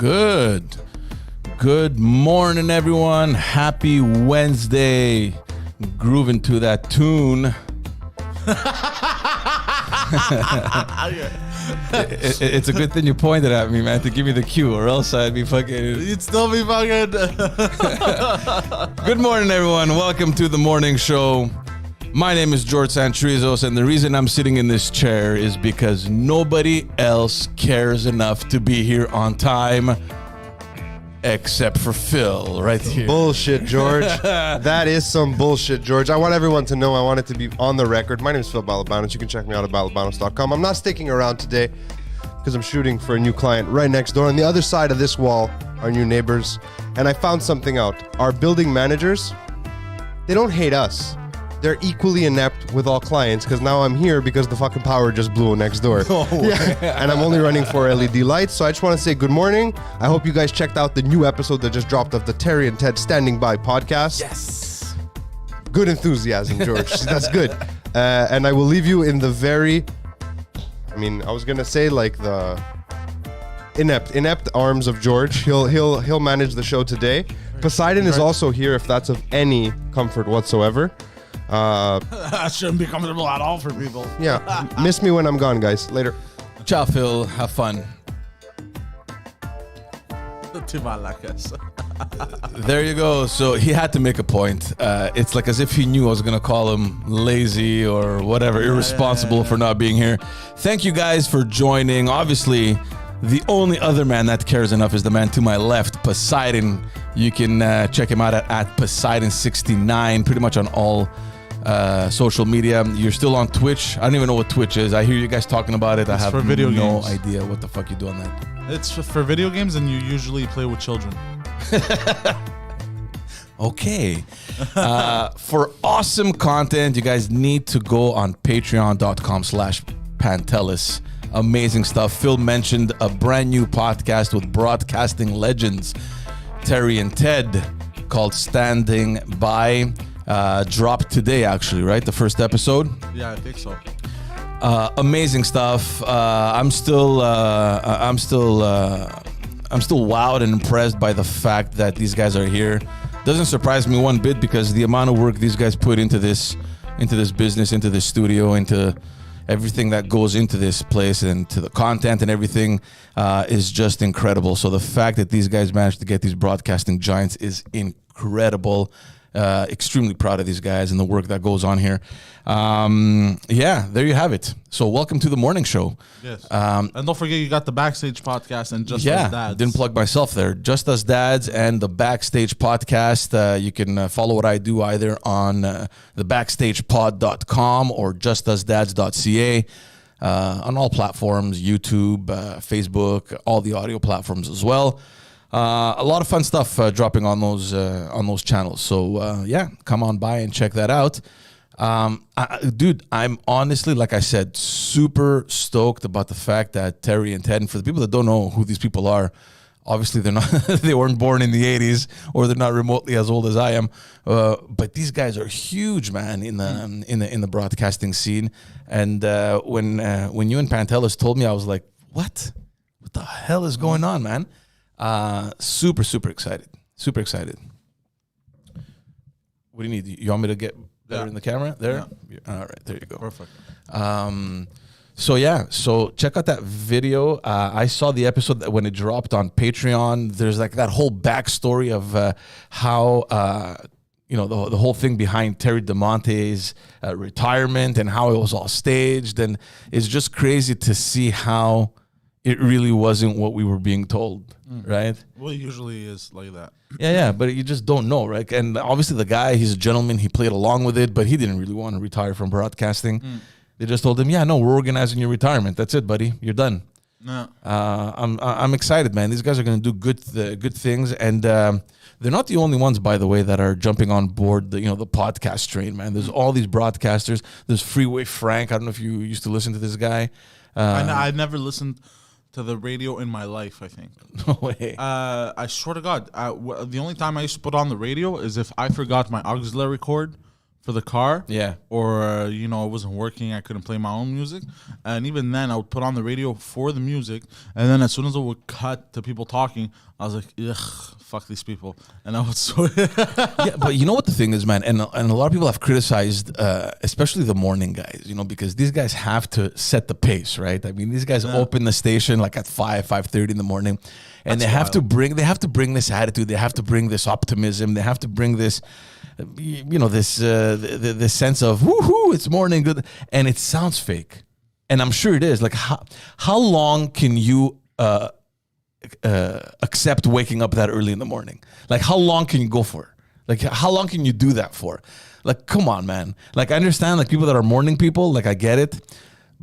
Good. Good morning, everyone. Happy Wednesday. Grooving to that tune. It's a good thing you pointed at me, man, to give me the cue, or else I'd be fucking... You'd still be fucking... Good morning, everyone. Welcome to the morning show. My name is George Santrizos, and the reason I'm sitting in this chair is because nobody else cares enough to be here on time except for Phil right here. Bullshit, George. That is some bullshit, George. I want everyone to know, I want it to be on the record. My name is Phil Balabanos. You can check me out at balabanos.com. I'm not sticking around today because I'm shooting for a new client right next door. On the other side of this wall are new neighbors. And I found something out. Our building managers, they don't hate us. They're equally inept with all clients because now I'm here because the fucking power just blew next door. And I'm only running 4 LED lights. So I just want to say good morning. I hope you guys checked out the new episode that just dropped of the Terry and Ted Standing By podcast. Yes. Good enthusiasm, George. That's good. And I will leave you in the very, I was going to say like the inept arms of George. He'll manage the show today. Poseidon is also here if that's of any comfort whatsoever. That shouldn't be comfortable at all for people. Yeah. Miss me when I'm gone, guys. Later. Ciao, Phil. Have fun. There you go. So he had to make a point. It's like as if he knew I was going to call him lazy or whatever, irresponsible for not being here. Thank you guys for joining. Obviously, the only other man that cares enough is the man to my left, Poseidon. You can check him out at Poseidon69, pretty much on all social media. You're still on Twitch. I don't even know what Twitch is. I hear you guys talking about it. I have for video no games. idea what the fuck you do on that. It's for video games, and you usually play with children. Okay. For awesome content, you guys need to go on patreon.com/Pantelis. Amazing stuff. Phil mentioned a brand new podcast with broadcasting legends, Terry and Ted, called Standing By. Dropped today, actually, right? The first episode. Yeah, I think so. Amazing stuff. I'm still wowed and impressed by the fact that these guys are here. Doesn't surprise me one bit because the amount of work these guys put into this business, into this studio, into everything that goes into this place and to the content and everything is just incredible. So the fact that these guys managed to get these broadcasting giants is incredible. Extremely proud of these guys and the work that goes on here. There you have it. So welcome to the morning show. Yes. And don't forget you got the Backstage podcast and Just Us Dads. Didn't plug myself there. Just Us Dads and the Backstage podcast. You can follow what I do either on thebackstagepod.com or justusdads.ca. On all platforms, YouTube, Facebook, all the audio platforms as well. A lot of fun stuff dropping on those channels. So come on by and check that out. Dude, I'm honestly, like I said, super stoked about the fact that Terry and Ted, and for the people that don't know who these people are, obviously they're not they weren't born in the 80s or they're not remotely as old as I am. But these guys are huge, man, in the broadcasting scene. And when you and Pantelis told me, I was like, what the hell is going on, man? Super excited. Super excited. What do you need? You want me to get better in the camera? There? Yeah. All right, there you go. Perfect. So check out that video. I saw the episode that when it dropped on Patreon. There's like that whole backstory of how the whole thing behind Terry DeMonte's retirement and how it was all staged, and it's just crazy to see how it really wasn't what we were being told, right? Well, it usually is like that. Yeah, but you just don't know, right? And obviously the guy, he's a gentleman, he played along with it, but he didn't really want to retire from broadcasting. They just told him, we're organizing your retirement. That's it, buddy. You're done. No. I'm excited, man. These guys are going to do good things, and they're not the only ones, by the way, that are jumping on board the podcast train, man. There's all these broadcasters. There's Freeway Frank. I don't know if you used to listen to this guy. I never listened to the radio in my life, I think. No way. I swear to God, the only time I used to put on the radio is if I forgot my auxiliary cord for the car. Yeah. Or, it wasn't working. I couldn't play my own music. And even then, I would put on the radio for the music. And then as soon as it would cut to people talking, I was like, ugh, fuck these people. And I would sort Yeah, but you know what the thing is, man? And a lot of people have criticized, especially the morning guys, because these guys have to set the pace, right? I mean, these guys open the station like at 5:30 in the morning. And they have to bring this attitude. They have to bring this optimism. They have to bring this, this sense of woohoo, it's morning good, and it sounds fake, and I'm sure it is. Like how long can you accept waking up that early in the morning? Like how long can you go for? Like how long can you do that for? Like come on, man. Like I understand like people that are morning people. Like I get it.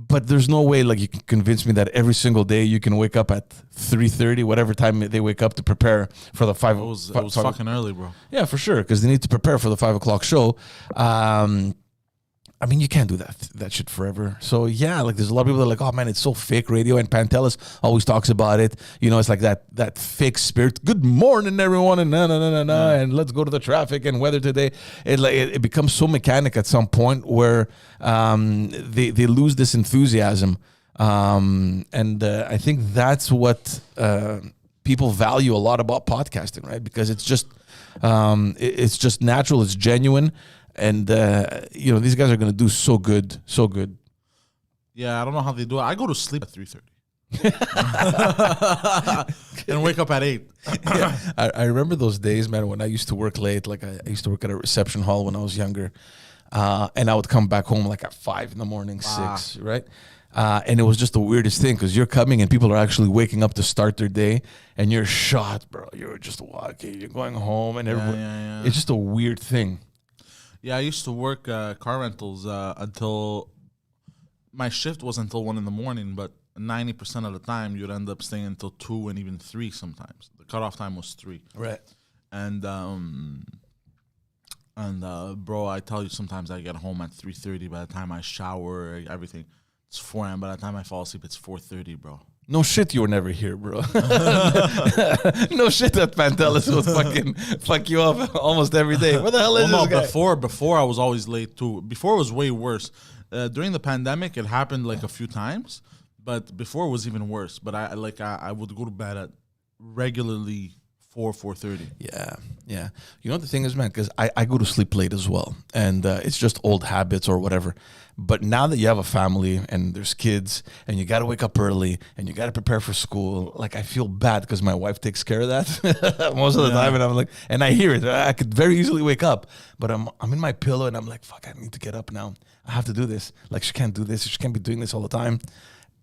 But there's no way, like, you can convince me that every single day you can wake up at 3:30, whatever time they wake up to prepare for the 5. It was fucking early, bro. Yeah, for sure, because they need to prepare for the 5 o'clock show. I mean, you can't do that shit forever. So yeah, like there's a lot of people that are like, oh man, it's so fake radio, and Pantelis always talks about it. It's like that fake spirit. Good morning, everyone, and and let's go to the traffic and weather today. It becomes so mechanic at some point where they lose this enthusiasm, and I think that's what people value a lot about podcasting, right? Because it's just natural, it's genuine. And, these guys are going to do so good. Yeah, I don't know how they do it. I go to sleep at 3:30. And wake up at 8. Yeah. I remember those days, man, when I used to work late. Like I used to work at a reception hall when I was younger. And I would come back home like at 5 in the morning, 6, right? And it was just the weirdest thing because you're coming and people are actually waking up to start their day and you're shot, bro. You're just walking, you're going home and everyone. Yeah. It's just a weird thing. Yeah, I used to work car rentals until my shift was until 1 in the morning, but 90% of the time you'd end up staying until 2 and even 3 sometimes. The cutoff time was 3. Right. And bro, I tell you, sometimes I get home at 3:30. By the time I shower, everything, it's 4 a.m. By the time I fall asleep, it's 4:30, bro. No shit, you were never here, bro. No shit that Pantelis would fucking fuck you up almost every day. Where the hell is this guy? Before I was always late too. Before it was way worse. During the pandemic, it happened like a few times, but before it was even worse. But I would go to bed at regularly 4:30. Yeah. You know what the thing is, man? Because I go to sleep late as well, and it's just old habits or whatever. But now that you have a family and there's kids and you got to wake up early and you got to prepare for school, like I feel bad because my wife takes care of that most of the time. And I'm like, and I hear it. I could very easily wake up, but I'm in my pillow and I'm like, fuck, I need to get up now. I have to do this. Like she can't do this. She can't be doing this all the time.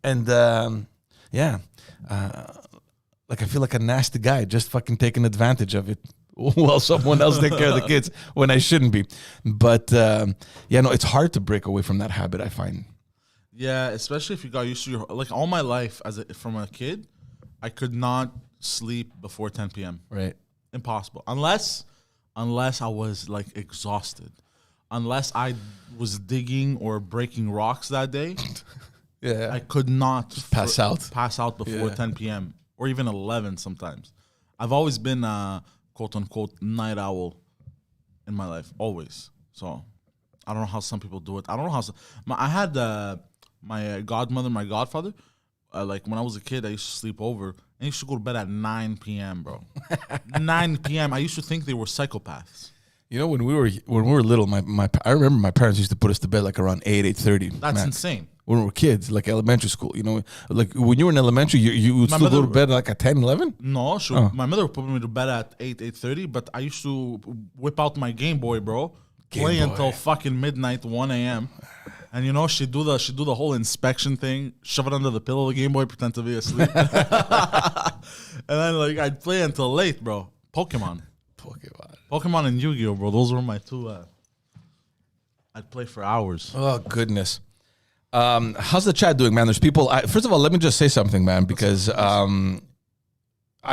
And like I feel like a nasty guy just fucking taking advantage of it. Well, someone else take care of the kids when I shouldn't be. But it's hard to break away from that habit, I find. Yeah, especially if you got used to like all my life from a kid, I could not sleep before 10 p.m. Right. Impossible. Unless I was like exhausted. Unless I was digging or breaking rocks that day. Yeah. I could not pass out before 10 p.m. or even 11 sometimes. I've always been quote unquote night owl in my life, always. So I don't know how some people do it. I don't know how I had my godmother, my godfather, like when I was a kid, I used to sleep over and I used to go to bed at 9 p.m. bro. 9 p.m. I used to think they were psychopaths. You know, when we were little, I remember my parents used to put us to bed like around 8:30. That's insane. When we were kids, like elementary school, like when you were in elementary, you would still go to bed like at 10, 11? No, sure. Oh. My mother would put me to bed at 8:30, but I used to whip out my Game Boy, bro. Play until fucking midnight, 1 a.m. And she'd do the whole inspection thing, shove it under the pillow of the Game Boy, pretend to be asleep. And then like I'd play until late, bro. Pokemon and Yu-Gi-Oh, bro. Those were my two. I'd play for hours. Oh goodness. How's the chat doing, man? There's people. First of all, let me just say something, man, because I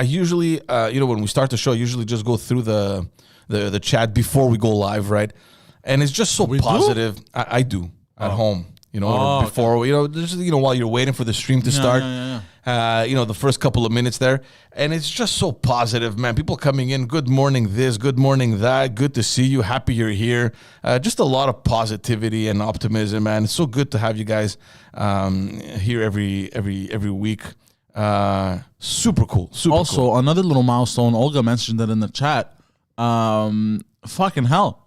usually, when we start the show, I usually just go through the chat before we go live, right? And it's just so positive. I do at home. You know, or before, just, while you're waiting for the stream to start, the first couple of minutes there. And it's just so positive, man. People coming in, good morning this, good morning that, good to see you, happy you're here. Just a lot of positivity and optimism, man. It's so good to have you guys here every week. Super cool. Also, cool. Another little milestone, Olga mentioned it in the chat. Fucking hell.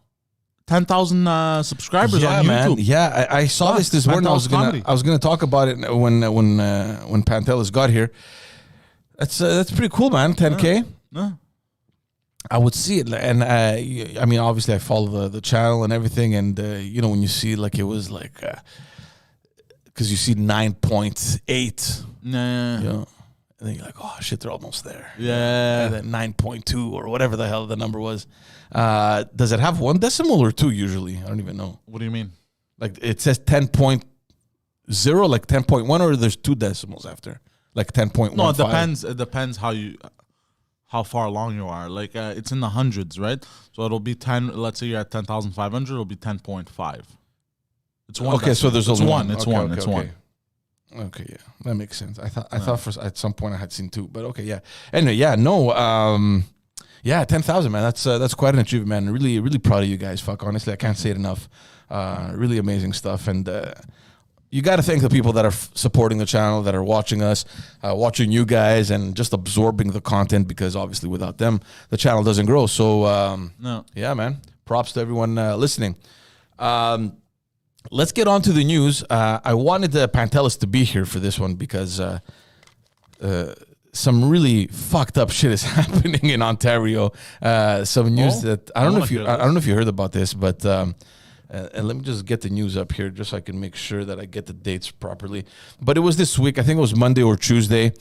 10,000 subscribers on YouTube. Man. Yeah, I saw this morning. I was gonna talk about it when Pantelis got here. That's pretty cool, man. 10K. Yeah. I would see it, and I mean, obviously, I follow the channel and everything, and when you see it was because you see 9.8. Yeah. And then you're like, oh shit, they're almost there. Yeah. And then 9.2 or whatever the hell the number was. Does it have one decimal or two usually? I don't even know. What do you mean? Like it says 10.0, like 10.1, or there's two decimals after, like 10.1. No, it depends. It depends how far along you are. Like it's in the hundreds, right? So it'll be 10. Let's say you're at 10,500. It'll be 10.5. It's one. Okay, so there's only one. It's okay, one. Okay, it's okay. one. Okay, yeah, that makes sense. I thought at some point I had seen two, but okay, yeah. Anyway, yeah, no, 10,000, man. That's quite an achievement, man. Really, really proud of you guys. Fuck, honestly, I can't say it enough. Really amazing stuff, and you got to thank the people that are supporting the channel, that are watching us, watching you guys, and just absorbing the content, because obviously without them, the channel doesn't grow. So, yeah, man. Props to everyone listening. Let's get on to the news. I wanted Pantelis to be here for this one because some really fucked up shit is happening in Ontario. Some news that I don't know if you heard about this, but and let me just get the news up here just so I can make sure that I get the dates properly. But it was this week. I think it was Monday or Tuesday.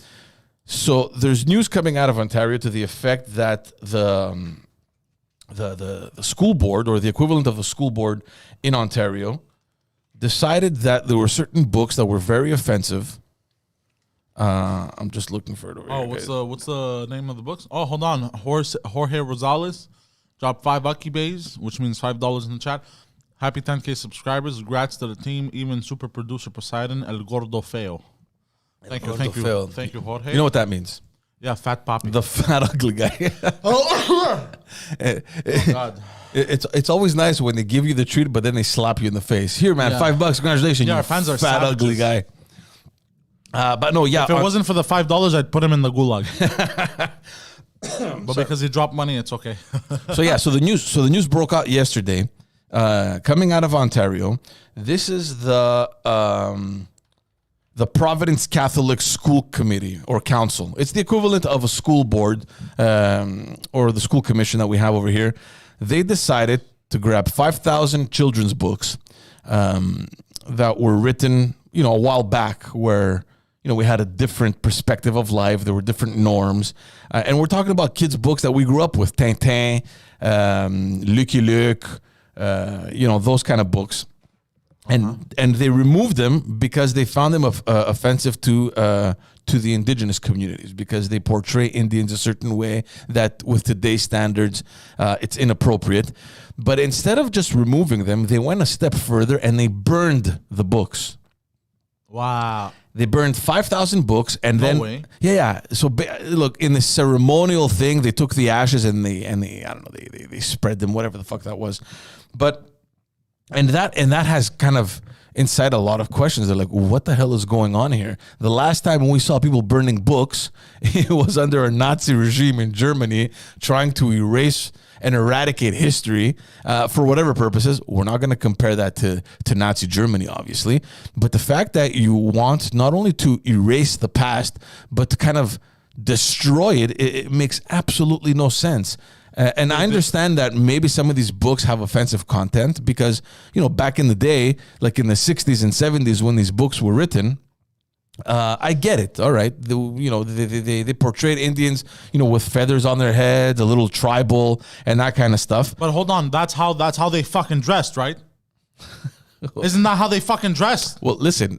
So there's news coming out of Ontario to the effect that the school board, or the equivalent of the school board in Ontario, decided that there were certain books that were very offensive. I'm just looking for it over here. What's the name of the books? Oh, hold on. Jorge Rosales dropped 5 Aki Bays, which means $5 in the chat. Happy 10K subscribers. Congrats to the team. Even super producer Poseidon, El Gordo Feo. Thank you, Jorge. You know what that means? Yeah, Fat Poppy. The fat, ugly guy. Oh, God. It's always nice when they give you the treat, but then they slap you in the face. Here, man, $5. Congratulations, Yeah, you our fans are fat, savages. ugly guy. But no, yeah. If it wasn't for the $5, I'd put him in the gulag. But because he dropped money, it's okay. So the news broke out yesterday, coming out of Ontario. This is the Providence Catholic School Committee or Council. It's the equivalent of a school board or the school commission that we have over here. They decided to grab 5,000 children's books that were written, a while back, where we had a different perspective of life. There were different norms, and we're talking about kids' books that we grew up with: Tintin, Lucky Luke, those kind of books. And they removed them because they found them offensive to the indigenous communities, because they portray Indians a certain way that, with today's standards, it's inappropriate. But instead of just removing them, they went a step further and they burned the books. Wow. They burned 5,000 books, and No then way. Yeah. So look, in the ceremonial thing, they took the ashes and they I don't know, they spread them, whatever the fuck that was, but. And that has kind of incited a lot of questions. They're like, what the hell is going on here? The last time we saw people burning books, it was under a Nazi regime in Germany trying to erase and eradicate history for whatever purposes. We're not going to compare that to Nazi Germany, obviously. But the fact that you want not only to erase the past, but to kind of destroy it, it makes absolutely no sense. And I understand that maybe some of these books have offensive content because, back in the day, like in the 60s and 70s when these books were written, I get it. All right. They portrayed Indians, with feathers on their heads, a little tribal and that kind of stuff. But hold on. That's how they fucking dressed, right? Isn't that how they fucking dressed? Well, listen,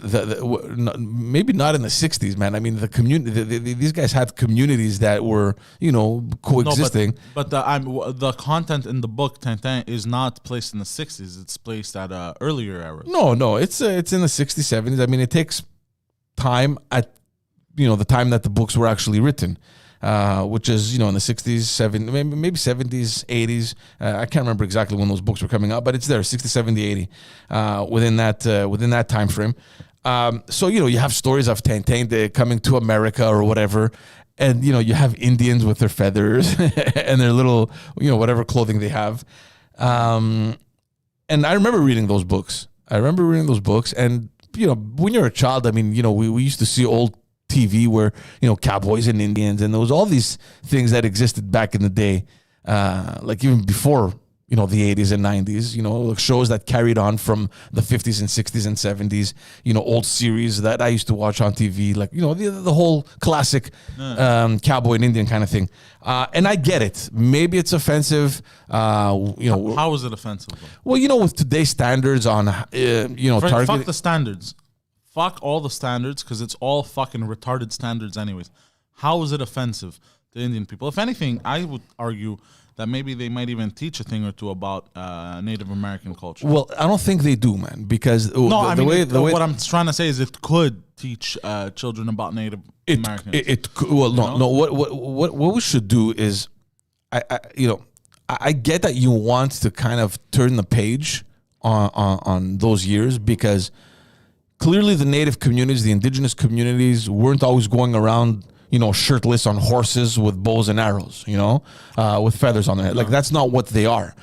maybe not in the 60s, man. I mean, the community, these guys had communities that were, coexisting. No, but the content in the book Tintin is not placed in the 60s. It's placed at earlier eras. No, it's in the 60s, 70s. I mean, it takes time at, the time that the books were actually written. Which is, in the 60s, 70s, maybe 70s, 80s. I can't remember exactly when those books were coming out, but it's there, 60, 70, 80, within that time frame. So, you have stories of Tintin coming to America or whatever, and, you have Indians with their feathers and their little, whatever clothing they have. And I remember reading those books. And, when you're a child, I mean, we used to see old TV where cowboys and Indians, and there was all these things that existed back in the day, like even before the 80s and 90s, shows that carried on from the 50s and 60s and 70s, old series that I used to watch on TV, like the whole classic cowboy and Indian kind of thing. And I get it, maybe it's offensive. How is it offensive though? Well, with today's standards on target. Fuck the standards. Fuck all the standards, because it's all fucking retarded standards anyways. How is it offensive to Indian people? If anything, I would argue that maybe they might even teach a thing or two about Native American culture. Well, I don't think they do, man, because what I'm trying to say is it could teach children about Native Americans. What we should do is, I get that you want to kind of turn the page on those years, because clearly the native communities, the indigenous communities, weren't always going around, shirtless on horses with bows and arrows, with feathers on their head. Like, that's not what they are.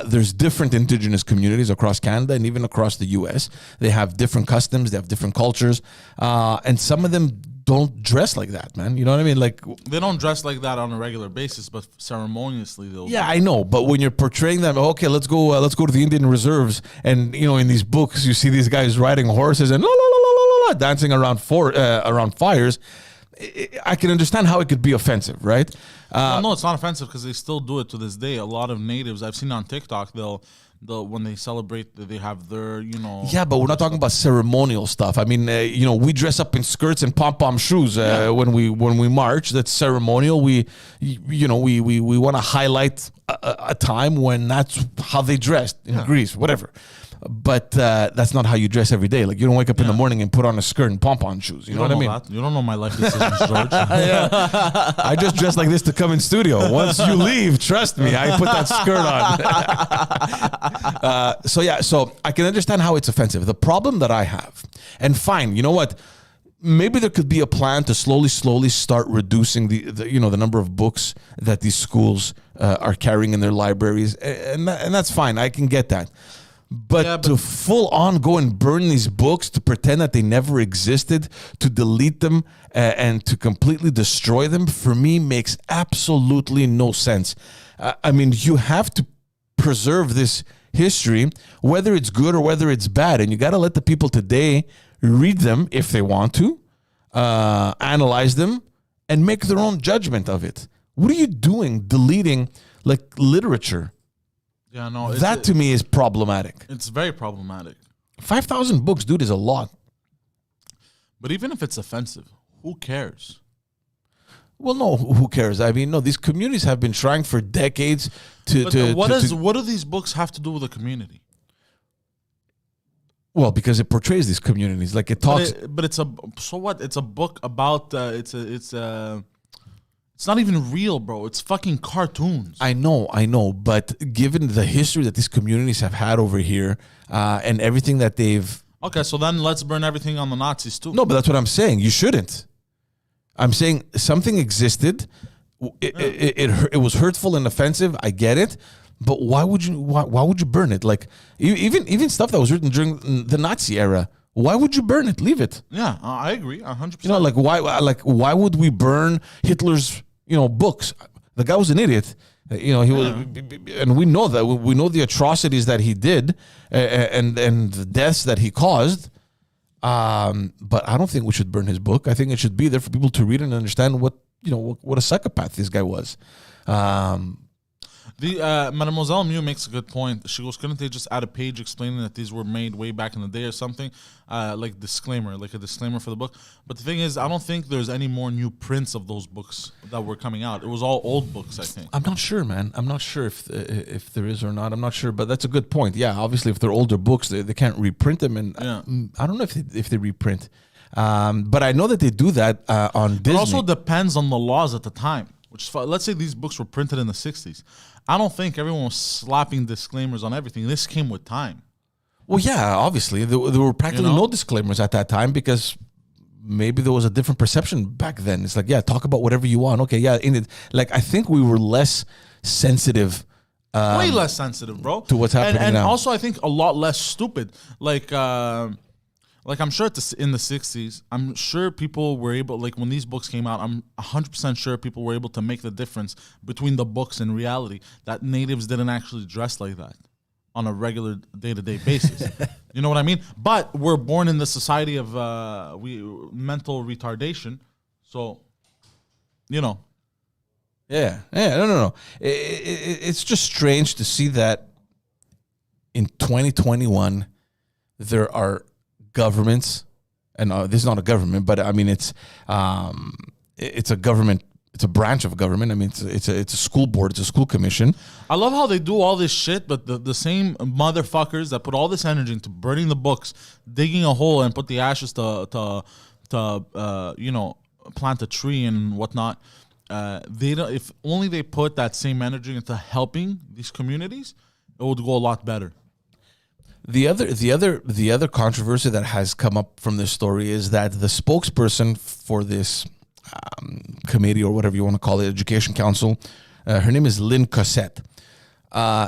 There's different indigenous communities across Canada and even across the U.S. They have different customs, they have different cultures, and some of them don't dress like that, man. You know what I mean? Like, they don't dress like that on a regular basis, but ceremoniously they'll. Yeah, I know. But when you're portraying them, okay, let's go to the Indian reserves, and in these books you see these guys riding horses and dancing around fires. I can understand how it could be offensive, right? No, it's not offensive, because they still do it to this day. A lot of natives I've seen on TikTok, they'll when they celebrate, they have their, Yeah, but we're not talking about ceremonial stuff. I mean, we dress up in skirts and pom-pom shoes when we march. That's ceremonial. We want to highlight a time when that's how they dressed in Greece, whatever. But that's not how you dress every day. Like, you don't wake up in the morning and put on a skirt and pom-pom shoes. You know what I mean? You don't know my life decisions, George. I just dress like this to come in studio. Once you leave, trust me, I put that skirt on. So I can understand how it's offensive. The problem that I have, and fine, you know what? Maybe there could be a plan to slowly start reducing the number of books that these schools are carrying in their libraries, and that's fine. I can get that. But to full on go and burn these books, to pretend that they never existed, to delete them and to completely destroy them, for me makes absolutely no sense. I mean, you have to preserve this history, whether it's good or whether it's bad. And you got to let the people today read them if they want to, analyze them, and make their own judgment of it. What are you doing deleting like literature? Yeah, no. That to me is problematic. It's very problematic. 5,000 books, dude, is a lot. But even if it's offensive, who cares? Well, no, who cares? I mean, no, these communities have been trying for decades to... What do these books have to do with the community? Well, because it portrays these communities. Like, it talks... But it's a... So what? It's a book about... It's not even real, bro. It's fucking cartoons. I know. But given the history that these communities have had over here and everything that they've... Okay, so then let's burn everything on the Nazis too. No, but that's what I'm saying. You shouldn't. I'm saying something existed. It was hurtful and offensive. I get it. But why would you burn it? Like, even stuff that was written during the Nazi era. Why would you burn it? Leave it. Yeah, I agree, 100%. You know, why would we burn Hitler's, books? The guy was an idiot. He was, and we know that. We know the atrocities that he did, and the deaths that he caused. But I don't think we should burn his book. I think it should be there for people to read and understand what a psychopath this guy was. The Mademoiselle Mew makes a good point. She goes, couldn't they just add a page explaining that these were made way back in the day or something? Like a disclaimer for the book. But the thing is, I don't think there's any more new prints of those books that were coming out. It was all old books, I think. I'm not sure, man. I'm not sure if there is or not. I'm not sure, but that's a good point. Yeah, obviously, if they're older books, they can't reprint them, and I don't know if they reprint. But I know that they do that on Disney. It also depends on the laws at the time. Let's say these books were printed in the 60s. I don't think everyone was slapping disclaimers on everything. This came with time. Well, yeah, obviously. There were practically no disclaimers at that time because maybe there was a different perception back then. It's like, yeah, talk about whatever you want. Okay, yeah. I think we were less sensitive. Way less sensitive, bro. To what's happening and now. Also, I think a lot less stupid. Like I'm sure in the 60s, I'm sure people were able, like when these books came out, I'm 100% sure people were able to make the difference between the books and reality, that natives didn't actually dress like that on a regular day-to-day basis. You know what I mean? But we're born in the society of mental retardation. So, you know. Yeah, no. It's just strange to see that in 2021, there are governments, and this is not a government, but I mean it's a government. It's a branch of government. I mean it's a school board. It's a school commission. I love how they do all this shit, but the same motherfuckers that put all this energy into burning the books, digging a hole and put the ashes to plant a tree and whatnot. They don't. If only they put that same energy into helping these communities, it would go a lot better. The other controversy that has come up from this story is that the spokesperson for this committee, or whatever you want to call it, Education Council, her name is Lynn Cossette.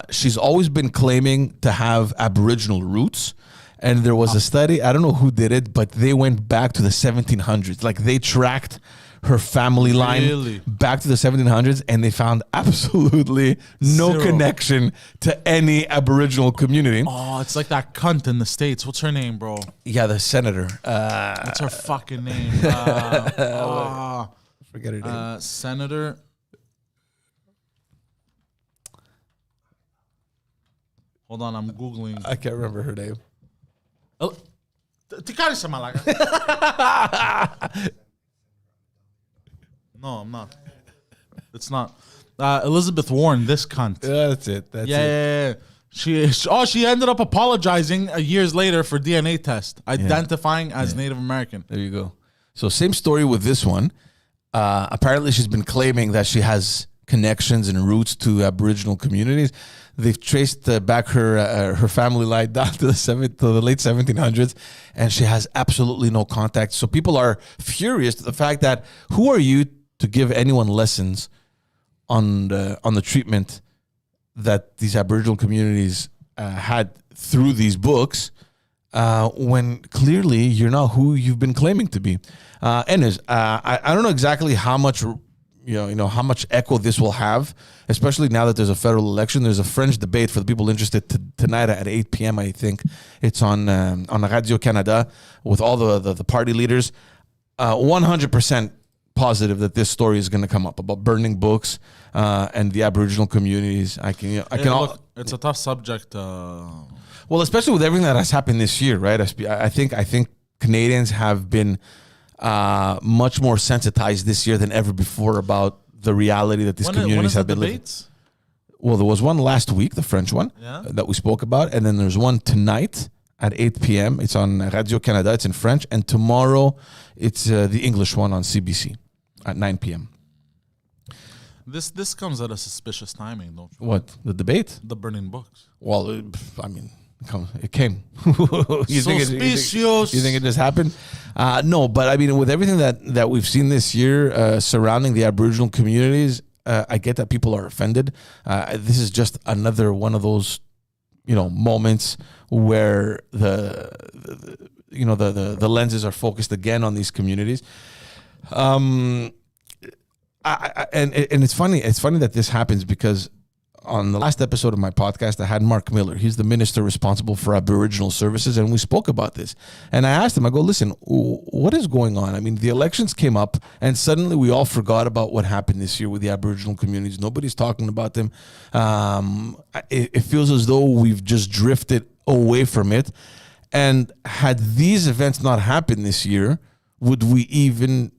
She's always been claiming to have Aboriginal roots, and there was a study, I don't know who did it, but they went back to the 1700s. Like they tracked her family line back to the 1700s, and they found absolutely no Zero. connection to any Aboriginal community. Oh, it's like that cunt in the States. What's her name, bro? Yeah, the senator. What's her fucking name? Forget her name. Senator. Hold on, I'm Googling. I can't remember her name. Tikari Malaga. No, I'm not. It's not. Elizabeth Warren, this cunt. Yeah, that's it. That's it. Yeah. She ended up apologizing years later for DNA test, identifying as Native American. There you go. So same story with this one. Apparently she's been claiming that she has connections and roots to Aboriginal communities. They've traced back her family line down to the late 1700s, and she has absolutely no contact. So people are furious at the fact that who are you to give anyone lessons on the treatment that these Aboriginal communities had through these books, when clearly you're not who you've been claiming to be. Anyways, I don't know exactly how much how much echo this will have, especially now that there's a federal election. There's a French debate for the people interested tonight at 8 p.m. I think it's on Radio Canada with all the party leaders. 100% positive that this story is going to come up about burning books and the Aboriginal communities. Look, it's a tough subject. Well, especially with everything that has happened this year, right? I think Canadians have been much more sensitized this year than ever before about the reality that these communities have been living. Well, there was one last week, the French one, that we spoke about, and then there's one tonight at 8 p.m. It's on Radio Canada. It's in French, and tomorrow it's the English one on CBC at 9 p.m. This comes at a suspicious timing, don't you? What, the debate? The burning books. Well, it came. Suspicious. You think it just happened? No, but I mean, with everything that we've seen this year surrounding the Aboriginal communities, I get that people are offended. This is just another one of those, moments where the lenses are focused again on these communities. And it's funny. It's funny that this happens because on the last episode of my podcast, I had Mark Miller. He's the minister responsible for Aboriginal services, and we spoke about this. And I asked him, I go, listen, what is going on? I mean, the elections came up, and suddenly we all forgot about what happened this year with the Aboriginal communities. Nobody's talking about them. It feels as though we've just drifted away from it. And had these events not happened this year, would we even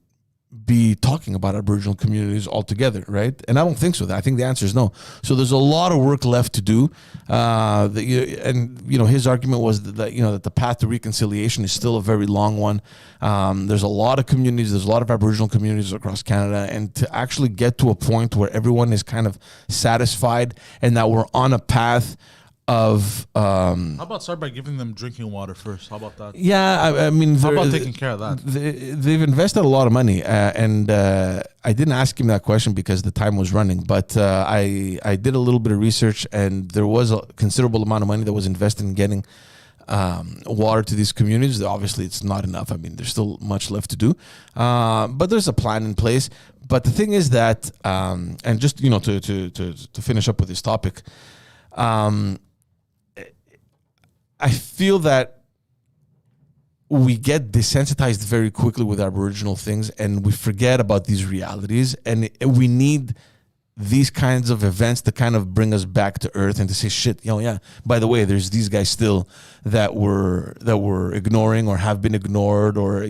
be talking about Aboriginal communities altogether, right? And I don't think so. I think the answer is no. So there's a lot of work left to do. His argument was that the path to reconciliation is still a very long one. There's a lot of communities, there's a lot of Aboriginal communities across Canada, and to actually get to a point where everyone is kind of satisfied and that we're on a path of how about start by giving them drinking water first? How about that? Yeah, I mean, how about taking care of that? They've invested a lot of money, and I didn't ask him that question because the time was running. But I did a little bit of research, and there was a considerable amount of money that was invested in getting water to these communities. Obviously, it's not enough. I mean, there's still much left to do, but there's a plan in place. But the thing is that, and just to finish up with this topic. I feel that we get desensitized very quickly with Aboriginal things, and we forget about these realities, and we need these kinds of events to kind of bring us back to earth and to say, shit, by the way, there's these guys still that we're ignoring or have been ignored, or,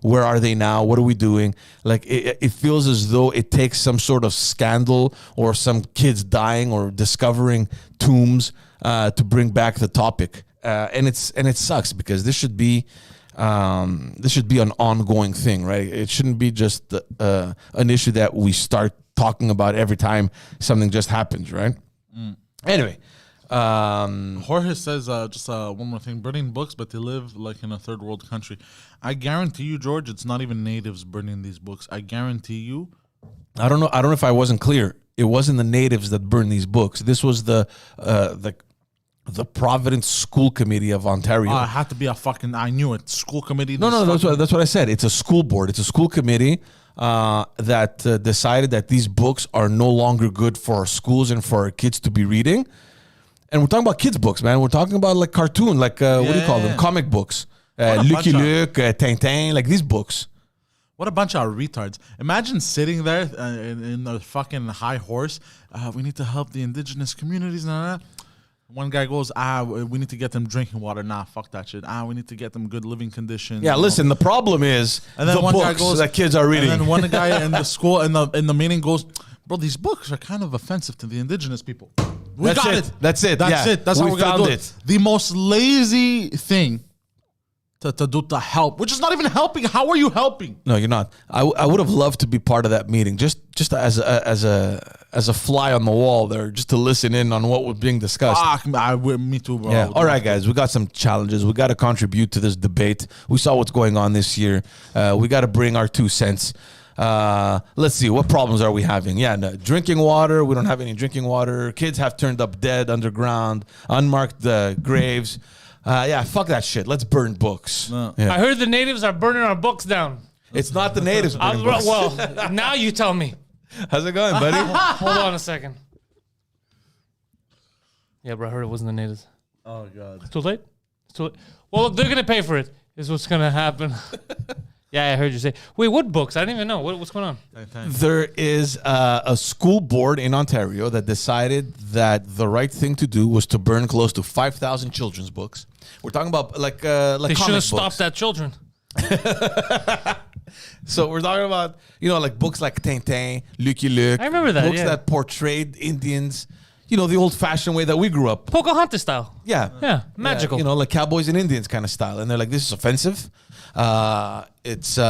where are they now? What are we doing? Like, it feels as though it takes some sort of scandal or some kids dying or discovering tombs to bring back the topic. And it sucks because this should be an ongoing thing, right? It shouldn't be just an issue that we start talking about every time something just happens, right? Anyway, Jorge says just one more thing: burning books, but they live like in a third world country. I guarantee you, George, it's not even natives burning these books. I guarantee you. I don't know if I wasn't clear. It wasn't the natives that burned these books. This was the Providence School Committee of Ontario. It had to be I knew it. School committee. No, that's what I said. It's a school board. It's a school committee that decided that these books are no longer good for our schools and for our kids to be reading. And we're talking about kids' books, man. We're talking about like cartoon, like what do you call them? Comic books. Lucky Luke, Tintin, like these books. What a bunch of retards. Imagine sitting there in a fucking high horse. We need to help the indigenous communities. One guy goes, we need to get them drinking water. Nah, fuck that shit. We need to get them good living conditions. Yeah, listen, the problem is and then the one books guy goes, that kids are reading. And then one guy in the school, in the meeting goes, bro, these books are kind of offensive to the indigenous people. That's it. That's how we're going to do it. The most lazy thing to do to help, which is not even helping. How are you helping? No, you're not. I would have loved to be part of that meeting, just as a fly on the wall there, just to listen in on what was being discussed. Me too, bro. Yeah. All right, guys, we got some challenges. We got to contribute to this debate. We saw what's going on this year. We got to bring our 2 cents. Let's see, what problems are we having? Yeah, no, drinking water. We don't have any drinking water. Kids have turned up dead underground, unmarked graves. Yeah, fuck that shit. Let's burn books. No. Yeah. I heard the natives are burning our books down. It's not the natives burning books. Well, now you tell me. How's it going, buddy? Hold on a second. Yeah, bro, I heard it wasn't the natives. Oh, God. It's too late? It's too late. Well, look, they're going to pay for it. This is what's going to happen. Yeah, I heard you say. Wait, what books? I didn't even know. What's going on? There is a school board in Ontario that decided that the right thing to do was to burn close to 5,000 children's books. We're talking about like They should have books. stopped that children. So we're talking about, like books like Tintin, Lucky Luke. I remember that, Books yeah. that portrayed Indians, the old-fashioned way that we grew up. Pocahontas style. Yeah. Yeah, magical. Yeah, like cowboys and Indians kind of style. And they're like, this is offensive. It's You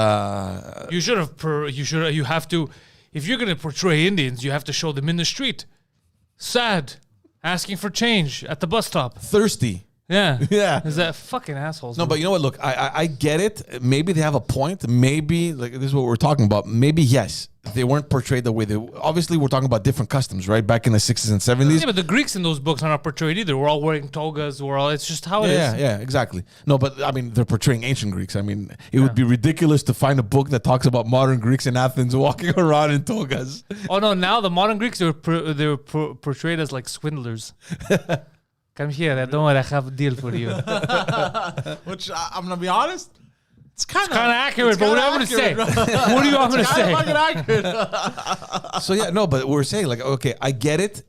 have to, if you're going to portray Indians, you have to show them in the street. Sad. Asking for change at the bus stop. thirsty. Yeah. Yeah. Is that fucking assholes? No, man. but you know what? Look, I get it. Maybe they have a point. Maybe, like, this is what we're talking about. Maybe, yes, they weren't portrayed the way they. Obviously, we're talking about different customs, right? Back in the 60s and 70s. Yeah, but the Greeks in those books are not portrayed either. We're all wearing togas. It's just how it is. Yeah, exactly. No, but I mean, they're portraying ancient Greeks. I mean, it would be ridiculous to find a book that talks about modern Greeks in Athens walking around in togas. Oh no! Now the modern Greeks they were portrayed as like swindlers. Come here, don't worry, I have a deal for you. Which I'm gonna be honest, it's kind of accurate. But what am I gonna say? What do you want me to say? fucking accurate. So yeah, no, but we're saying like, okay, I get it.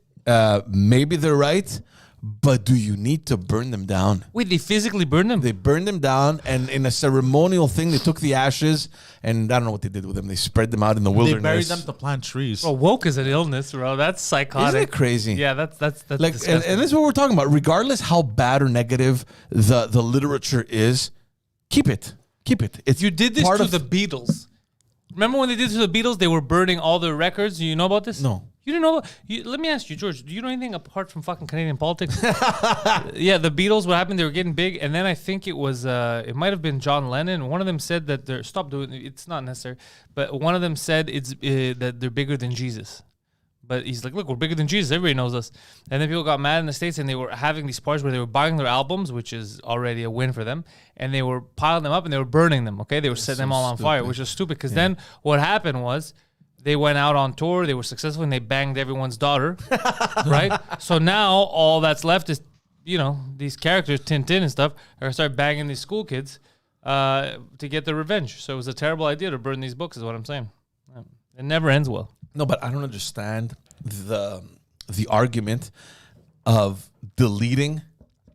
Maybe they're right, but do you need to burn them down? Wait, they physically burned them? They burned them down, and in a ceremonial thing, they took the ashes, and I don't know what they did with them. They spread them out in the They wilderness. buried them to plant trees. Bro, woke is an illness, bro. That's psychotic. Isn't it crazy? Yeah, that's Like, disgusting. and this is what we're talking about. Regardless how bad or negative the literature is, keep it. It's You did this part to of the Beatles. Remember when they did this to the Beatles? They were burning all their records. Do you know about this? No. You didn't know? Let me ask you, George. Do you know anything apart from fucking Canadian politics? Yeah, the Beatles. What happened? They were getting big, and then I think it was. It might have been John Lennon. One of them said that they're stop doing it. It's not necessary. But one of them said it's that they're bigger than Jesus. But he's like, look, we're bigger than Jesus. Everybody knows us. And then people got mad in the States, and they were having these parties where they were buying their albums, which is already a win for them, and they were piling them up and they were burning them. Okay, they were setting them all on fire, which was stupid. Because then what happened was, they went out on tour, they were successful, and they banged everyone's daughter, right? So now all that's left is, these characters, Tintin and stuff, are going to start banging these school kids to get their revenge. So it was a terrible idea to burn these books, is what I'm saying. It never ends well. No, but I don't understand the argument of deleting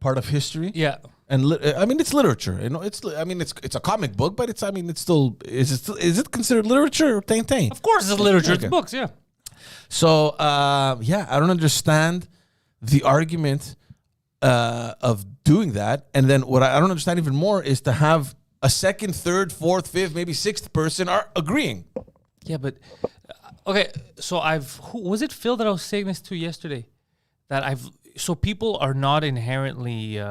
part of history. Yeah. And I mean, it's literature. It's a comic book, but it's still is it considered literature or Tintin? Of course it's literature. Okay. It's books, yeah. So I don't understand the argument of doing that. And then what I don't understand even more is to have a second, third, fourth, fifth, maybe sixth person are agreeing. Yeah, but okay. So was it Phil that I was saying this to yesterday? So people are not inherently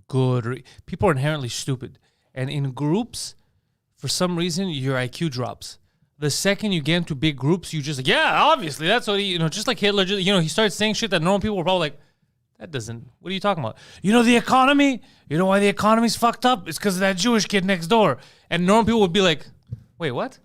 good, or people are inherently stupid, and in groups, for some reason, your IQ drops. The second you get into big groups, you just obviously that's what just like Hitler. He started saying shit that normal people were probably like, that doesn't. What are you talking about? The economy. You know why the economy's fucked up? It's because of that Jewish kid next door. And normal people would be like, wait, what?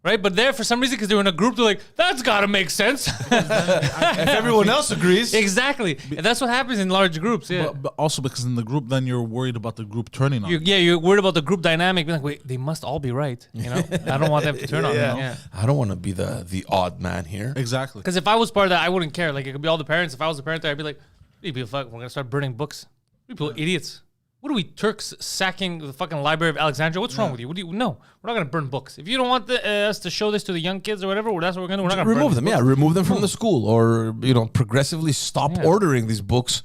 Right, but there for some reason, because they were in a group, they're like, "That's got to make sense." If everyone else agrees, exactly, and that's what happens in large groups. Yeah, But also because in the group, then you're worried about the group turning on. you're worried about the group dynamic. Being like, wait, they must all be right. I don't want them to turn on me. Yeah, I don't want to be the odd man here. Exactly. because if I was part of that, I wouldn't care. Like it could be all the parents. If I was the parent there, I'd be like, "People, fuck, we're gonna start burning books. People, idiots." What are we, Turks sacking the fucking Library of Alexandria? What's wrong with you? No, we're not going to burn books. If you don't want us to show this to the young kids or whatever, that's what we're going to do. We're not going to Remove burn them, remove them from the school, or progressively stop ordering these books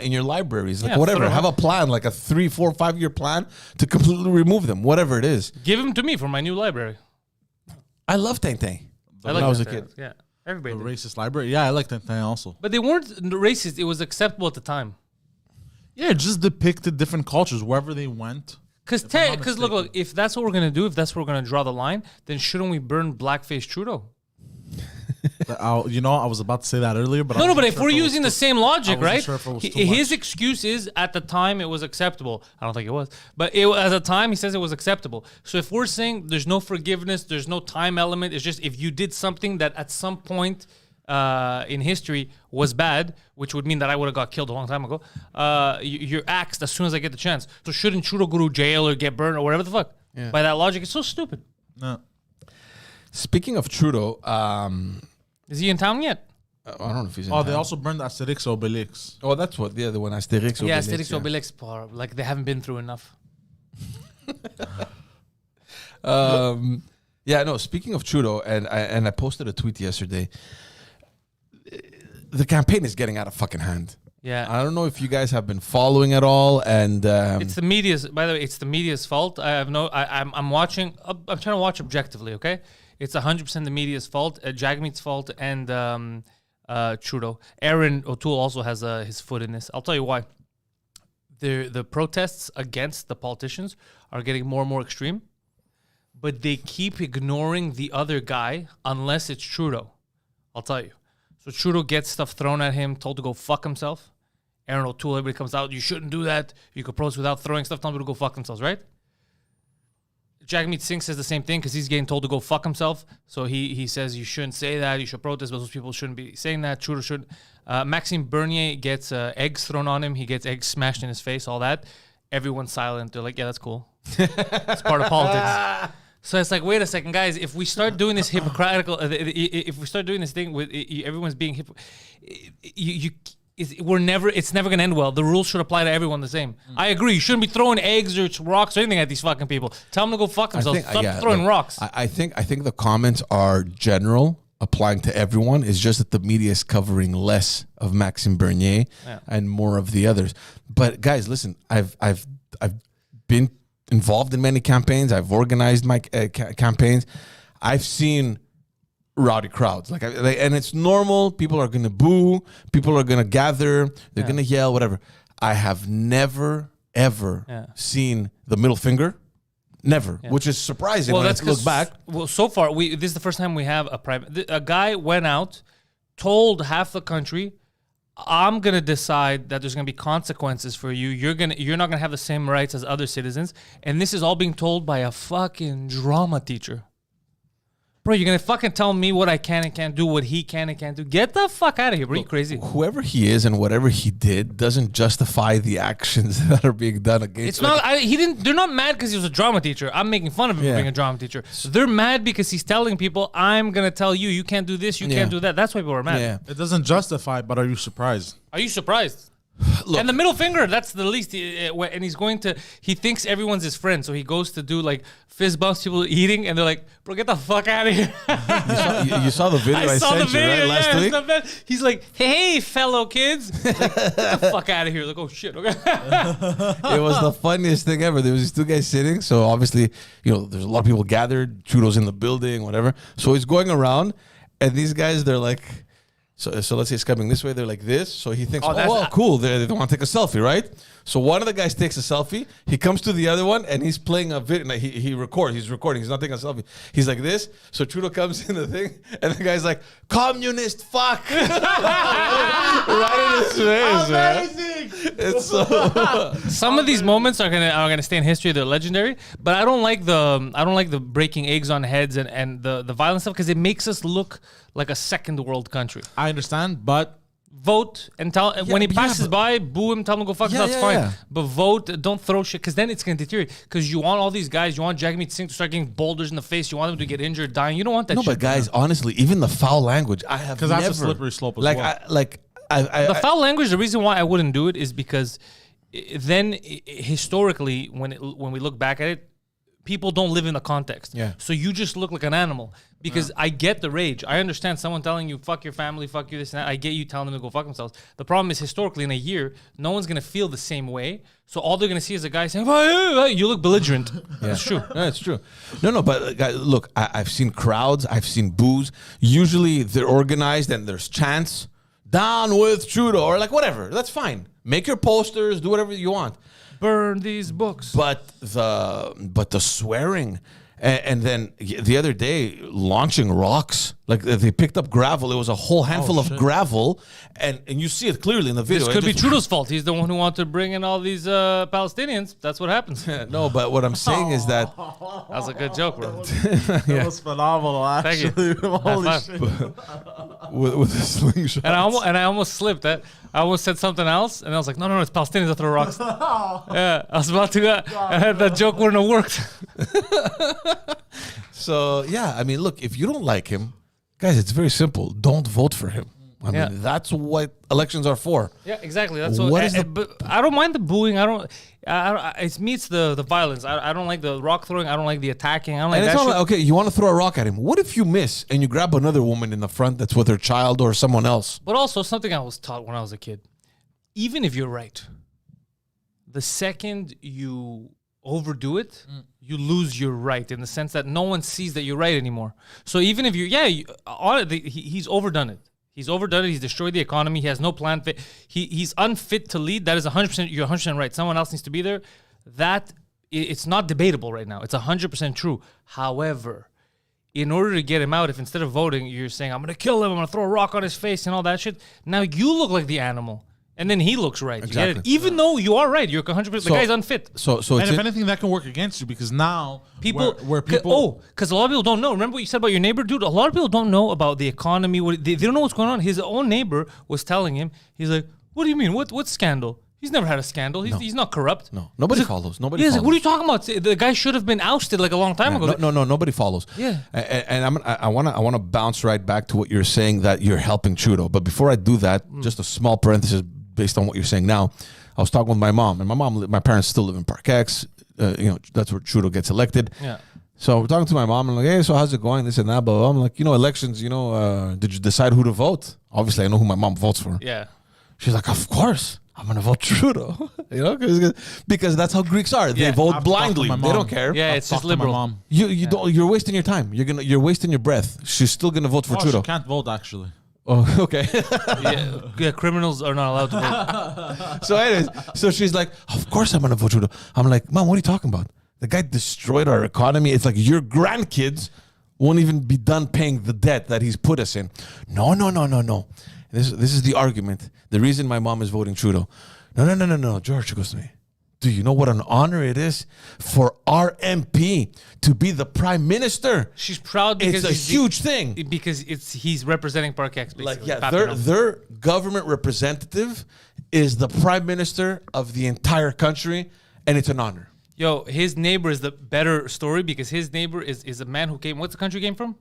in your libraries, like whatever. Have a plan, like a 3, 4, 5 year plan to completely remove them, whatever it is. Give them to me for my new library. I love Tintin. I when I was a kid. Yeah, everybody The did. racist library. Yeah, I like that thing also. But they weren't racist. It was acceptable at the time. Yeah, it just depicted different cultures wherever they went. Because look, if that's what we're gonna do, if that's where we're gonna draw the line, then shouldn't we burn blackface Trudeau? I was about to say that earlier, but No, but if we're using the same logic, I wasn't right? sure if it was too His much. excuse is at the time it was acceptable. I don't think it was, but at the time he says it was acceptable. So if we're saying there's no forgiveness, there's no time element, it's just if you did something that at some point in history was bad, which would mean that I would have got killed a long time ago, you're axed as soon as I get the chance. So shouldn't Trudeau go to jail or get burned or whatever the fuck? Yeah. By that logic, it's so stupid. No. Speaking of Trudeau, Is he in town yet? I don't know if he's in Oh, they town. also burned Asterix Obelix. Oh, that's what the other one, Asterix. Yeah, Obelix, Asterix Obelix, like they haven't been through enough. Speaking of Trudeau, and I posted a tweet yesterday. The campaign is getting out of fucking hand. Yeah. I don't know if you guys have been following at all, and It's the media's. By the way, it's the media's fault. I'm watching. I'm trying to watch objectively. Okay, it's 100% the media's fault. Jagmeet's fault and Trudeau. Aaron O'Toole also has his foot in this. I'll tell you why. The protests against the politicians are getting more and more extreme, but they keep ignoring the other guy unless it's Trudeau. I'll tell you. So Trudeau gets stuff thrown at him, told to go fuck himself. Aaron O'Toole, everybody comes out, you shouldn't do that. You could protest without throwing stuff, telling people to go fuck themselves, right? Jagmeet Singh says the same thing because he's getting told to go fuck himself. So he says you shouldn't say that, you should protest, but those people shouldn't be saying that. Trudeau should. Maxime Bernier gets eggs thrown on him. He gets eggs smashed in his face, all that. Everyone's silent. They're like, yeah, that's cool. It's part of politics. So it's like, wait a second, guys. If we start doing this hypocritical, if we start doing this thing with everyone's being it's never gonna end well. The rules should apply to everyone the same. I agree. You shouldn't be throwing eggs or rocks or anything at these fucking people. Tell them to go fuck themselves. Stop throwing rocks. I think the comments are general, applying to everyone. It's just that the media is covering less of Maxime Bernier and more of the others. But guys, listen, I've been involved in many campaigns. I've organized my campaigns. I've seen rowdy crowds, and it's normal. People are gonna boo. People are gonna gather. They're gonna yell, whatever. I have never ever seen the middle finger. Never, which is surprising when I look back. Well, so far, this is the first time we have a guy went out, told half the country, I'm gonna decide that there's gonna be consequences for you. You're not gonna have the same rights as other citizens, and this is all being told by a fucking drama teacher. Bro, you're gonna fucking tell me what I can and can't do, what he can and can't do. Get the fuck out of here, bro. You crazy? Whoever he is and whatever he did doesn't justify the actions that are being done against. It's not. He didn't. They're not mad because he was a drama teacher. I'm making fun of him for being a drama teacher. They're mad because he's telling people, "I'm gonna tell you, you can't do this, you can't do that." That's why people are mad. Yeah. It doesn't justify, but are you surprised? Are you surprised? Look, and the middle finger, that's the least. And he thinks everyone's his friend. So he goes to do like fist bumps, people eating, and they're like, bro, get the fuck out of here. You saw the video I sent you, right, last week? He's like, hey, fellow kids. Like, get the fuck out of here. Like, oh, shit. Okay. It was the funniest thing ever. There was these two guys sitting. So obviously, there's a lot of people gathered. Trudeau's in the building, whatever. So he's going around, and these guys, they're like... So let's say it's coming this way. They're like this. So he thinks, cool. They don't want to take a selfie, right? So one of the guys takes a selfie. He comes to the other one, and he's playing a video. He records. He's recording. He's not taking a selfie. He's like this. So Trudeau comes in the thing, and the guy's like, communist fuck. Right in his face, Amazing. It's so... Some of these moments are gonna stay in history. They're legendary. But I don't like the breaking eggs on heads and the violent stuff because it makes us look like a second world country. I understand, but vote and tell when he passes by, boo him, tell him to go fuck himself. That's fine. But vote, don't throw shit, because then it's gonna deteriorate. Because you want all these guys, you want Jagmeet Singh to start getting boulders in the face. You want them to get injured, dying. You don't want that. No, shit. But guys, honestly, even the foul language, I have never. Because that's a slippery slope as well. The foul language. The reason why I wouldn't do it is because then historically, when we look back at it, people don't live in the context. Yeah. So you just look like an animal. Because I get the rage. I understand someone telling you, fuck your family, fuck you, this and that. I get you telling them to go fuck themselves. The problem is, historically, in a year, no one's going to feel the same way. So all they're going to see is a guy saying, you look belligerent. That's true. No, it's true. No, but guys, look, I've seen crowds. I've seen boos. Usually they're organized and there's chants. Down with Trudeau, or like whatever. That's fine. Make your posters. Do whatever you want. Burn these books. But the swearing, and then the other day launching rocks, like they picked up gravel. It was a whole handful of gravel, and you see it clearly in the video. This could be Trudeau's fault. He's the one who wanted to bring in all these Palestinians. That's what happens. No, but what I'm saying is that that was a good joke, bro. That was phenomenal, actually. Holy shit. with a slingshot. And I almost slipped. I almost said something else, and I was like, no, it's Palestinians that throw rocks. Yeah, I was about to. That joke wouldn't have worked. So yeah, I mean, look, if you don't like him, guys, it's very simple. Don't vote for him. I mean, that's what elections are for. Yeah, exactly. That's but I don't mind the booing. It's the violence. I don't like the rock throwing. I don't like the attacking. I don't like that shit. Okay, you want to throw a rock at him. What if you miss and you grab another woman in the front that's with her child or someone else? But also something I was taught when I was a kid. Even if you're right, the second you overdo it, you lose your right, in the sense that no one sees that you're right anymore. So even if he's overdone it. He's overdone it. He's destroyed the economy. He has no plan. He's unfit to lead. That is 100%. You're 100% right. Someone else needs to be there. That it's not debatable right now. It's 100% true. However, in order to get him out, if instead of voting, you're saying, I'm going to kill him, I'm going to throw a rock on his face and all that shit, now you look like the animal. And then he looks right. Exactly. You get it? Even though you are right. You're 100%. The guy's unfit. So And it's if anything, that can work against you because now People, where people because a lot of people don't know. Remember what you said about your neighbor, dude? A lot of people don't know about the economy. They don't know what's going on. His own neighbor was telling him, he's like, what do you mean? What scandal? He's never had a scandal. He's not corrupt. No, nobody He's like- follows. Nobody He's follows. like, what are you talking about? The guy should have been ousted like a long time ago. No, nobody follows. Yeah. And I want to bounce right back to what you're saying that you're helping Trudeau. But before I do that, just a small parenthesis based on what you're saying now. I was talking with my mom, and my parents still live in Park X. That's where Trudeau gets elected. Yeah. So we're talking to my mom, and I'm like, hey, so how's it going? This and that, blah, blah. I'm like, elections, did you decide who to vote? Obviously, I know who my mom votes for. Yeah. She's like, of course, I'm going to vote Trudeau. Because that's how Greeks are. They Yeah, vote I've blindly. talked to my They mom. don't care. Yeah, I'll it's talk just to my liberal. mom. You're wasting your time. You're wasting your breath. She's still going to vote for Oh, Trudeau. she can't vote actually. Oh, okay. Yeah, criminals are not allowed to vote. So anyways, so she's like, of course I'm going to vote Trudeau. I'm like, Mom, what are you talking about? The guy destroyed our economy. It's like your grandkids won't even be done paying the debt that he's put us in. No. This is the argument. The reason my mom is voting Trudeau. No. George goes to me. Do you know what an honor it is for our MP to be the prime minister? She's proud because It's a he's huge thing. Because he's representing Park X. Basically. Their government representative is the prime minister of the entire country, and it's an honor. Yo, his neighbor is the better story because his neighbor is a man who came. What's the country he came from?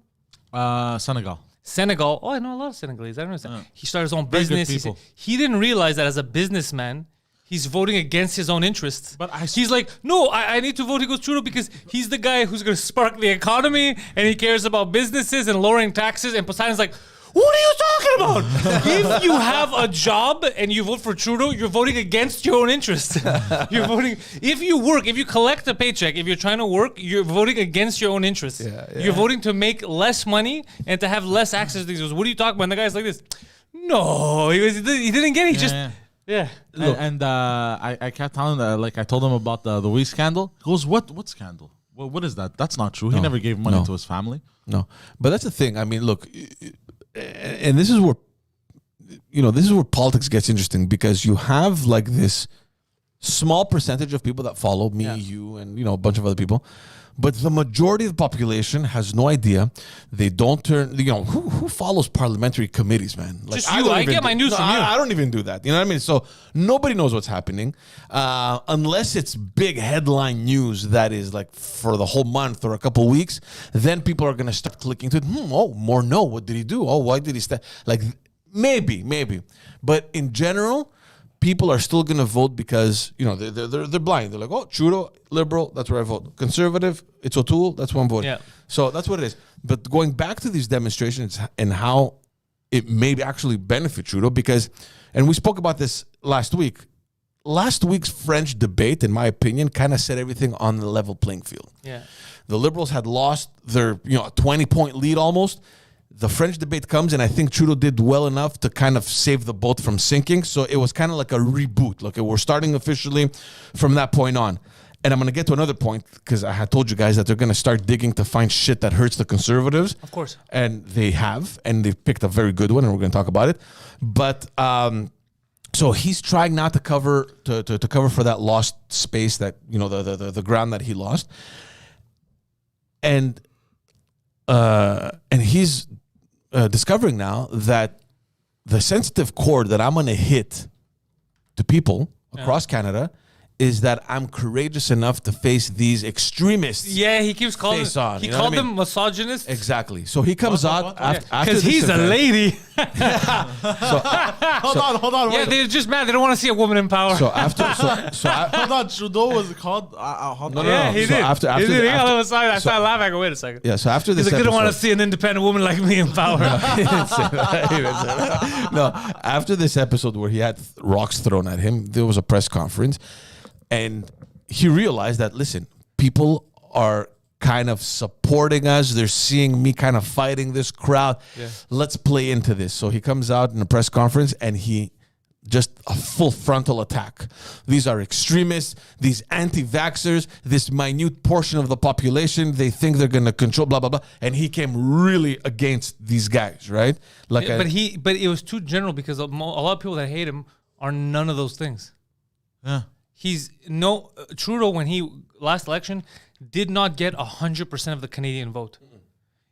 Senegal. Senegal. Oh, I know a lot of Senegalese. I don't know. He started his own Very good business. people. He didn't realize that as a businessman, he's voting against his own interests. But he's like, no, I need to vote against Trudeau because he's the guy who's going to spark the economy and he cares about businesses and lowering taxes. And Poseidon's like, what are you talking about? If you have a job and you vote for Trudeau, you're voting against your own interests. You're voting. If you work, if you collect a paycheck, if you're trying to work, you're voting against your own interests. Yeah. You're voting to make less money and to have less access to things. He goes, what are you talking about? And the guy's like this. No, he didn't get it. He just. Yeah. I kept telling him I told him about the weed scandal. He goes, what scandal? What is that? That's not true. He never gave money to his family. No, but that's the thing. I mean, look, and this is where politics gets interesting because you have like this small percentage of people that follow me, you, and a bunch of other people. But the majority of the population has no idea. They don't turn. Who follows parliamentary committees, man? Like, Just you. don't I even get my news from you. I don't even do that. You know what I mean? So nobody knows what's happening unless it's big headline news that is like for the whole month or a couple weeks. Then people are gonna start clicking to it. Morneau, what did he do? Oh, why did he stay? Like maybe. But in general, people are still going to vote because they're blind. They're like, oh, Trudeau, Liberal, that's where I vote. Conservative, it's O'Toole, that's where I'm voting. Yeah. So that's what it is. But going back to these demonstrations and how it may actually benefit Trudeau because, and we spoke about this last week. Last week's French debate, in my opinion, kind of set everything on the level playing field. Yeah. The Liberals had lost their 20-point lead almost. The French debate comes, and I think Trudeau did well enough to kind of save the boat from sinking. So it was kind of like a reboot. Look, we're starting officially from that point on. And I'm going to get to another point because I had told you guys that they're going to start digging to find shit that hurts the Conservatives. Of course. And they have, and they've picked a very good one, and we're going to talk about it. But so he's trying not to cover to cover for that lost space that the ground that he lost, and he's discovering now that the sensitive chord that I'm going to hit to people across Canada is that I'm courageous enough to face these extremists. Yeah, he keeps calling Face on, he you know what called I mean? them misogynists. Exactly. So he comes out after Because this he's a event. lady. Hold on. Yeah, Wait. they're just mad. They don't want to see a woman in power. So after, Hold on. Trudeau was called. Hold on. yeah, he So did. after he did. He got after- him aside. I so- started laughing. I go, wait a second. yeah. So after this, He's like, they don't want to episode- see an independent woman like me in power. He didn't say that. No, after this episode where he had rocks thrown at him, there was a press conference, and he realized that, listen, people are kind of supporting us. They're seeing me kind of fighting this crowd. Yeah. Let's play into this. So he comes out in a press conference and he just a full frontal attack. These are extremists, these anti-vaxxers, this minute portion of the population, they think they're going to control, blah, blah, blah. And he came really against these guys, right? Like, but it was too general because a lot of people that hate him are none of those things. Yeah. Trudeau, when he last election, did not get 100% of the Canadian vote.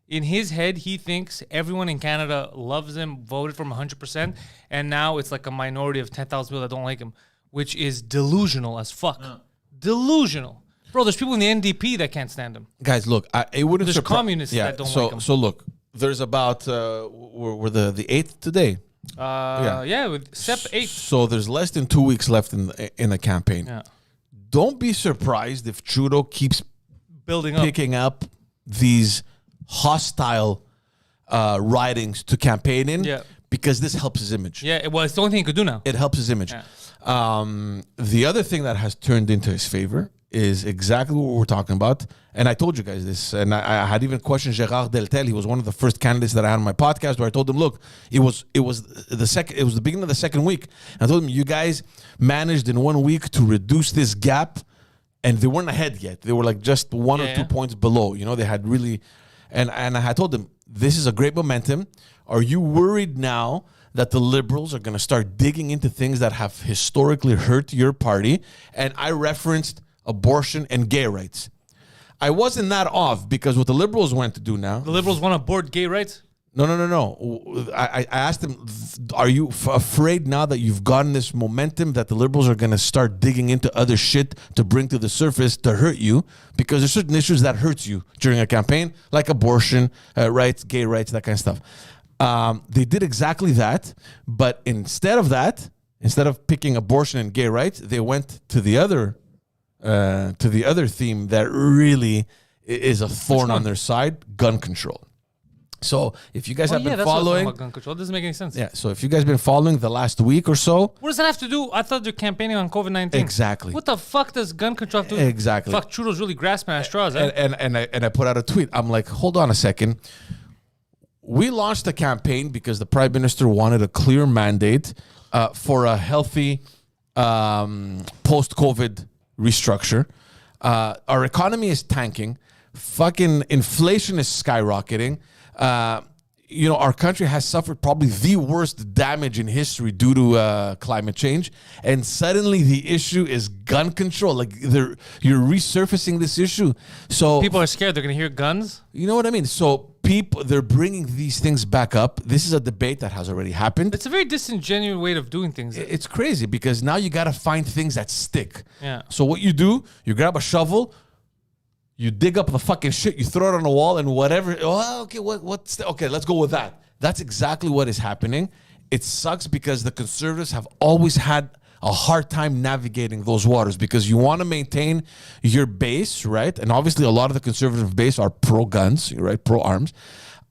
In his head, he thinks everyone in Canada loves him, voted for him 100%, and now it's like a minority of 10,000 people that don't like him, which is delusional as fuck. Yeah. Delusional. Bro, there's people in the NDP that can't stand him. Guys, look, it wouldn't There's communists that don't like him. So look, there's about, we're the 8th today. With Sep 8. So there's less than 2 weeks left in the campaign. Yeah. Don't be surprised if Trudeau keeps picking up these hostile writings to campaign in, because this helps his image. Yeah, well, it's the only thing he could do now. It helps his image. Yeah. The other thing that has turned into his favor is exactly what we're talking about. And I told you guys this, and I had even questioned Gérard Deltel. He was one of the first candidates that I had on my podcast, where I told him, look, it was the beginning of the second week. And I told him, you guys managed in 1 week to reduce this gap, and they weren't ahead yet. They were like just 1 or 2 points below. You know, they had really, and I had told them, this is a great momentum. Are you worried now that the Liberals are going to start digging into things that have historically hurt your party? And I referenced abortion and gay rights. I wasn't that off, because what the Liberals want to do now... The Liberals want to abort gay rights? No. I asked them, are you afraid now that you've gotten this momentum that the Liberals are going to start digging into other shit to bring to the surface to hurt you? Because there's certain issues that hurts you during a campaign, like abortion rights, gay rights, that kind of stuff. They did exactly that, but instead of picking abortion and gay rights, they went to the other theme that really is a thorn on their side: gun control. So if you guys have been following, gun control, it doesn't make any sense. Yeah. So if you guys been following the last week or so, what does that have to do? I thought they're campaigning on COVID-19. Exactly. What the fuck does gun control have to do? Exactly. Fuck, Trudeau's really grasping at straws. And I put out a tweet. I'm like, hold on a second. We launched a campaign because the Prime Minister wanted a clear mandate for a healthy post-COVID restructure. Our economy is tanking. Fucking inflation is skyrocketing. Our country has suffered probably the worst damage in history due to climate change. And suddenly the issue is gun control. Like, you're resurfacing this issue. So people are scared. They're going to hear guns. You know what I mean? So they're bringing these things back up. This is a debate that has already happened. It's a very disingenuous way of doing things. It's crazy, because now you got to find things that stick. Yeah. So what you do, you grab a shovel, you dig up the fucking shit, you throw it on the wall, and whatever. Oh, okay, okay, let's go with that. That's exactly what is happening. It sucks because the Conservatives have always had a hard time navigating those waters, because you want to maintain your base, right? And obviously a lot of the Conservative base are pro-guns, right? Pro-arms.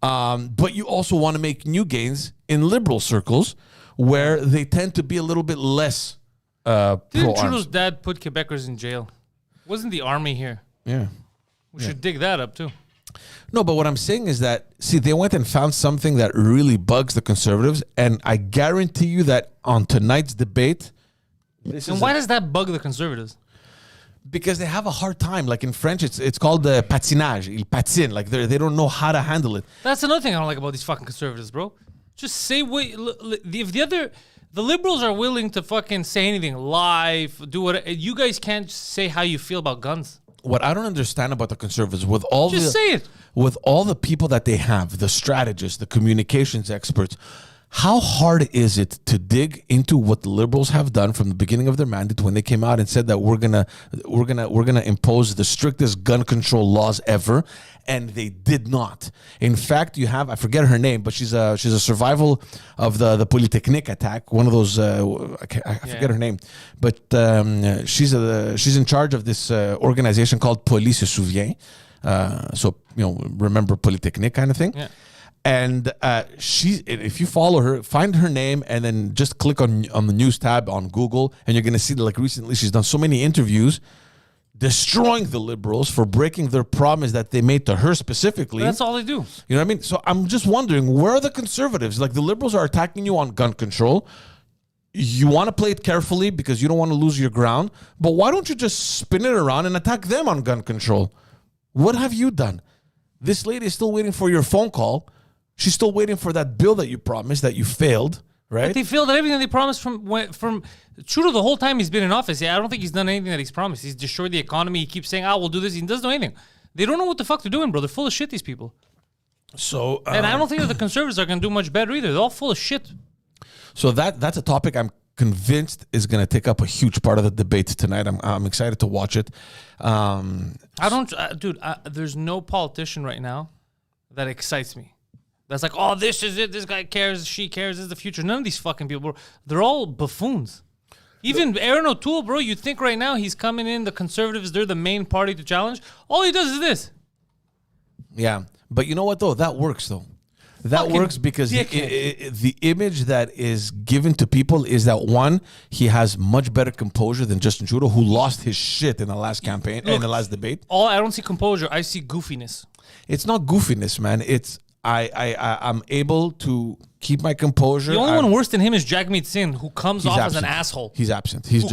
But you also want to make new gains in Liberal circles, where they tend to be a little bit less pro-arms. Didn't Trudeau's dad put Quebecers in jail? Wasn't the army here? Yeah. We should dig that up too. No, but what I'm saying is that, see, they went and found something that really bugs the Conservatives, and I guarantee you that on tonight's debate... Why does that bug the Conservatives? Because they have a hard time. Like in French, it's called the patinage. Ils patinent. Like they don't know how to handle it. That's another thing I don't like about these fucking Conservatives, bro. Just say if the Liberals are willing to fucking say anything, live, do what, you guys can't say how you feel about guns. What I don't understand about the Conservatives, with all say it. With all the people that they have, the strategists, the communications experts, how hard is it to dig into what the Liberals have done from the beginning of their mandate, when they came out and said that we're gonna impose the strictest gun control laws ever, and they did not. In fact, you have, I forget her name, but she's a survival of the Polytechnique attack. One of those I forget her name, but she's in charge of this organization called Police se souvient. So remember Polytechnique kind of thing. Yeah. And if you follow her, find her name and then just click on the news tab on Google, and you're going to see that, like, recently she's done so many interviews destroying the Liberals for breaking their promise that they made to her specifically. That's all they do. You know what I mean? So I'm just wondering, where are the Conservatives? Like, the Liberals are attacking you on gun control. you want to play it carefully because you don't want to lose your ground, but why don't you just spin it around and attack them on gun control? What have you done? This lady is still waiting for your phone call. She's still waiting for that bill that you promised that you failed, right? But they failed at everything they promised from Trudeau the whole time he's been in office. Yeah, I don't think he's done anything that he's promised. He's destroyed the economy. He keeps saying, we'll do this. He doesn't do anything. They don't know what the fuck they're doing, bro. They're full of shit, these people. So, and I don't think that the Conservatives are going to do much better either. They're all full of shit. So that's a topic I'm convinced is going to take up a huge part of the debate tonight. I'm excited to watch it. There's no politician right now that excites me. That's like, this is it. This guy cares. She cares. This is the future. None of these fucking people, bro. They're all buffoons. Even Aaron O'Toole, bro, you think right now he's coming in, the Conservatives, they're the main party to challenge. All he does is this. Yeah. But you know what, though? That works, though. That works because the image that is given to people is that, one, he has much better composure than Justin Trudeau, who lost his shit in the last campaign, in the last debate. I don't see composure. I see goofiness. It's not goofiness, man. It's I'm able to keep my composure. The only one worse than him is Jagmeet Singh, who comes off as an asshole. He's absent. He's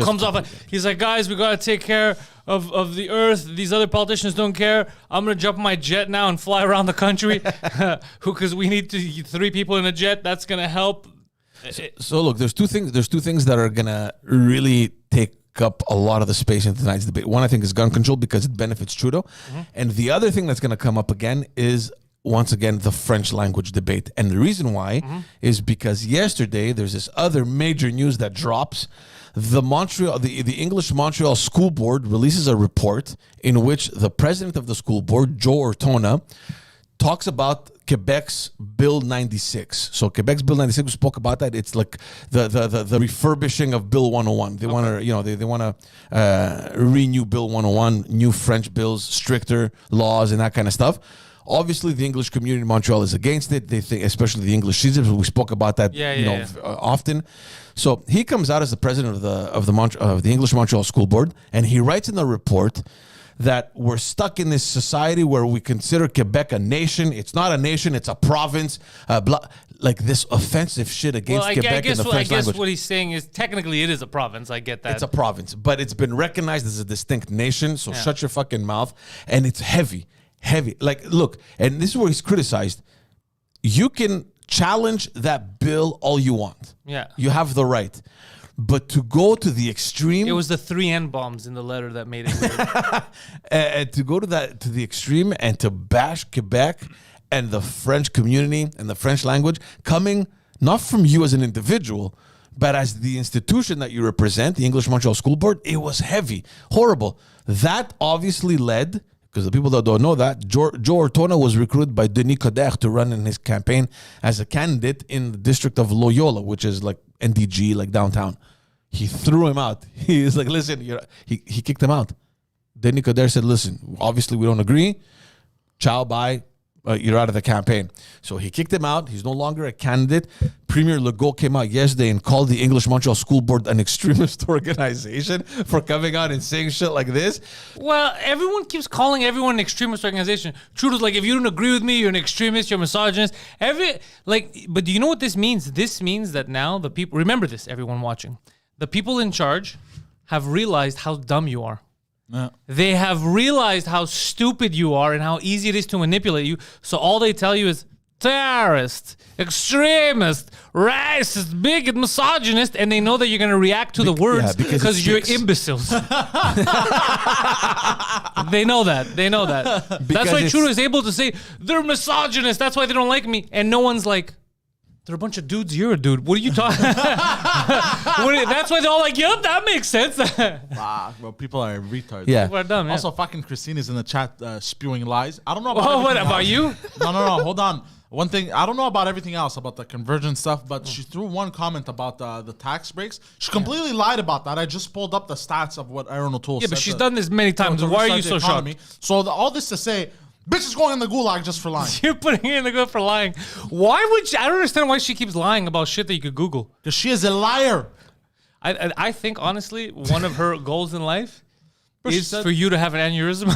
like, guys, we got to take care of the earth. These other politicians don't care. I'm going to jump my jet now and fly around the country because we need 3 people in a jet. That's going to help. So look, there's two things that are going to really take up a lot of the space in tonight's debate. One, I think, is gun control because it benefits Trudeau. Mm-hmm. And the other thing that's going to come up again is, once again, the French language debate. And the reason why is because yesterday there's this other major news that drops. The English Montreal School Board releases a report in which the president of the school board, Joe Ortona, talks about Quebec's Bill 96. So Quebec's Bill 96, we spoke about that. It's like the refurbishing of Bill 101. They want to, they want to renew Bill 101, new French bills, stricter laws and that kind of stuff. Obviously, the English community in Montreal is against it. They think, especially the English citizens, we spoke about that, often. So he comes out as the president of the English Montreal School Board, and he writes in the report that we're stuck in this society where we consider Quebec a nation. It's not a nation; it's a province. Like this offensive shit against Quebec in the French language. I guess what he's saying is technically it is a province. I get that. It's a province, but it's been recognized as a distinct nation. So shut your fucking mouth. And it's heavy. Like, look, and this is where he's criticized. You can challenge that bill all you want. Yeah. You have the right. But to go to the extreme... It was the 3 N-bombs in the letter that made it weird. And to go to the extreme and to bash Quebec and the French community and the French language, coming not from you as an individual, but as the institution that you represent, the English Montreal School Board, it was heavy, horrible. That obviously led... Because the people that don't know that, Joe Ortona was recruited by Denis Coderre to run in his campaign as a candidate in the district of Loyola, which is like NDG, like downtown. He threw him out. He was like, listen, he kicked him out. Denis Coderre said, listen, obviously we don't agree. Ciao, bye. You're out of the campaign. So he kicked him out. He's no longer a candidate. Premier Legault came out yesterday and called the English Montreal School Board an extremist organization for coming out and saying shit like this. Well, everyone keeps calling everyone an extremist organization. Trudeau's like, if you don't agree with me, you're an extremist, you're a misogynist. But do you know what this means? This means that now the people, remember this, everyone watching, the people in charge have realized how dumb you are. Yeah. They have realized how stupid you are and how easy it is to manipulate you. So all they tell you is terrorist, extremist, racist, bigot, misogynist, and they know that you're going to react to the words because you're imbeciles. They know that. That's why Trudeau is able to say, they're misogynist. That's why they don't like me. And no one's like, they're a bunch of dudes. You're a dude. What are you talking? That's why they're all like, "Yep, that makes sense." Well, people are retards. Yeah, people are dumb. Yeah. Also, fucking Christine is in the chat spewing lies. I don't know about. What about you? No. Hold on. One thing, I don't know about everything else about the convergence stuff, but she threw one comment about the tax breaks. She completely lied about that. I just pulled up the stats of what Aaron O'Toole said. Yeah, but she's done this many times. Why are you so shocked? So all this to say. Bitch is going in the gulag just for lying. You're putting her in the gulag for lying. Why would she? I don't understand why she keeps lying about shit that you could Google. Because she is a liar. I think, honestly, one of her goals in life is for you to have an aneurysm.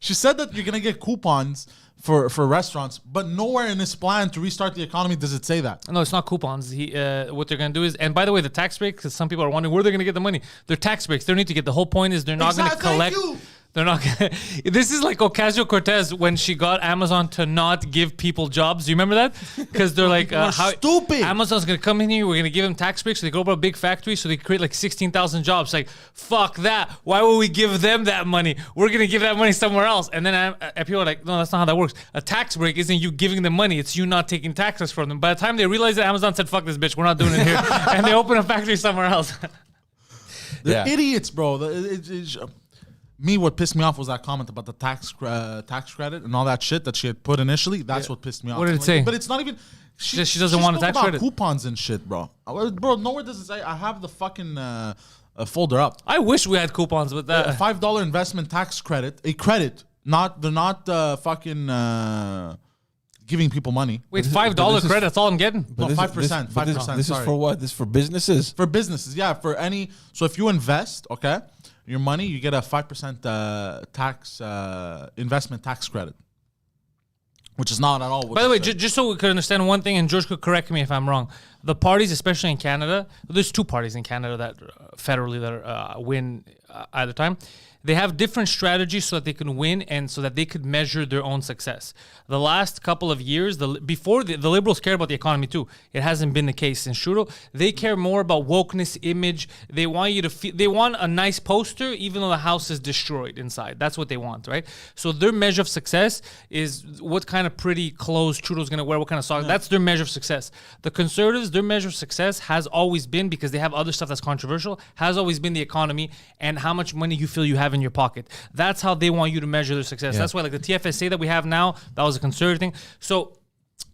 She said that you're gonna get coupons for restaurants, but nowhere in this plan to restart the economy does it say that. No, it's not coupons. What they're going to do is, and by the way, the tax break, because some people are wondering where they're going to get the money. They're tax breaks. They don't need to get. The whole point is they're not going to collect. They're not. This is like Ocasio-Cortez when she got Amazon to not give people jobs. Do you remember that? Because they're like, how stupid. Amazon's gonna come in here. We're gonna give them tax breaks. So they go to a big factory. So they create like 16,000 jobs. Like, fuck that. Why would we give them that money? We're gonna give that money somewhere else. And then people are like, no, that's not how that works. A tax break isn't you giving them money. It's you not taking taxes from them. By the time they realized that, Amazon said, fuck this bitch. We're not doing it here. And they open a factory somewhere else. They're idiots, bro. Me, what pissed me off was that comment about the tax credit and all that shit that she had put initially. That's what pissed me off. What did it say? But it's not even. She doesn't want a tax credit. Coupons and shit, bro. Bro, nowhere does it say. I have the fucking folder up. I wish we had coupons with that. A $5 investment tax credit. A credit. They're not fucking giving people money. Wait, $5 credit? That's all I'm getting? No, 5%. 5%. This is for what? This is for businesses? For businesses, yeah. For any. So if you invest, okay, your money, you get a 5% tax investment tax credit, which is not at all. By the way, just so we could understand one thing, and George could correct me if I'm wrong. The parties, especially in Canada, there's two parties in Canada that federally that win either time. They have different strategies so that they can win and so that they could measure their own success. The last couple of years, before the Liberals cared about the economy too. It hasn't been the case since Trudeau. They care more about wokeness, image. They want you to feel. They want a nice poster, even though the house is destroyed inside. That's what they want, right? So their measure of success is what kind of pretty clothes Trudeau's going to wear, what kind of socks. Yeah. That's their measure of success. The Conservatives, their measure of success has always been, because they have other stuff that's controversial, has always been the economy and how much money you feel you have in your pocket. That's how they want you to measure their success. Yeah. That's why, like the TFSA that we have now, that was a conservative thing. So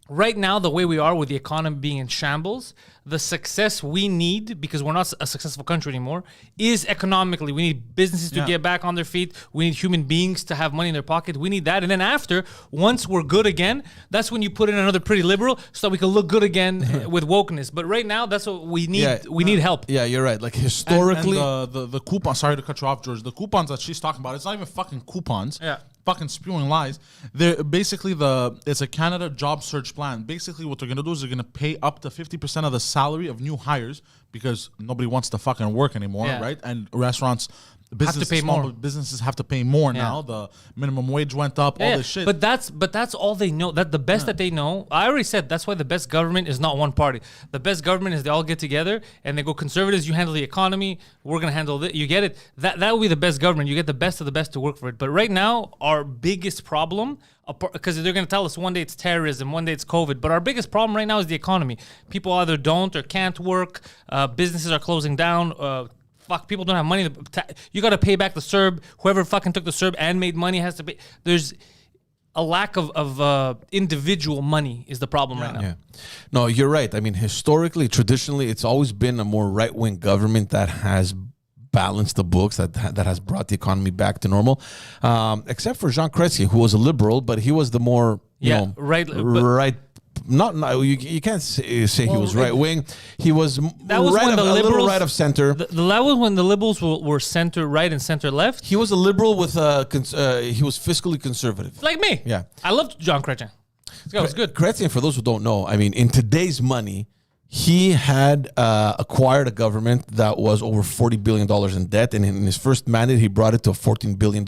right now, the way we are with the economy being in shambles, the success we need, because we're not a successful country anymore, is economically. We need businesses to get back on their feet. We need human beings to have money in their pocket. We need that. And then after, once we're good again, that's when you put in another pretty liberal so that we can look good again with wokeness. But right now, that's what we need. Yeah, we need help. Yeah, you're right. Like historically. And the coupons, sorry to cut you off, George. The coupons that she's talking about, it's not even fucking coupons. Yeah. Fucking spewing lies. They're basically it's a Canada job search plan. Basically, what they're gonna do is they're gonna pay up to 50% of the salary of new hires because nobody wants to fucking work anymore, right? And restaurants, businesses have to pay more now. The minimum wage went up. All this shit. But that's all they know. That the best that they know. I already said that's why the best government is not one party. The best government is they all get together and they go, conservatives, you handle the economy. We're gonna handle it. You get it. That will be the best government. You get the best of the best to work for it. But right now, our biggest problem, because they're going to tell us one day it's terrorism, one day it's COVID, but our biggest problem right now is the economy. People either don't or can't work. Businesses are closing down. People don't have money. You got to pay back the CERB. Whoever fucking took the CERB and made money has to pay. There's a lack of individual money is the problem right now. Yeah. No, you're right. I mean, historically, traditionally, it's always been a more right-wing government that has balanced the books, that has brought the economy back to normal, except for Jean Chrétien, who was a liberal, but he was the more right. You can't say he was right wing. He was a little right of center. That was when the liberals were center right and center left. He was a liberal with he was fiscally conservative, like me. Yeah, I loved Jean Chrétien. It was good. Chrétien, for those who don't know, I mean, in today's money, he had acquired a government that was over $40 billion in debt, and in his first mandate, he brought it to a $14 billion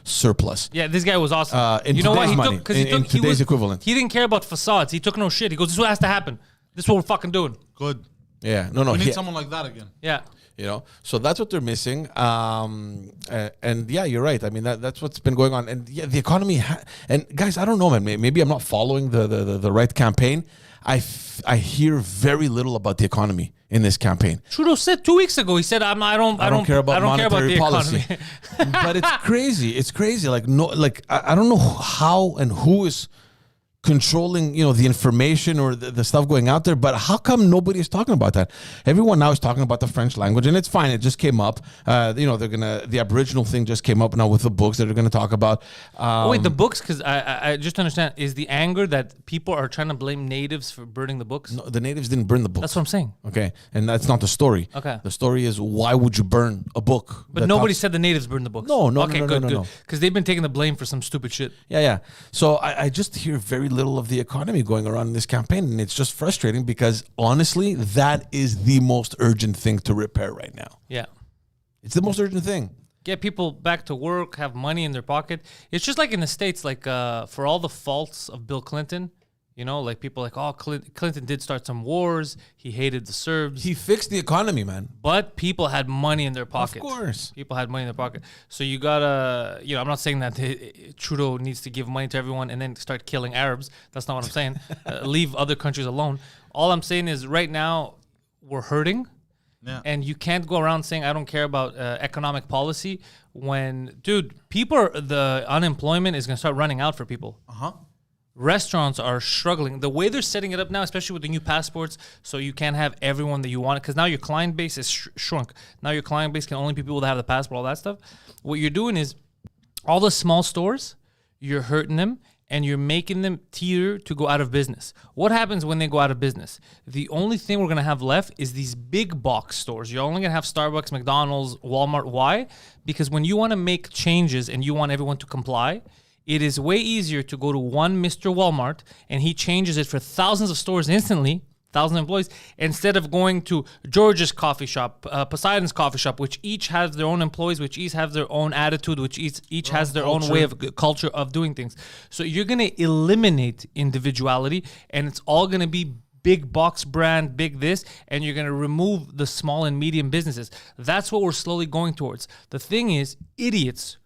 surplus. Yeah, this guy was awesome. In today's equivalent. He didn't care about facades. He took no shit. He goes, this is what has to happen. This is what we're fucking doing. Good. Yeah. We need someone like that again. Yeah. You know, so that's what they're missing. And yeah, you're right. I mean, that's what's been going on. And yeah, the economy, and guys, I don't know, man. Maybe I'm not following the right campaign. I hear very little about the economy in this campaign. Trudeau said 2 weeks ago. He said, "I don't care about monetary policy." But it's crazy. It's crazy. Like I don't know how and who is controlling, the information or the stuff going out there. But how come nobody is talking about that? Everyone now is talking about the French language, and it's fine. It just came up. The Aboriginal thing just came up now with the books that they're gonna talk about. Wait, the books? Because I just understand, is the anger that people are trying to blame natives for burning the books? No, the natives didn't burn the books. That's what I'm saying. Okay, and that's not the story. Okay. The story is, why would you burn a book? But nobody said the natives burned the books. No, Okay, good. no. Because they've been taking the blame for some stupid shit. Yeah. So I just hear very little of the economy going around in this campaign, and it's just frustrating because honestly, that is the most urgent thing to repair right now. Yeah. It's the most urgent thing. Get people back to work, have money in their pocket. It's just like in the States, like for all the faults of Bill Clinton, like people like, oh, Clinton did start some wars. He hated the Serbs. He fixed the economy, man. But people had money in their pocket. Of course. People had money in their pocket. So you gotta, I'm not saying that Trudeau needs to give money to everyone and then start killing Arabs. That's not what I'm saying. Leave other countries alone. All I'm saying is right now we're hurting. Yeah. And you can't go around saying, I don't care about economic policy when, dude, the unemployment is going to start running out for people. Uh-huh. Restaurants are struggling. The way they're setting it up now, especially with the new passports, so you can't have everyone that you want, because now your client base is shrunk. Now your client base can only be people that have the passport, all that stuff. What you're doing is all the small stores, you're hurting them, and you're making them teeter to go out of business. What happens when they go out of business? The only thing we're going to have left is these big box stores. You're only going to have Starbucks, McDonald's, Walmart. Why? Because when you want to make changes and you want everyone to comply, it is way easier to go to one Mr. Walmart and he changes it for thousands of stores instantly, thousands of employees, instead of going to George's coffee shop, Poseidon's coffee shop, which each has their own employees, which each have their own attitude, which each has their own way of culture of doing things. So you're going to eliminate individuality, and it's all going to be big box brand, big this, and you're going to remove the small and medium businesses. That's what we're slowly going towards. The thing is, idiots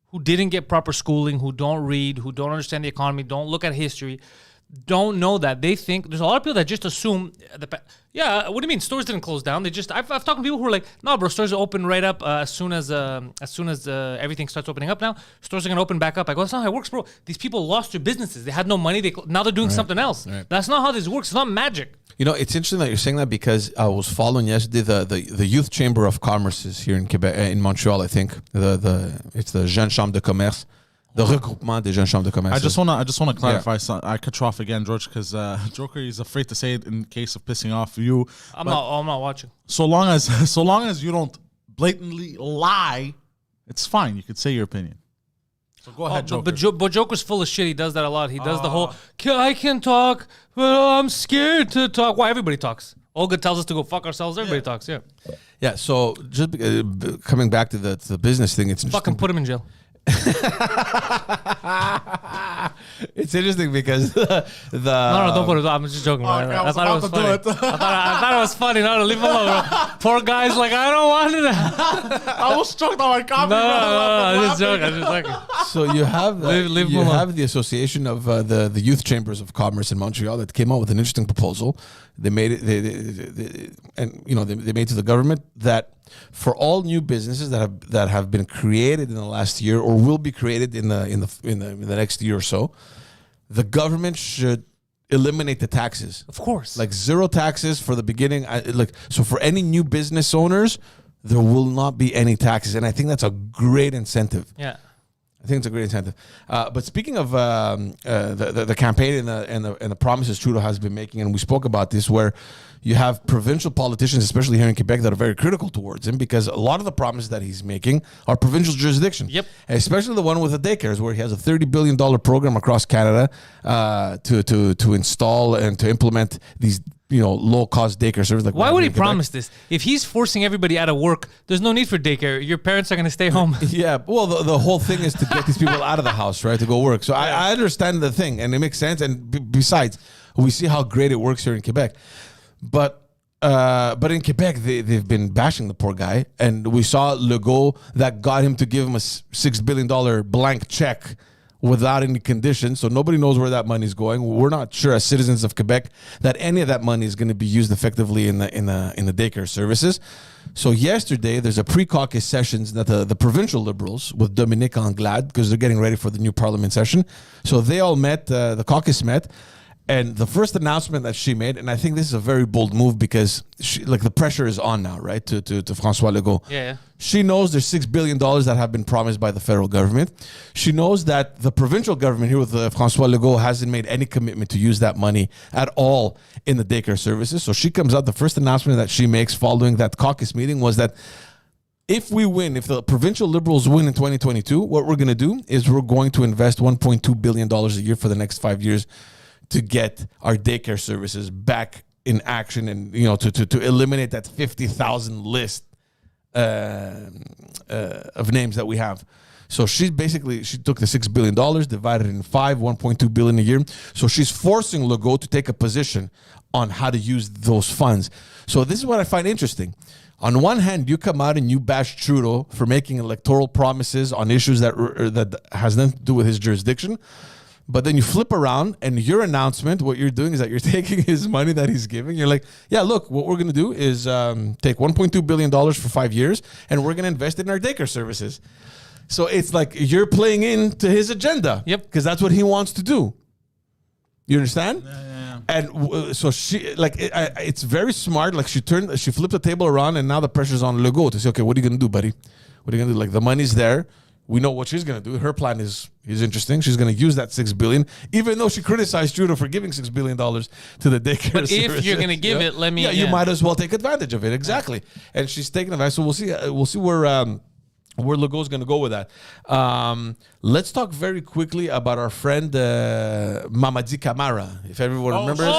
who didn't get proper schooling, who don't read, who don't understand the economy, don't look at history, don't know that. They think there's a lot of people that just assume what do you mean stores didn't close down? They just I've talked to people who are like, no, bro, stores are open right up as soon as everything starts opening up. Now stores are gonna open back up. I go, that's not how it works, bro. These people lost their businesses. They had no money. Now they're doing something else. Right. That's not how this works. It's not magic. It's interesting that you're saying that because I was following yesterday the Youth Chamber of Commerce is here in Quebec, in Montreal, I think. It's the Jeune Chambre de Commerce. The regroupement des jeunes chambres de commerce. I just want to clarify something. I cut you off again, George, because Joker is afraid to say it in case of pissing off you. I'm not watching. So long as you don't blatantly lie, it's fine. You could say your opinion. So go ahead, Joker. But Joker's full of shit. He does that a lot. He does the whole, I can talk, but I'm scared to talk. Why? Everybody talks. Olga tells us to go fuck ourselves. Everybody talks, Yeah, so just coming back to the business thing, it's fucking put him in jail. It's interesting because no, don't put it. I'm just joking. I thought it was funny. I thought it was funny. No, leave him alone, bro. Poor guy's like, I don't want it. I was choked on my coffee. No, I'm just joking. So you have leave you have the Association of the Youth Chambers of Commerce in Montreal that came out with an interesting proposal. They made it, they made to the government that for all new businesses that have been created in the last year or will be created in the next year or so, the government should eliminate the taxes. Of course, like zero taxes for the beginning. So for any new business owners, there will not be any taxes, and I think that's a great incentive. Yeah. I think it's a great incentive. But speaking of the campaign and the promises Trudeau has been making, and we spoke about this, where you have provincial politicians, especially here in Quebec, that are very critical towards him because a lot of the promises that he's making are provincial jurisdiction. Yep. Especially the one with the daycares, where he has a $30 billion program across Canada to install and to implement these low-cost daycare services. Why would he promise this? If he's forcing everybody out of work, there's no need for daycare. Your parents are going to stay home. Yeah, well, the whole thing is to get these people out of the house, right, to go work. So I understand the thing, and it makes sense. And besides, we see how great it works here in Quebec. But in Quebec, they've been bashing the poor guy. And we saw Legault that got him to give him a $6 billion blank check without any conditions. So nobody knows where that money is going. We're not sure as citizens of Quebec that any of that money is going to be used effectively in the daycare services. So yesterday, there's a pre-caucus sessions that the provincial Liberals with Dominique Anglade, because they're getting ready for the new Parliament session. So they all met, the caucus met. And the first announcement that she made, and I think this is a very bold move because the pressure is on now, right, to François Legault. Yeah. She knows there's $6 billion that have been promised by the federal government. She knows that the provincial government here with François Legault hasn't made any commitment to use that money at all in the daycare services. So she comes out, the first announcement that she makes following that caucus meeting was that if the provincial Liberals win in 2022, what we're going to do is we're going to invest $1.2 billion a year for the next 5 years to get our daycare services back in action and, to eliminate that 50,000 list of names that we have. So she took the $6 billion, divided it in five, $1.2 billion a year. So she's forcing Legault to take a position on how to use those funds. So this is what I find interesting. On one hand, you come out and you bash Trudeau for making electoral promises on issues that has nothing to do with his jurisdiction. But then you flip around and your announcement, what you're doing is that you're taking his money that he's giving. You're like, yeah, look, what we're going to do is take $1.2 billion for 5 years and we're going to invest it in our daycare services. So it's like you're playing into his agenda. Yep. Because that's what he wants to do. You understand? Yeah. And so it's very smart. Like she flipped the table around and now the pressure's on Legault to say, okay, what are you going to do, buddy? What are you going to do? Like the money's there. We know what she's going to do. Her plan is interesting. She's going to use that $6 billion, even though she criticized Trudeau for giving $6 billion to the daycare But services. if you're going to give it, let me... you might as well take advantage of it. Exactly. And she's taking advantage. So we'll see where Legault's going to go with that. Let's talk very quickly about our friend Mamadi Camara, if everyone remembers.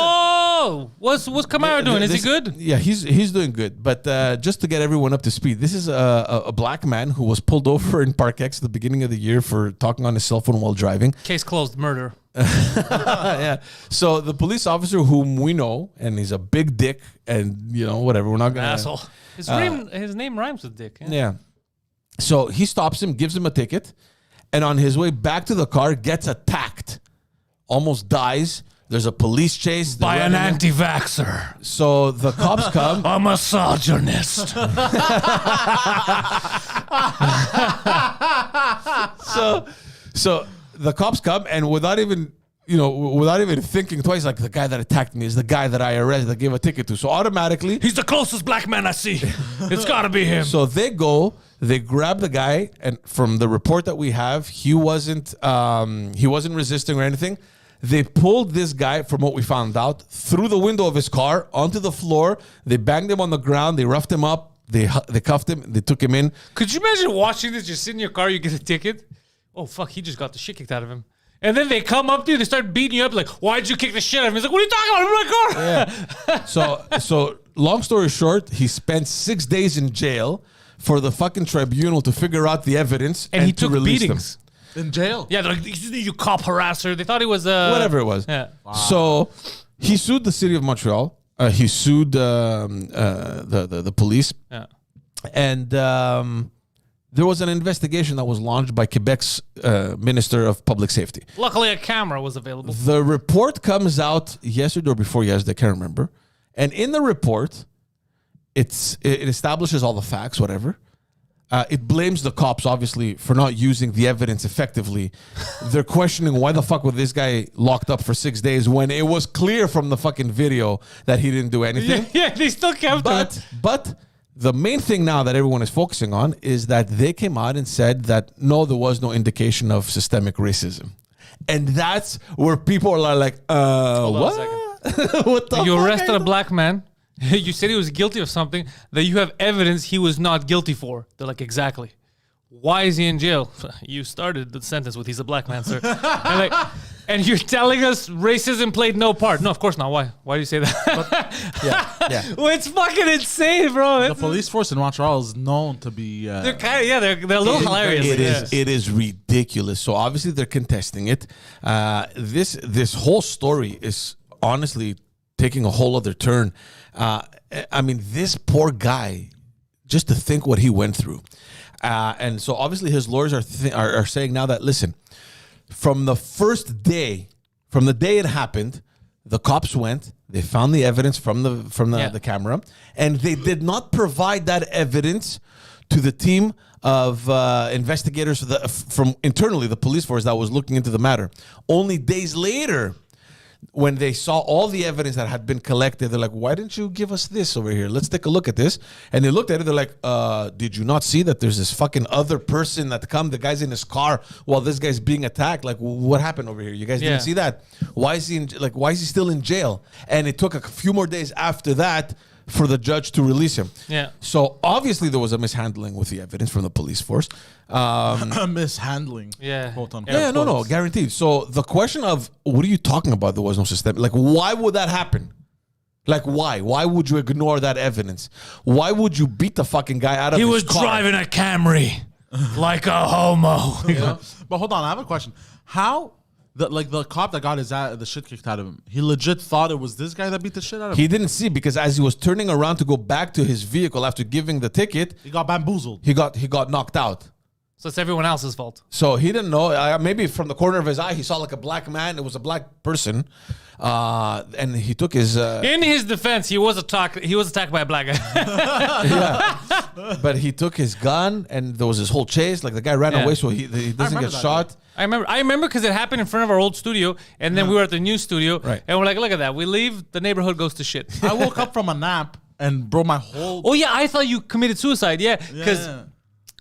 What's Camara doing? Is he good? Yeah, he's doing good. But just to get everyone up to speed, this is a black man who was pulled over in Park X at the beginning of the year for talking on his cell phone while driving. Case closed, murder. Yeah. So the police officer whom we know, and he's a big dick, and whatever. We're not gonna Asshole. His name rhymes with dick. Yeah. So he stops him, gives him a ticket, and on his way back to the car, gets attacked, almost dies. There's a police chase By an anti-vaxxer. So the cops come. A misogynist. So the cops come, and without even thinking twice, like the guy that attacked me is the guy that I arrested, that gave a ticket to. So automatically, He's the closest black man I see. It's got to be him. so they grab the guy, and from the report that we have, he wasn't resisting or anything. They pulled this guy, from what we found out, through the window of his car onto the floor. They banged him on the ground. They roughed him up. They cuffed him. They took him in. Could you imagine watching this? You sit in your car, you get a ticket. Oh, fuck, he just got the shit kicked out of him. And then they come up to you, they start beating you up like, why'd you kick the shit out of him? He's like, what are you talking about? I'm in my car. Yeah. So long story short, he spent 6 days in jail for the fucking tribunal to figure out the evidence And he to took release In beatings. jail. Yeah, they're like, you cop harasser. They thought he was... whatever it was. Yeah. Wow. So he sued the city of Montreal. He sued the police. Yeah. And there was an investigation that was launched by Quebec's Minister of Public Safety. Luckily, a camera was available. The report comes out yesterday or before yesterday, I can't remember. And in the report, it establishes all the facts, whatever. It blames the cops, obviously, for not using the evidence effectively. They're questioning why the fuck was this guy locked up for 6 days when it was clear from the fucking video that he didn't do anything. Yeah, they still kept him. But the main thing now that everyone is focusing on is that they came out and said that no, there was no indication of systemic racism. And that's where people are like, what? What the You fuck? arrested a black man. You said he was guilty of something that you have evidence he was not guilty for. They're like, exactly. Why is he in jail? You started the sentence with he's a black man, sir. And you're telling us racism played no part. No, of course not. Why? Why do you say that? Yeah. Well, it's fucking insane, bro. The police force in Montreal is known to be. They're kind of, they're a little hilarious. It is ridiculous. So obviously they're contesting it. This whole story is honestly taking a whole other turn. I mean, this poor guy, just to think what he went through. And so obviously his lawyers are saying now that, listen, from the first day, from the day it happened, the cops went. They found the evidence from the camera, and they did not provide that evidence to the team of investigators from internally the police force that was looking into the matter. Only days later, when they saw all the evidence that had been collected, they're like, why didn't you give us this over here? Let's take a look at this. And they looked at it, they're like, did you not see that there's this fucking other person that the guy's in his car while this guy's being attacked? Like, what happened over here? You guys didn't see that? Why is he still in jail? And it took a few more days after that for the judge to release him. Yeah. So obviously there was a mishandling with the evidence from the police force. Mishandling. Yeah. Quote, unquote. Yeah, no, guaranteed. So the question of what are you talking about? There was no system. Like, why would that happen? Like, why? Why would you ignore that evidence? Why would you beat the fucking guy out of his car? He was driving a Camry like a homo. You know? But hold on, I have a question. How? The cop that got the shit kicked out of him, he legit thought it was this guy that beat the shit out of him? He didn't see, because as he was turning around to go back to his vehicle after giving the ticket, He got bamboozled. he got knocked out. So it's everyone else's fault. So he didn't know. Maybe from the corner of his eye, he saw like a black man. It was a black person, and he took his. In his defense, he was attacked by a black guy. But he took his gun, and there was this whole chase. Like the guy ran away, so he doesn't get shot. I remember because it happened in front of our old studio, and then we were at the new studio, Right. and we're like, look at that. We leave, the neighborhood goes to shit. I woke up from a nap and bro, my whole. Oh yeah, I thought you committed suicide. Yeah, because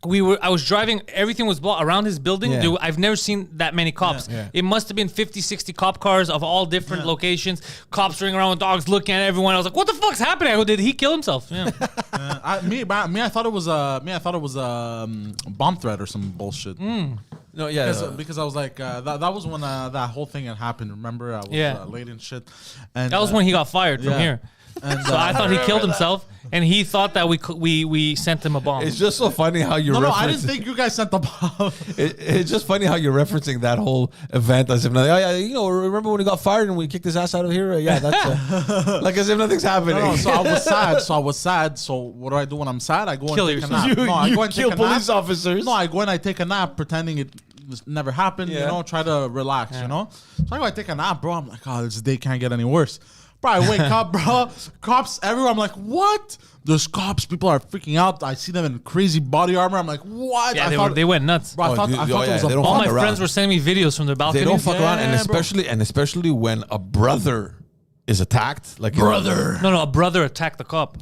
I was driving, everything was blocked around his building. Yeah. I've never seen that many cops. Yeah. It must have been 50, 60 cop cars of all different locations. Cops running around with dogs looking at everyone. I was like, what the fuck's happening? Did he kill himself? Yeah. I thought it was a bomb threat or some bullshit. No, yeah, Because I was like, that was when that whole thing had happened. Remember, I was late and shit. And That was when he got fired from here. And, So I thought he killed himself, and he thought that we sent him a bomb. It's just so funny how you're. no, I didn't think you guys sent the bomb. It's just funny how you're referencing that whole event as if nothing. Oh yeah, remember when he got fired and we kicked his ass out of here? Yeah, that's like as if nothing's happening. No, so I was sad. So what do I do when I'm sad? I go and Kill take a yourself. nap. No, I go and kill take a police nap. officers. No, I go and I take a nap, pretending it never happened. Yeah. Try to relax. So I go and take a nap, bro. I'm like, oh, this day can't get any worse. Bro, I wake up, bro. Cops everywhere. I'm like, what? There's cops. People are freaking out. I see them in crazy body armor. I'm like, what? Yeah, they went nuts. Bro, I thought it was they don't a All fuck my around. friends were sending me videos from their balconies. They don't fuck around, and Yeah, especially when a brother is attacked, like No, a brother attacked the cop.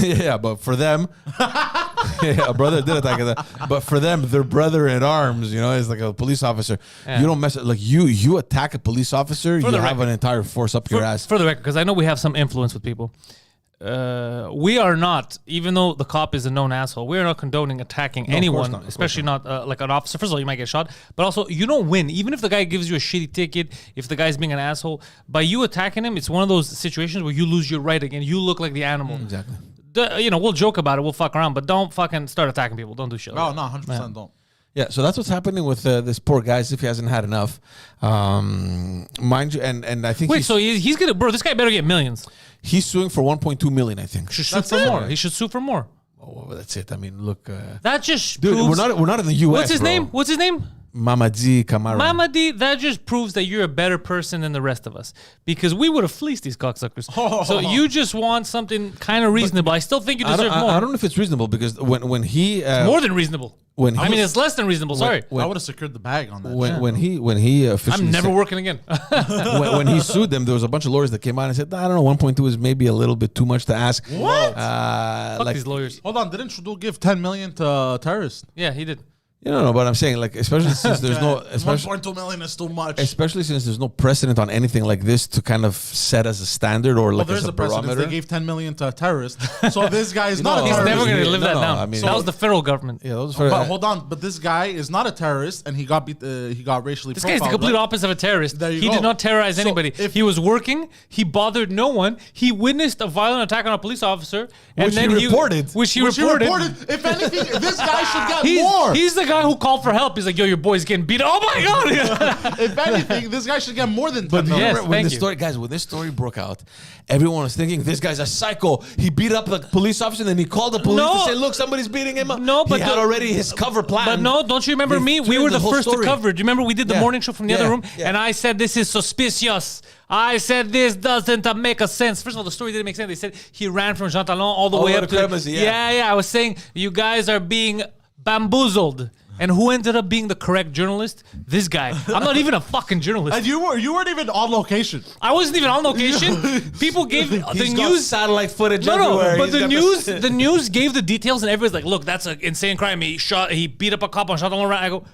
yeah, but for them, a brother did attack them. But for them, their brother in arms, is like a police officer. Yeah. You don't mess it. Like you attack a police officer, you the have record. an entire force up your ass. For the record, because I know we have some influence with people. We are not, even though the cop is a known asshole, we are not condoning attacking anyone, not, of especially not like an officer. First of all, you might get shot, but also you don't win. Even if the guy gives you a shitty ticket, if the guy's being an asshole, by you attacking him, it's one of those situations where you lose your right again. You look like the animal. Exactly. We'll joke about it, we'll fuck around, but don't fucking start attacking people. Don't do shit. Oh, no, 100% don't. Yeah, so that's what's happening with this poor guy as if he hasn't had enough. Mind you, and I think Wait, so he's gonna, bro, this guy better get millions. he's suing for 1.2 million, I think. Should sue for more. He should sue for more. Oh, well, that's it. I mean, look, That just dude, proves, we're not in the US. What's his bro. name? What's his name? Mamadi Kamara. Mamadi, that just proves that you're a better person than the rest of us. Because we would have fleeced these cocksuckers. So you just want something kind of reasonable. I still think you deserve more. I don't know if it's reasonable because when he More than reasonable. when I he- mean, it's less than reasonable. Sorry. I would have secured the bag on that. when he officially I'm never said- working again. when he sued them, there was a bunch of lawyers that came out and said, I don't know, 1.2 is maybe a little bit too much to ask. What? Fuck Like, these lawyers. Hold on, didn't Trudeau give 10 million to terrorists? Yeah, he did. no, but I'm saying, like, especially since there's no, especially 1.2 million is too much. especially since there's no precedent on anything like this to kind of set as a standard or Well, like there's as a a precedent. barometer. They gave 10 million to terrorists. So this guy is not a No, He's terrorist. never going to yeah, live that no, down. I mean- that was the federal government. Yeah, those But hold on, but this guy is not a terrorist, and he got beat. He got racially. This guy's the profiled, complete right? opposite of a terrorist. There you He go. did not terrorize So anybody. if- He was working. He bothered no one. He witnessed a violent attack on a police officer, and Which then he reported. Which he Which he reported. reported. If anything, this guy should get He's, more. he's like guy who called for help. He's like, yo, your boy's getting beat. Oh my God. If anything, this guy should get more than 10 But million. Yes, when thank this you. story, guys, when this story broke out, everyone was thinking this guy's a psycho. He beat up the police officer, and then he called the police No. to say, "Look, somebody's beating him up." No, but he had the- already his cover plan. But no, don't you remember They me? We turned were the the whole first story. to cover it. Do you remember we did the Yeah. morning show from the other Yeah. room? Yeah. And I said, this is suspicious. I said, this doesn't make a sense. First of all, the story didn't make sense. They said he ran from Jean Talon all the way up to... Cremezy, yeah. Yeah. I was saying, you guys are being bamboozled. And who ended up being the correct journalist? This guy. I'm not even a fucking journalist. And you weren't even on location. I wasn't even on location. People gave the He's got news... satellite footage No, everywhere. but He's the got news, the news gave the details, and everybody's like, "Look, that's an insane crime. He beat up a cop on Chantal. I go,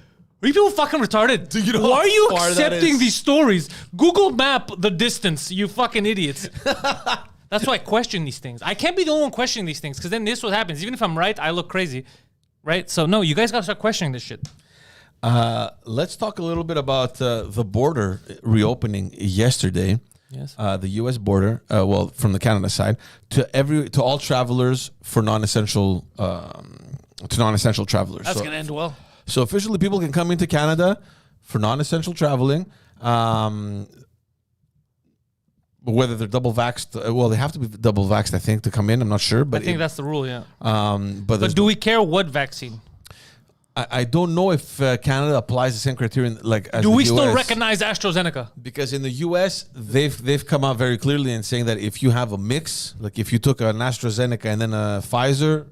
are you people fucking retarded? Do you know Why how are you far that accepting is? these stories? Google map the distance, you fucking idiots." That's why I question these things. I can't be the only one questioning these things, because then this is what happens. Even if I'm right, I look crazy, right? So no, you guys gotta start questioning this shit. Let's talk a little bit about the border reopening yesterday. Yes. The U.S. border, well, from the Canada side, to all travelers for non-essential travelers. That's So- gonna end well. So officially, people can come into Canada for non-essential traveling. Whether they're double vaxxed, well, they have to be double vaxxed, I think, to come in. I'm not sure, I but think that's the rule, yeah. but But do we care what vaccine? I don't know if Canada applies the same criterion like as Do the we still US. recognize AstraZeneca? Because in the U.S. they've come out very clearly and saying that if you have a mix, like if you took an AstraZeneca and then a Pfizer,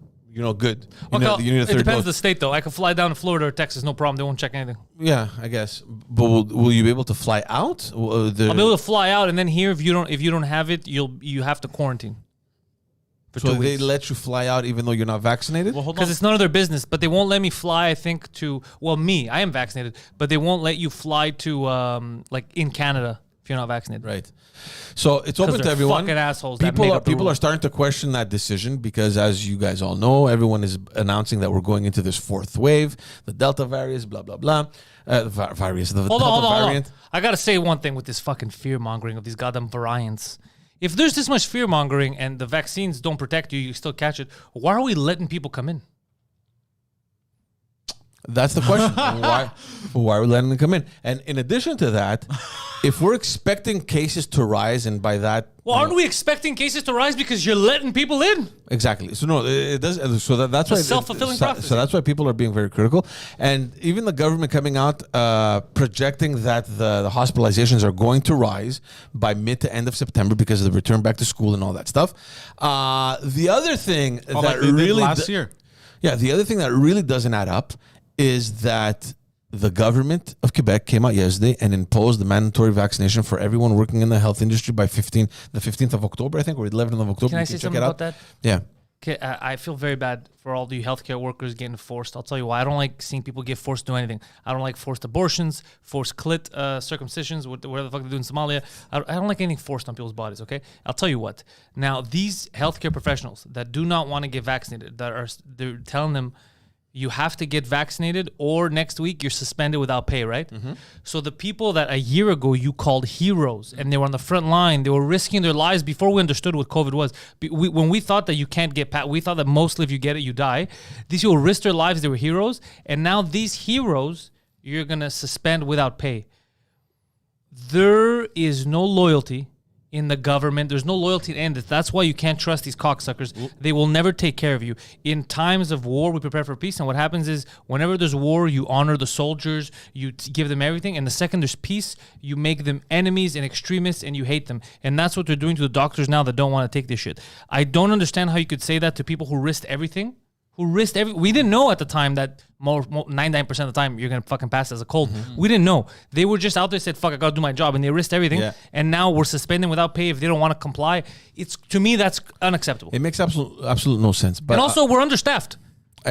good. You need a it third depends dose. the state, though. I could fly down to Florida or Texas, no problem. They won't check anything. Yeah, I guess. But will you be able to fly out? I'll be able to fly out, and then here, if you don't have it, you have to quarantine for so 2 they weeks. let you fly out even though you're not vaccinated? Well, hold on. Because it's none of their business. But they won't let me fly. I think I am vaccinated, but they won't let you fly to like in Canada if you're not vaccinated. Right. So it's open to they're everyone. fucking assholes that make up the People are rules. starting to question that decision because, as you guys all know, everyone is announcing that we're going into this fourth wave, the Delta variant, blah blah blah, the Delta Hold on. variant. I gotta say one thing with this fucking fear mongering of these goddamn variants. If there's this much fear mongering and the vaccines don't protect you, you still catch it. Why are we letting people come in? That's the question. Why are we letting them come in? And in addition to that, if we're expecting cases to rise, and by that, Well, aren't we expecting cases to rise because you're letting people in? exactly. So no, it does. So that's why a self-fulfilling prophecy. So that's why people are being very critical, and even the government coming out projecting that the hospitalizations are going to rise by mid to end of September because of the return back to school and all that stuff. The other thing that like they did really last year. Yeah, the other thing that really doesn't add up is that the government of Quebec came out yesterday and imposed the mandatory vaccination for everyone working in the health industry by the 15th of October, I think, or 11th of October. Can I You say check something it out. about that? Yeah. Okay, I feel very bad for all the healthcare workers getting forced. I'll tell you why. I don't like seeing people get forced to do anything. I don't like forced abortions, forced clit circumcisions, whatever the fuck they do in Somalia. I don't like anything forced on people's bodies, okay? I'll tell you what. Now, these healthcare professionals that do not want to get vaccinated, they're telling them, you have to get vaccinated or next week you're suspended without pay, right? So the people that a year ago you called heroes and they were on the front line, they were risking their lives before we understood what COVID was. When we thought that you can't get past, we thought that mostly if you get it, you die. These people risked their lives, they were heroes. And now these heroes, you're going to suspend without pay. There is no loyalty in the government. There's no loyalty to end it. That's why you can't trust these cocksuckers. They will never take care of you. In times of war, we prepare for peace. And what happens is whenever there's war, you honor the soldiers, you give them everything. And the second there's peace, you make them enemies and extremists and you hate them. And that's what they're doing to the doctors now that don't want to take this shit. I don't understand how you could say that to people who risked everything. We didn't know at the time that 99% of the time you're going to fucking pass as a cold. We didn't know. They were just out there said, fuck, I got to do my job. And they risked everything. Yeah. And now we're suspending without pay if they don't want to comply. To me, that's unacceptable. It makes absolute no sense. But And also, we're understaffed.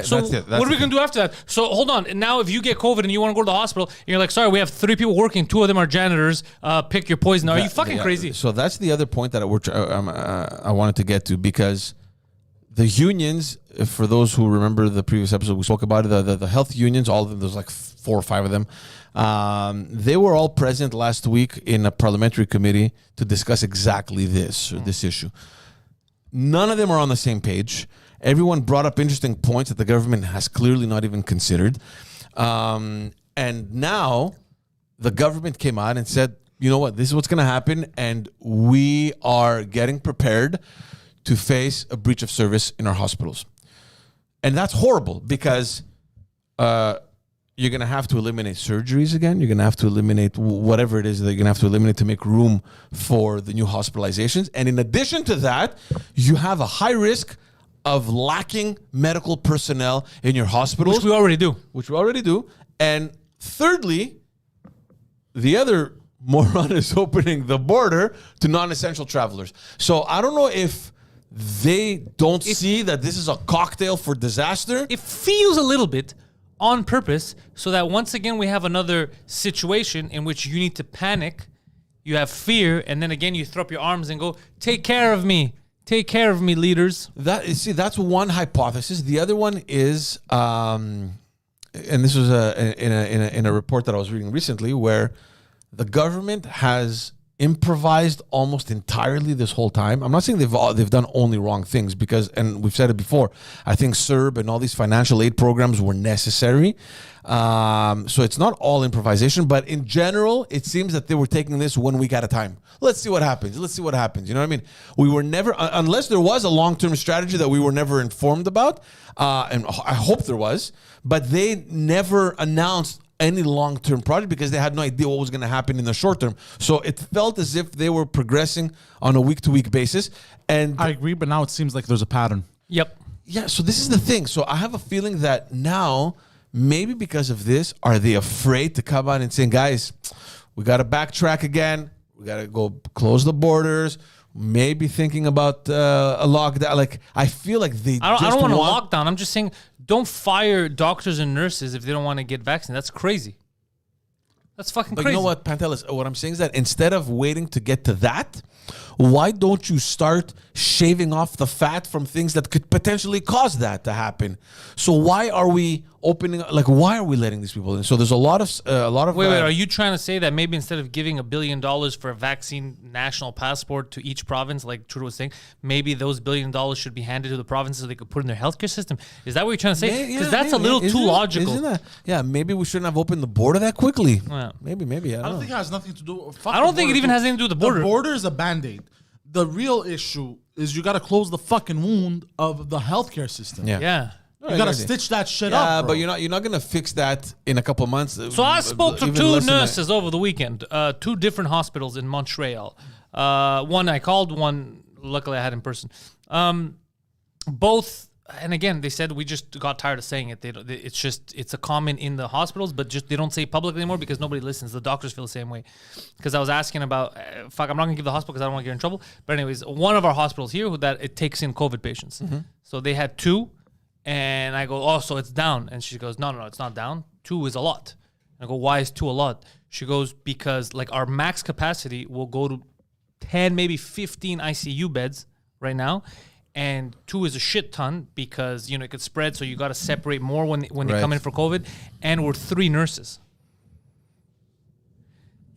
So that's it. That's what are we the going to do after that? So hold on. And now if you get COVID and you want to go to the hospital, and you're like, sorry, we have 3 people working. 2 of them are janitors. Pick your poison. Are you fucking crazy? So that's the other point that I wanted to get to, because the unions, for those who remember the previous episode, we spoke about it, the health unions, all of them, there's like 4 or 5 of them. They were all present last week in a parliamentary committee to discuss exactly this issue. None of them are on the same page. Everyone brought up interesting points that the government has clearly not even considered. And now the government came out and said, you know what, this is what's going to happen. And we are getting prepared to face a breach of service in our hospitals. And that's horrible because you're going to have to eliminate surgeries again. You're going to have to eliminate whatever it is that you're going to have to eliminate to make room for the new hospitalizations. And in addition to that, you have a high risk of lacking medical personnel in your hospitals. Which we already do. And thirdly, the other moron is opening the border to non-essential travelers. So I don't know if they don't see that this is a cocktail for disaster. It feels a little bit on purpose so that once again we have another situation in which you need to panic, you have fear, and then again you throw up your arms and go, take care of me, leaders. That's one hypothesis. The other one is, and this was in a report that I was reading recently, where the government has improvised almost entirely this whole time. I'm not saying they've done only wrong things because, and we've said it before, I think CERB and all these financial aid programs were necessary. So it's not all improvisation, but in general, it seems that they were taking this 1 week at a time. Let's see what happens. You know what I mean? We were never, unless there was a long-term strategy that we were never informed about, and I hope there was, but they never announced any long-term project because they had no idea what was going to happen in the short term. So it felt as if they were progressing on a week-to-week basis. And I agree, but now it seems like there's a pattern. Yep. Yeah, so this is the thing. So I have a feeling that now, maybe because of this, are they afraid to come out and say, guys, we got to backtrack again. We got to go close the borders. Maybe thinking about a lockdown. Like, I feel like I don't want a lockdown. I'm just saying, don't fire doctors and nurses if they don't want to get vaccinated. That's crazy. That's fucking crazy. But you know what, Pantelis? What I'm saying is that instead of waiting to get to that, why don't you start shaving off the fat from things that could potentially cause that to happen? So why are we why are we letting these people in? So there's a lot of Wait, are you trying to say that maybe instead of giving $1 billion for a vaccine national passport to each province, like Trudeau was saying, maybe those $1 billion should be handed to the provinces so they could put in their healthcare system? Is that what you're trying to say? Because that's a little too logical. Isn't that? Yeah, maybe we shouldn't have opened the border that quickly. Yeah. Maybe. I don't think it has nothing to do. I don't think it even has anything to do with the border. The border is a band-aid. The real issue is you got to close the fucking wound of the healthcare system. Yeah. You got to stitch that shit up, bro. But you're not gonna fix that in a couple months. So I spoke to two nurses over the weekend, two different hospitals in Montreal. One I called, one luckily I had in person. Both, and again, they said we just got tired of saying it. It's a comment in the hospitals, but just they don't say it publicly anymore because nobody listens. The doctors feel the same way. Because I was asking about, I'm not gonna give the hospital because I don't want to get in trouble. But anyways, one of our hospitals here it takes in COVID patients. Mm-hmm. So they had 2. And I go, so it's down. And she goes, no, it's not down. 2 is a lot. I go, why is 2 a lot? She goes, because like our max capacity will go to 10, maybe 15 ICU beds right now. And 2 is a shit ton because, it could spread. So you got to separate more when they come in for COVID. And we're 3 nurses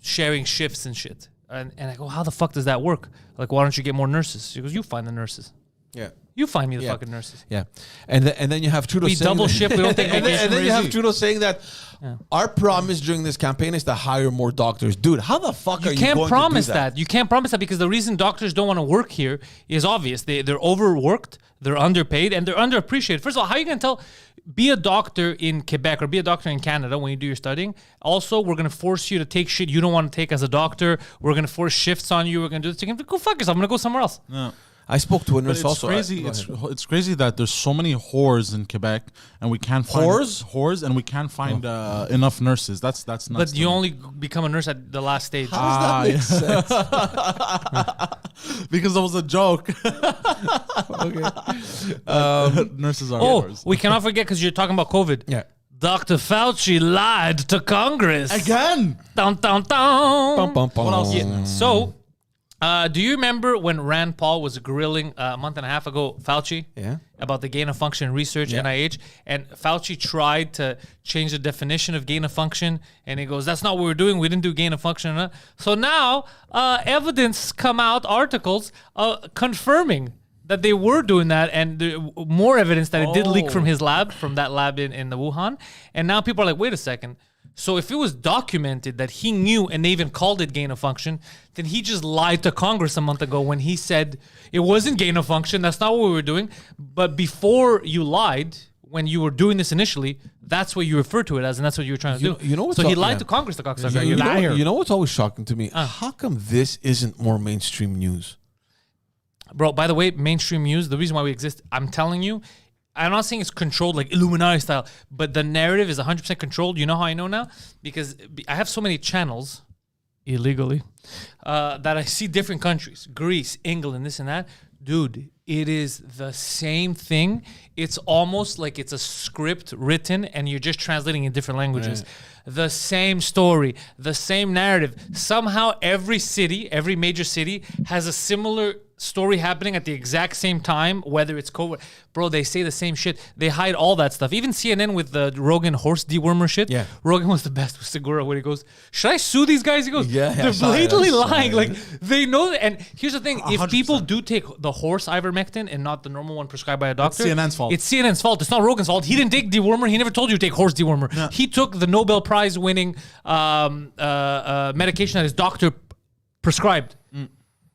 sharing shifts and shit. And I go, how the fuck does that work? Like, why don't you get more nurses? She goes, you find the nurses. Yeah. You find me the fucking nurses. Yeah. And then you have Trudeau we saying double shift. We don't take vacation. And then you have Trudeau saying that our promise during this campaign is to hire more doctors. Dude, how the fuck are you going to do that? You can't promise that. You can't promise that because the reason doctors don't want to work here is obvious. They're overworked, they're underpaid, and they're underappreciated. First of all, how are you going to tell... Be a doctor in Quebec or be a doctor in Canada when you do your studying. Also, we're going to force you to take shit you don't want to take as a doctor. We're going to force shifts on you. We're going to do this. You can go fuck yourself. I'm going to go somewhere else. Yeah. I spoke to a nurse also. Crazy. It's crazy that there's so many whores in Quebec and we can't find whores and we can't find enough nurses. That's nuts. But you only become a nurse at the last stage. How does that make sense? Because that was a joke. Okay. Nurses are whores. We cannot forget because you're talking about COVID. Yeah. Dr. Fauci lied to Congress again. Dun, dun, dun. Bum, bum, bum. What else? Yeah. So. Do you remember when Rand Paul was grilling a month and a half ago Fauci about the gain of function research, NIH, and Fauci tried to change the definition of gain of function, and he goes, that's not what we're doing. We didn't do gain of function. So now evidence come out, articles confirming that they were doing that, and more evidence that it did leak from his lab, from that lab in the Wuhan. And now people are like, wait a second. So if it was documented that he knew and they even called it gain of function, then he just lied to Congress a month ago when he said it wasn't gain of function. That's not what we were doing. But before you lied, when you were doing this initially, that's what you referred to it as, and that's what you were trying to do. You know what's so he lied to Congress, the cocksucker. You know what's always shocking to me? How come this isn't more mainstream news? Bro, by the way, mainstream news, the reason why we exist, I'm telling you, I'm not saying it's controlled like Illuminati style, but the narrative is 100% controlled. You know how I know now? Because I have so many channels, illegally, that I see different countries, Greece, England, this and that. Dude, it is the same thing. It's almost like it's a script written and you're just translating in different languages. Right. The same story, the same narrative. Somehow every city, every major city has a similar story happening at the exact same time, whether it's COVID. Bro, they say the same shit. They hide all that stuff. Even CNN with the Rogan horse dewormer shit. Yeah. Rogan was the best with Segura when he goes, should I sue these guys? He goes, they're blatantly lying. Like, they know that. And here's the thing. 100%. If people do take the horse ivermectin and not the normal one prescribed by a doctor, it's CNN's fault. It's CNN's fault. It's not Rogan's fault. He didn't take dewormer. He never told you to take horse dewormer. No. He took the Nobel Prize winning medication that his doctor prescribed.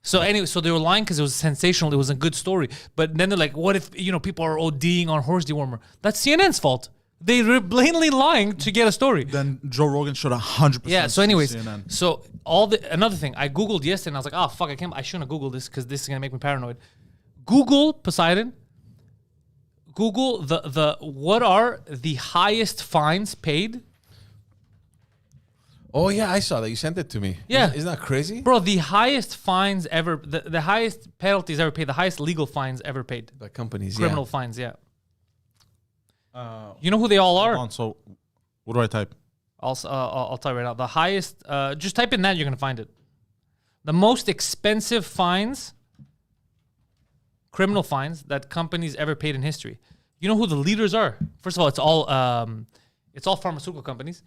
So anyway, so they were lying because it was sensational. It was a good story. But then they're like, what if, people are ODing on horse dewormer? That's CNN's fault. They were blatantly lying to get a story. Then Joe Rogan should 100%. Yeah, so anyways, so another thing, I Googled yesterday and I was like, oh, fuck, I shouldn't have Googled this because this is going to make me paranoid. Google Poseidon. Google what are the highest fines paid? Oh, yeah, I saw that. You sent it to me. Yeah. Isn't that crazy? Bro, the highest fines ever, the highest penalties ever paid, the highest legal fines ever paid. The companies, Criminal fines, yeah. You know who they all are? Hold on, so what do I type? I'll tell you right now. The highest, just type in that, you're going to find it. The most expensive fines, criminal fines, that companies ever paid in history. You know who the leaders are? First of all, it's all pharmaceutical companies.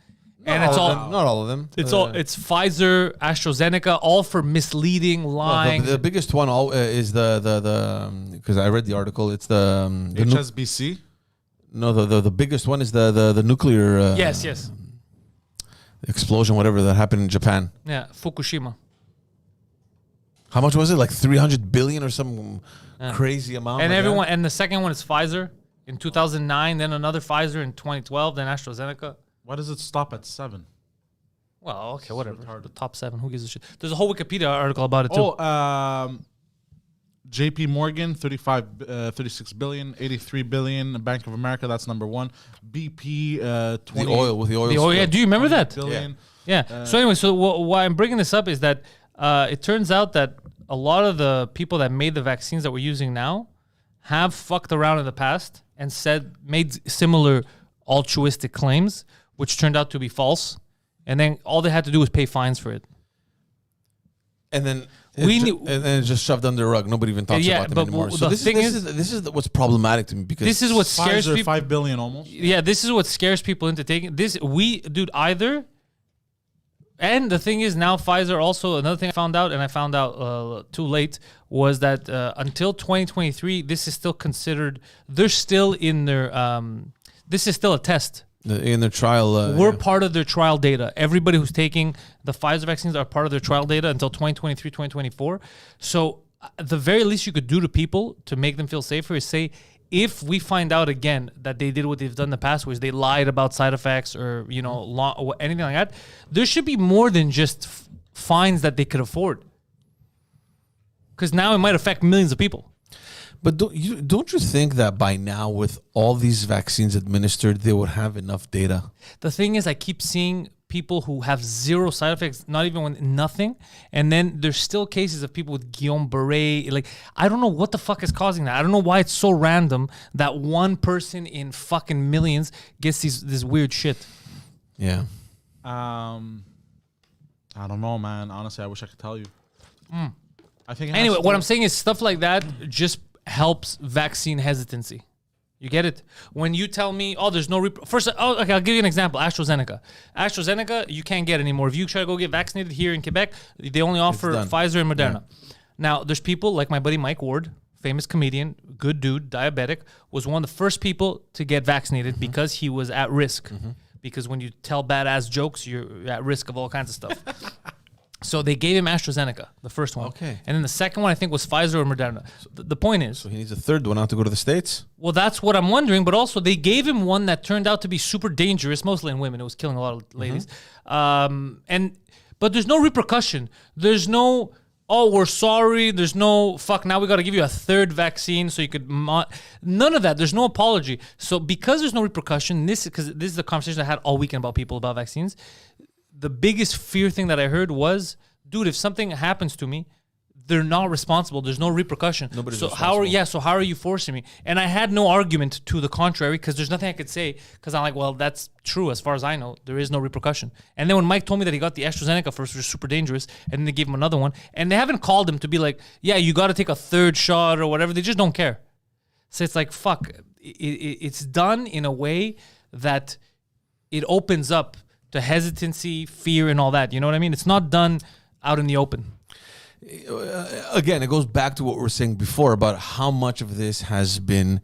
Not all of them. It's Pfizer, AstraZeneca, all for misleading, lying. The biggest one is the because I read the article. It's the HSBC. No, the biggest one is the nuclear. Yes. Explosion, whatever that happened in Japan. Yeah, Fukushima. How much was it? Like 300 billion or some crazy amount. And the second one is Pfizer in 2009. Then another Pfizer in 2012. Then AstraZeneca. Why does it stop at 7? Well, okay, whatever. The top 7, who gives a shit? There's a whole Wikipedia article about it too. JP Morgan, 36 billion, 83 billion. Bank of America, that's number 1. BP, 20. The oil. Yeah, do you remember that? Billion. Yeah. So anyway, so why I'm bringing this up is that it turns out that a lot of the people that made the vaccines that we're using now have fucked around in the past and made similar altruistic claims, which turned out to be false, and then all they had to do was pay fines for it. And then it's just shoved under the rug. Nobody even talks about them anymore. So this is what's problematic to me because this is what scares people. 5 billion almost. Yeah, this is what scares people into taking this. Either. And the thing is now Pfizer also, another thing I found out too late, was that until 2023, this is still considered, they're still in their, this is still a test. In their trial. We're part of their trial data. Everybody who's taking the Pfizer vaccines are part of their trial data until 2023, 2024. So the very least you could do to people to make them feel safer is say, if we find out again that they did what they've done in the past, which they lied about side effects or, anything like that, there should be more than just fines that they could afford. Because now it might affect millions of people. But don't you think that by now, with all these vaccines administered, they would have enough data? The thing is, I keep seeing people who have zero side effects, not even nothing, and then there's still cases of people with Guillain-Barré. Like, I don't know what the fuck is causing that. I don't know why it's so random that one person in fucking millions gets this weird shit. Yeah. I don't know, man. Honestly, I wish I could tell you. I think. Anyway, what I'm saying is stuff like that just helps vaccine hesitancy. You get it? When you tell me, there's no... okay, I'll give you an example. AstraZeneca, you can't get anymore. If you try to go get vaccinated here in Quebec, they only offer Pfizer and Moderna. Yeah. Now, there's people like my buddy Mike Ward, famous comedian, good dude, diabetic, was one of the first people to get vaccinated because he was at risk. Because when you tell badass jokes, you're at risk of all kinds of stuff. So they gave him AstraZeneca, the first one. Okay. And then the second one, I think, was Pfizer or Moderna. The point is... So he needs a third one out to go to the States? Well, that's what I'm wondering. But also, they gave him one that turned out to be super dangerous, mostly in women. It was killing a lot of ladies. But there's no repercussion. There's no, oh, we're sorry. There's no, fuck, now we got to give you a third vaccine so you could... None of that. There's no apology. So because there's no repercussion, because this is the conversation I had all weekend about people about vaccines, the biggest fear thing that I heard was, dude, if something happens to me, they're not responsible. There's no repercussion. Nobody's so responsible. So how are you forcing me? And I had no argument to the contrary because there's nothing I could say because I'm like, well, that's true as far as I know. There is no repercussion. And then when Mike told me that he got the AstraZeneca first, which was super dangerous, and then they gave him another one, and they haven't called him to be like, yeah, you got to take a third shot or whatever. They just don't care. So it's like, fuck. It's done in a way that it opens up to hesitancy, fear, and all that. You know what I mean? It's not done out in the open. Again, it goes back to what we were saying before about how much of this has been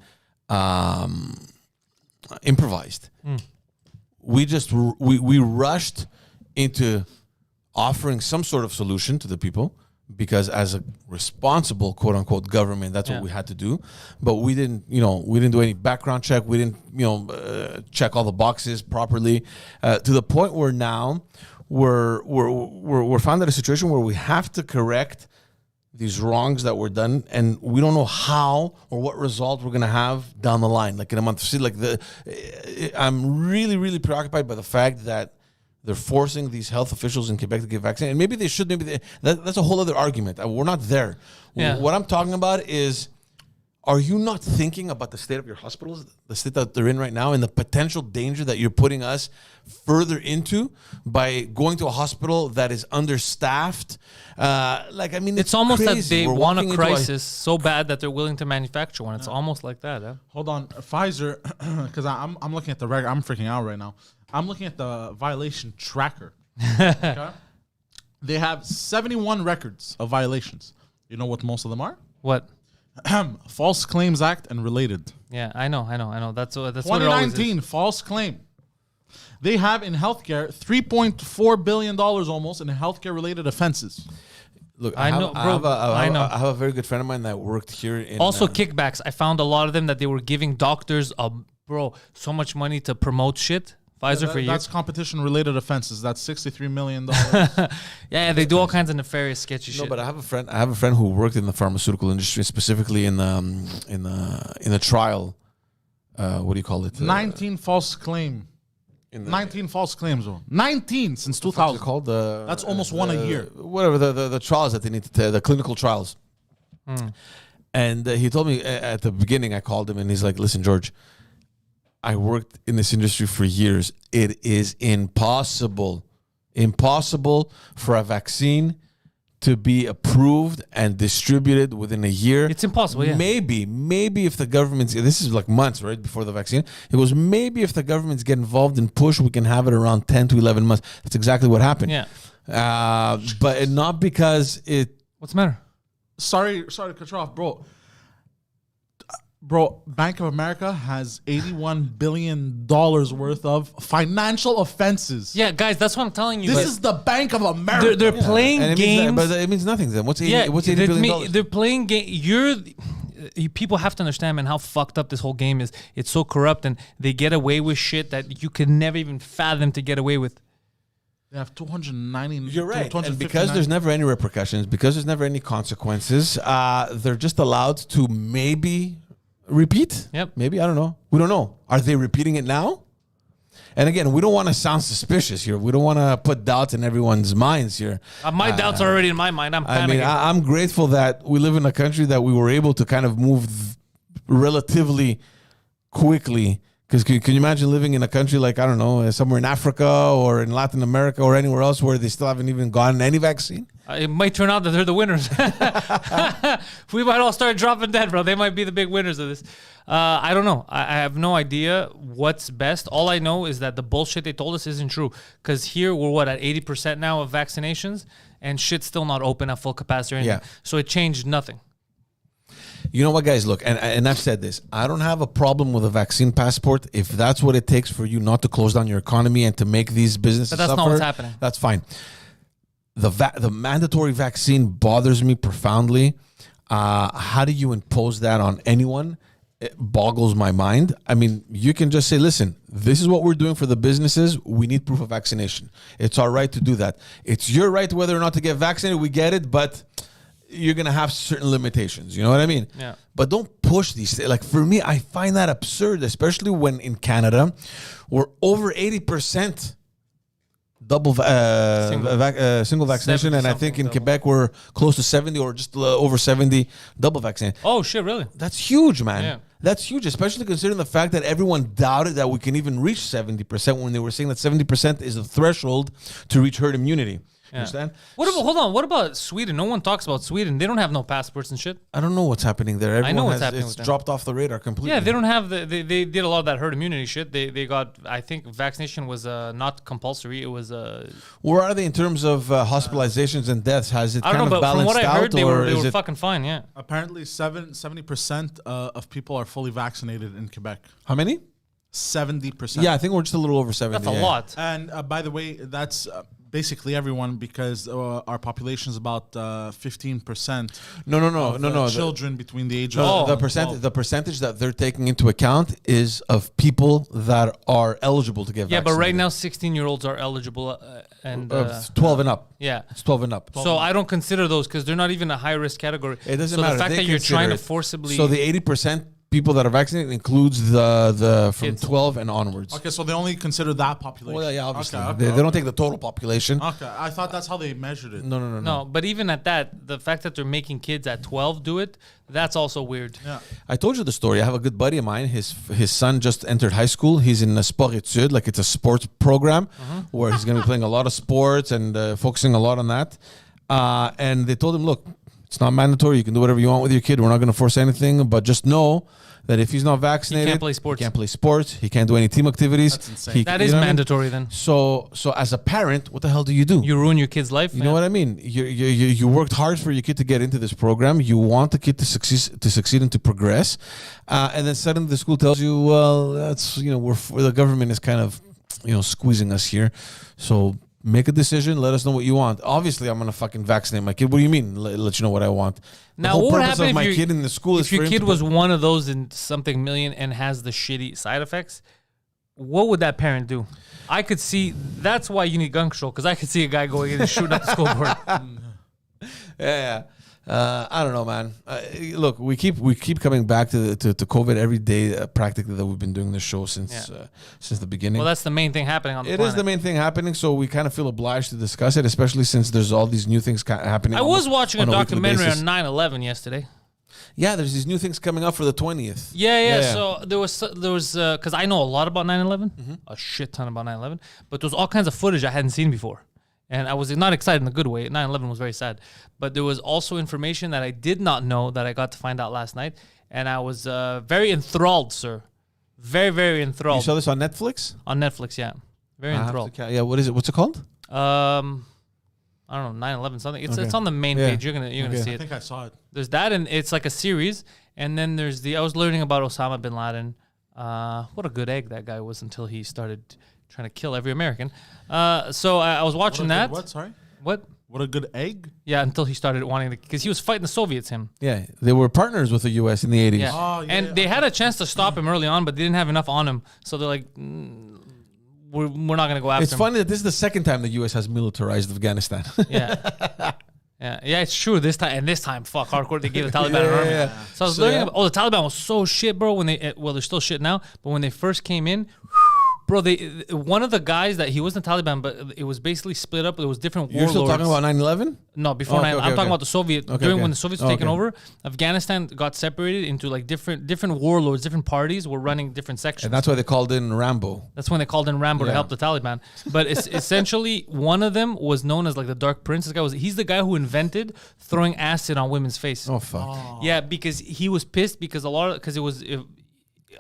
improvised. We rushed into offering some sort of solution to the people because as a responsible quote unquote government, that's what we had to do. But we didn't do any background check. We didn't, check all the boxes properly to the point where now we're found in a situation where we have to correct these wrongs that were done, and we don't know how or what result we're gonna have down the line, like in a month. See, I'm really, really preoccupied by the fact that they're forcing these health officials in Quebec to get vaccinated. And maybe they should. That's a whole other argument. We're not there. Yeah. What I'm talking about is, are you not thinking about the state of your hospitals, the state that they're in right now, and the potential danger that you're putting us further into by going to a hospital that is understaffed? It's almost crazy. that they We're want walking a into crisis so bad that they're willing to manufacture one. It's almost like that. Huh? Hold on, Pfizer, because I'm looking at the record. I'm freaking out right now. I'm looking at the violation tracker. Okay? They have 71 records of violations. You know what most of them are? What? False Claims Act and related. Yeah, I know. That's what it always is. 2019, false claim. They have in healthcare $3.4 billion almost in healthcare related offenses. Look, I know, bro. I know. I have a very good friend of mine that worked here in... Also, kickbacks. I found a lot of them that they were giving doctors, so much money to promote shit. Pfizer for years. That's competition related offenses. That's $63 million. Yeah, they do all kinds of nefarious, sketchy shit. No, but I have a friend who worked in the pharmaceutical industry, specifically in the trial. What do you call it? 19 false claim. 19 false claims. 19 since 2000. Called that's almost one a year. Whatever the trials that they need to the clinical trials. And he told me at the beginning, I called him and he's like, "Listen, George, I worked in this industry for years. It is impossible for a vaccine to be approved and distributed within a year. It's impossible, yeah. Maybe if the government's, this is like months, right, before the vaccine. It was maybe if the governments get involved and push, we can have it around 10 to 11 months. That's exactly what happened. Yeah. But not because it... What's the matter? Sorry to cut you off, bro. Bro, Bank of America has $81 billion worth of financial offenses. Yeah, guys, that's what I'm telling you. This is the Bank of America. They're playing and games. but it means nothing to them. What's $80 billion? They're playing game. People have to understand, man, how fucked up this whole game is. It's so corrupt, and they get away with shit that you could never even fathom to get away with. They have 290. You're right. And because there's never any repercussions, because there's never any consequences, they're just allowed to maybe repeat. Yep. Maybe, I don't know. We don't know. Are they repeating it now? And again, we don't want to sound suspicious here. We don't want to put doubts in everyone's minds here. My doubts are already in my mind. I'm panicking. I'm grateful that we live in a country that we were able to kind of move relatively quickly. Because can you imagine living in a country like, I don't know, somewhere in Africa or in Latin America or anywhere else where they still haven't even gotten any vaccine? It might turn out that they're the winners. We might all start dropping dead, bro. They might be the big winners of this. I don't know. I have no idea what's best. All I know is that the bullshit they told us isn't true. Because here we're, at 80% now of vaccinations, and shit's still not open at full capacity or anything. Yeah. So it changed nothing. You know what, guys? Look, and I've said this. I don't have a problem with a vaccine passport if that's what it takes for you not to close down your economy and to make these businesses But that's suffer. not what's happening. That's fine. The mandatory vaccine bothers me profoundly. How do you impose that on anyone? It boggles my mind. I mean, you can just say, listen, this is what we're doing for the businesses. We need proof of vaccination. It's our right to do that. It's your right whether or not to get vaccinated. We get it, but you're going to have certain limitations. You know what I mean? Yeah. But don't push these. Like, for me, I find that absurd, especially when in Canada, we're over 80% single vaccination, and I think in Quebec we're close to 70 or just over 70 double vaccine. Oh shit, really? That's huge, man. Yeah. That's huge, especially considering the fact that everyone doubted that we can even reach 70% when they were saying that 70% is the threshold to reach herd immunity. You understand? Hold on. What about Sweden? No one talks about Sweden. They don't have no passports and shit. I don't know what's happening there. Everyone know what's happening It's with them. dropped off the radar completely. Yeah, they don't have they did a lot of that herd immunity shit. They got, I think vaccination was not compulsory. It was Where are they in terms of hospitalizations and deaths? Has it I don't kind know, of but from balanced what I out, heard, they or were is it? fucking fine. Yeah. Apparently, 70% of people are fully vaccinated in Quebec. How many? 70%. Yeah, I think we're just a little over 70. That's a lot. And by the way, that's basically everyone because our population is about 15%. No. Children between the age Oh. of The percentage that they're taking into account is of people that are eligible to get Yeah, vaccinated. but right now 16-year-olds are eligible and 12 and up. yeah. It's 12 and up. So I don't consider those because they're not even a high risk category. It doesn't so matter. the fact They that you're trying to consider it. forcibly So the 80% people that are vaccinated includes the from Kids. 12 and onwards. Okay, so they only consider that population. Well, yeah, obviously. Okay, They don't take the total population. Okay, I thought that's how they measured it. No. no, but even at that, the fact that they're making kids at 12 do it, that's also weird. Yeah. I told you the story. I have a good buddy of mine. His son just entered high school. He's in a sport études, like it's a sports program where he's going to be playing a lot of sports and focusing a lot on that. And they told him, look, it's not mandatory. You can do whatever you want with your kid. We're not going to force anything, but just know that if he's not vaccinated, He can't play sports. He can't play sports. He can't do any team activities. That's insane. That you is know what I mean? mandatory then. So as a parent, what the hell do you do? You ruin your kid's life. You know what I mean? You worked hard for your kid to get into this program. You want the kid to succeed and to progress, and then suddenly the school tells you, well, that's the government is kind of squeezing us here, so make a decision. Let us know what you want. Obviously, I'm gonna fucking vaccinate my kid. What do you mean? Let you know what I want. Now, the whole what would purpose happen of if my your- kid in the school is If your for him kid to was one of those in something million and has the shitty side effects, what would that parent do? I could see. That's why you need gun control, because I could see a guy going in and shooting up the school board. Yeah. I don't know, man. Look, we keep coming back to COVID every day, practically, that we've been doing this show since the beginning. Well, that's the main thing happening on the It planet. is the main thing happening, so we kind of feel obliged to discuss it, especially since there's all these new things happening. I was watching a weekly documentary basis. on 9/11 yesterday. Yeah, there's these new things coming up for the 20th. Yeah. So there was because I know a lot about 9/11, Mm-hmm. a shit ton about 9/11, but there was all kinds of footage I hadn't seen before. And I was not excited in a good way. 9/11 was very sad. But there was also information that I did not know that I got to find out last night. And I was very enthralled, sir. Very, very You enthralled. saw this on Netflix? On Netflix, yeah. Very I have enthralled. to yeah, what is it? What's it called? I don't know, 9/11 something. It's on the main Yeah. page. You're gonna Okay. see I it. think I saw it. There's that, and it's like a series. And then there's I was learning about Osama bin Laden. What a good egg that guy was until he started trying to kill every American. So I was watching What a that. good what? Sorry. What? What a good egg. Yeah, until he started wanting to, because he was fighting the Soviets. Him. Yeah, they were partners with the U.S. in the 80s. Yeah. Oh, yeah, And yeah, they had a chance to stop him early on, but they didn't have enough on him. So they're like, we're not going to go after It's him. funny that this is the second time the U.S. has militarized Afghanistan. Yeah. Yeah, it's true. This time, fuck, hardcore. They gave the Taliban an army. yeah. So I was So, learning yeah. about, the Taliban was so shit, bro. When they're still shit now, but when they first came in, bro, one of the guys that he wasn't Taliban, but it was basically split up. There was different You're warlords. still talking about 9/11? No, before Okay, 9. okay, I'm talking okay. about the Soviet. Okay, During okay. when the Soviets were taking Okay. over, Afghanistan got separated into like different warlords, different parties were running different sections. And that's why they called in Rambo. That's when they called in Rambo to Yeah. help the Taliban. But it's essentially one of them was known as like the Dark Prince. He's the guy who invented throwing acid on women's face. Oh, fuck. Yeah, because he was pissed because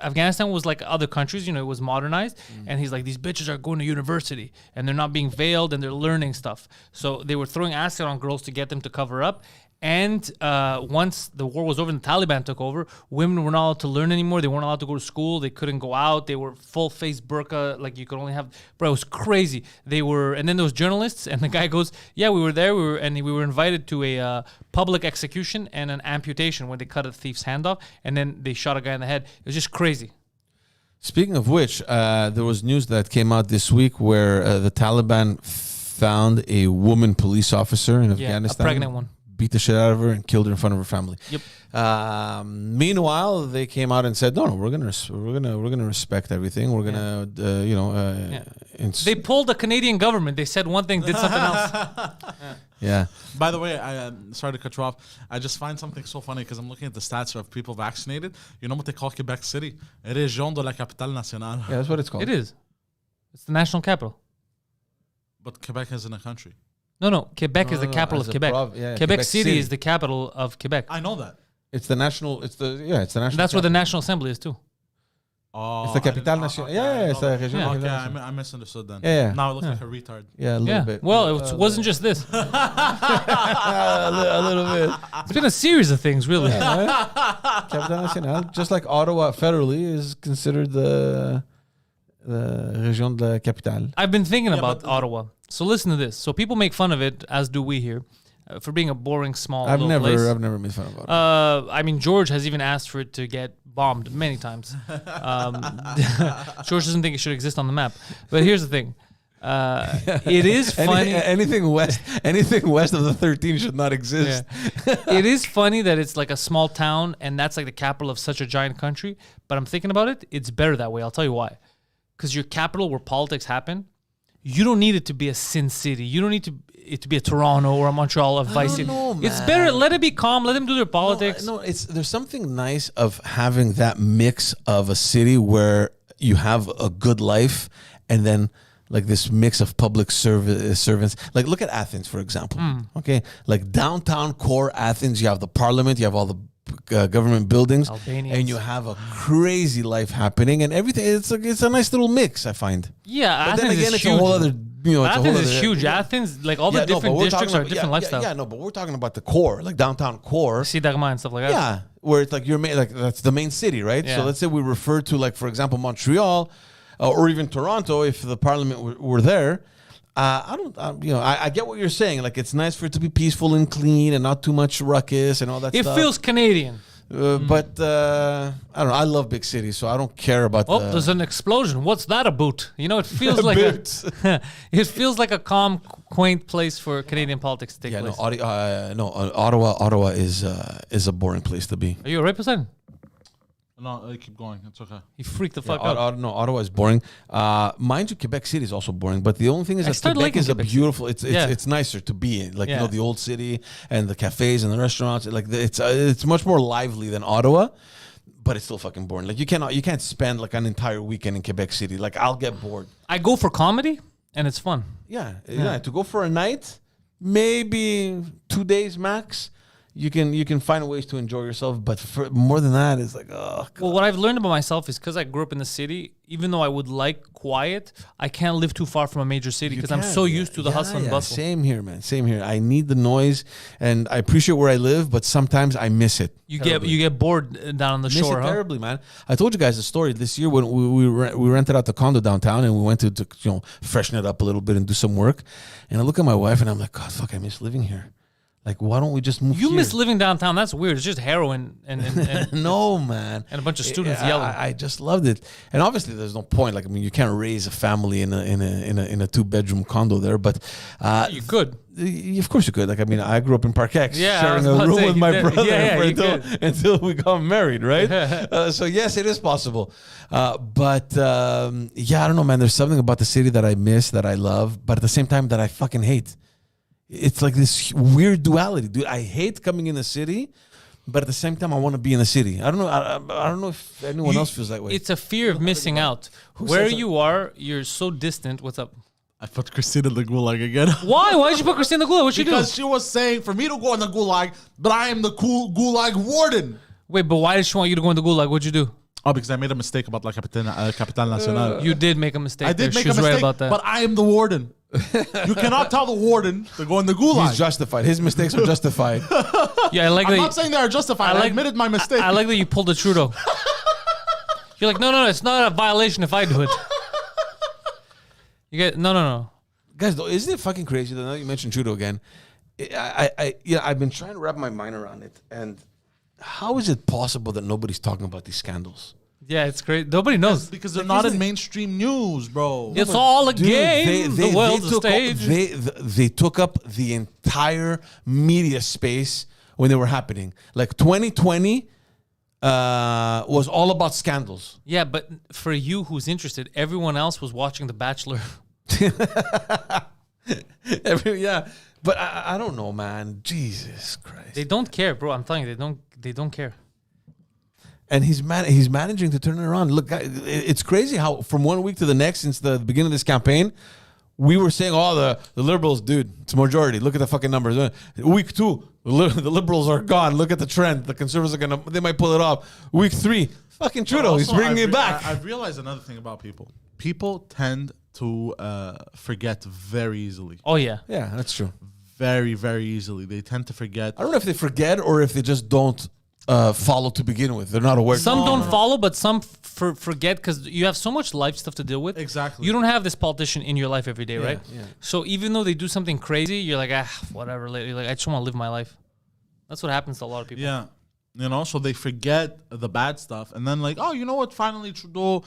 Afghanistan was like other countries, it was modernized, and he's like, these bitches are going to university and they're not being veiled and they're learning stuff. So they were throwing acid on girls to get them to cover up. And once the war was over and the Taliban took over, women were not allowed to learn anymore. They weren't allowed to go to school. They couldn't go out. They were full face burqa. Like you could only have, bro, it was crazy. They were, and then there was journalists, and the guy goes, yeah, we were there. We were invited to a public execution and an amputation when they cut a thief's hand off, and then they shot a guy in the head. It was just crazy. Speaking of which, there was news that came out this week where the Taliban found a woman police officer in Afghanistan. A pregnant one. Beat the shit out of her and killed her in front of her family. Yep. Meanwhile, they came out and said, "No, we're gonna respect everything. We're gonna, They pulled the Canadian government. They said one thing, did something else. Yeah. By the way, I sorry to cut you off. I just find something so funny because I'm looking at the stats of people vaccinated. You know what they call Quebec City? Région de la Capitale Nationale. Yeah, that's what it's called. It is. It's the national capital. But Quebec isn't a country. No. Quebec is the No, capital as of a Quebec. yeah, Quebec City is the capital of Quebec. I know that. It's the national. It's the national. And that's where the capital. National Assembly is too. Oh, It's the Capitale Nationale. Yeah, it's the Région Yeah. de la Okay, Capitale. I misunderstood then. Yeah. Now I look like a retard. Yeah, a little bit. Well, it wasn't just this. a little bit. It's been a series of things, really. Capitale Nationale, just like Ottawa federally is considered the Région de la Capitale. I've been thinking about but- Ottawa. So listen to this. So people make fun of it, as do we here, for being a boring small I've little place. never made fun of Ottawa. I mean, George has even asked for it to get bombed many times. George doesn't think it should exist on the map. But here's the thing. It is funny. Anything west of the 13 should not exist. It is funny that it's like a small town and that's like the capital of such a giant country. But I'm thinking about it. It's better that way. I'll tell you why. Because your capital where politics happen, you don't need it to be a Sin City. You don't need it to be a Toronto or a Montreal or Vice City. know, It's man. better. Let it be calm. Let them do their politics. No, there's something nice of having that mix of a city where you have a good life and then like this mix of public servants. Like look at Athens, for example. Okay, like downtown core Athens, you have the parliament, you have all the government buildings, Albanians. and you have a crazy life happening and everything. It's a nice little mix, I find. Yeah, But Athens then again, is it's huge. a whole other. Athens is huge. Athens, like all the different districts are different lifestyle. Yeah, no, but we're talking about the core, like downtown core. Sidagma and stuff like that. Yeah, where it's like that's the main city, right? Yeah. So let's say we refer to, like, for example, Montreal or even Toronto, if the parliament were there. I get what you're saying. Like, it's nice for it to be peaceful and clean and not too much ruckus and all that It stuff. feels Canadian. But I don't know. I love big cities, so I don't care about. Oh, there's an explosion. What's that about? You know, it feels like it feels like a calm, quaint place for Canadian politics to take Yeah, place. Ottawa is a boring place to be. Are you alright, Poseidon? No, keep going. It's okay. You freaked the Yeah, fuck out. Ottawa is boring. Mind you, Quebec City is also boring. But the only thing is I that started Quebec liking is a Quebec City. beautiful. Yeah. It's nicer to be in. Like Yeah. the old city and the cafes and the restaurants. Like it's much more lively than Ottawa, but it's still fucking boring. Like you can't spend like an entire weekend in Quebec City. Like I'll get bored. I go for comedy, and it's fun. Yeah. To go for a night, maybe 2 days max. You can find ways to enjoy yourself, but for more than that, it's like, oh, God. Well, what I've learned about myself is because I grew up in the city, even though I would like quiet, I can't live too far from a major city because I'm so used to the hustle and bustle. Same here, man. Same here. I need the noise, and I appreciate where I live, but sometimes I miss it. You get bored down on the Miss shore, it huh? terribly, man. I told you guys the story this year when we rented out the condo downtown and we went to freshen it up a little bit and do some work. And I look at my wife and I'm like, God, fuck, I miss living here. Like, why don't we just move? You here? miss living downtown. That's weird. It's just heroin and No, man. and a bunch of students I- yelling. I just loved it, and obviously there's no point. Like, I mean, you can't raise a family in a 2-bedroom condo there, but You could. Of course you could. Like, I mean, I grew up in Park X, Yeah, I sharing was a about to room say, with you my did. brother Yeah, you until we got married, right? So yes, it is possible. But I don't know, man. There's something about the city that I miss, that I love, but at the same time that I fucking hate. It's like this weird duality, dude. I hate coming in the city, but at the same time, I want to be in the city. I don't know. I don't know if anyone else feels that way. It's a fear of missing out. Where you are, you're so distant. What's up? I put Christina in the gulag again. Why? Why did you put Christina Gula? What'd she do? Because she was saying for me to go in the gulag, but I am the cool gulag warden. Wait, but why did she want you to go in the gulag? What'd you do? Oh, because I made a mistake about La Capitale Nacional. You did make a mistake. I did there. make She a was mistake, right about that. but I am the warden. You cannot tell the warden to go in the gulag. He's justified. His mistakes are justified. Yeah, I like I'm that. not saying they are justified. I admitted my mistake. I like that you pulled a Trudeau. You're like, no, it's not a violation if I do it. You get no. Guys, though, isn't it fucking crazy that now you mentioned Trudeau again? I've been trying to wrap my mind around it. And how is it possible that nobody's talking about these scandals? Yeah, it's great. Nobody knows. because they're not in mainstream news, bro. It's all a game. The world's a stage. They took up the entire media space when they were happening. Like 2020 was all about scandals. Yeah, but for you who's interested, everyone else was watching The Bachelor. But I don't know, man. Jesus Christ. They don't care, bro. I'm telling you, they don't care. And he's managing to turn it around. Look, it's crazy how from one week to the next, since the beginning of this campaign, we were saying, "Oh, the liberals, dude, it's a majority. Look at the fucking numbers." Week 2, the liberals are gone. Look at the trend. The conservatives they might pull it off. Week 3, fucking Trudeau, he's bringing it back. I've realized another thing about people. People tend to forget very easily. Oh yeah. Yeah, that's true. Very, very easily. They tend to forget. I don't know if they forget or if they just don't follow to begin with. They're not aware. Some don't follow, but some forget because you have so much life stuff to deal with. Exactly. You don't have this politician in your life every day, right? Yeah. So even though they do something crazy, you're like, whatever. You're like, I just want to live my life. That's what happens to a lot of people. Yeah. So they forget the bad stuff. And then like, oh, you know what? Finally, Trudeau,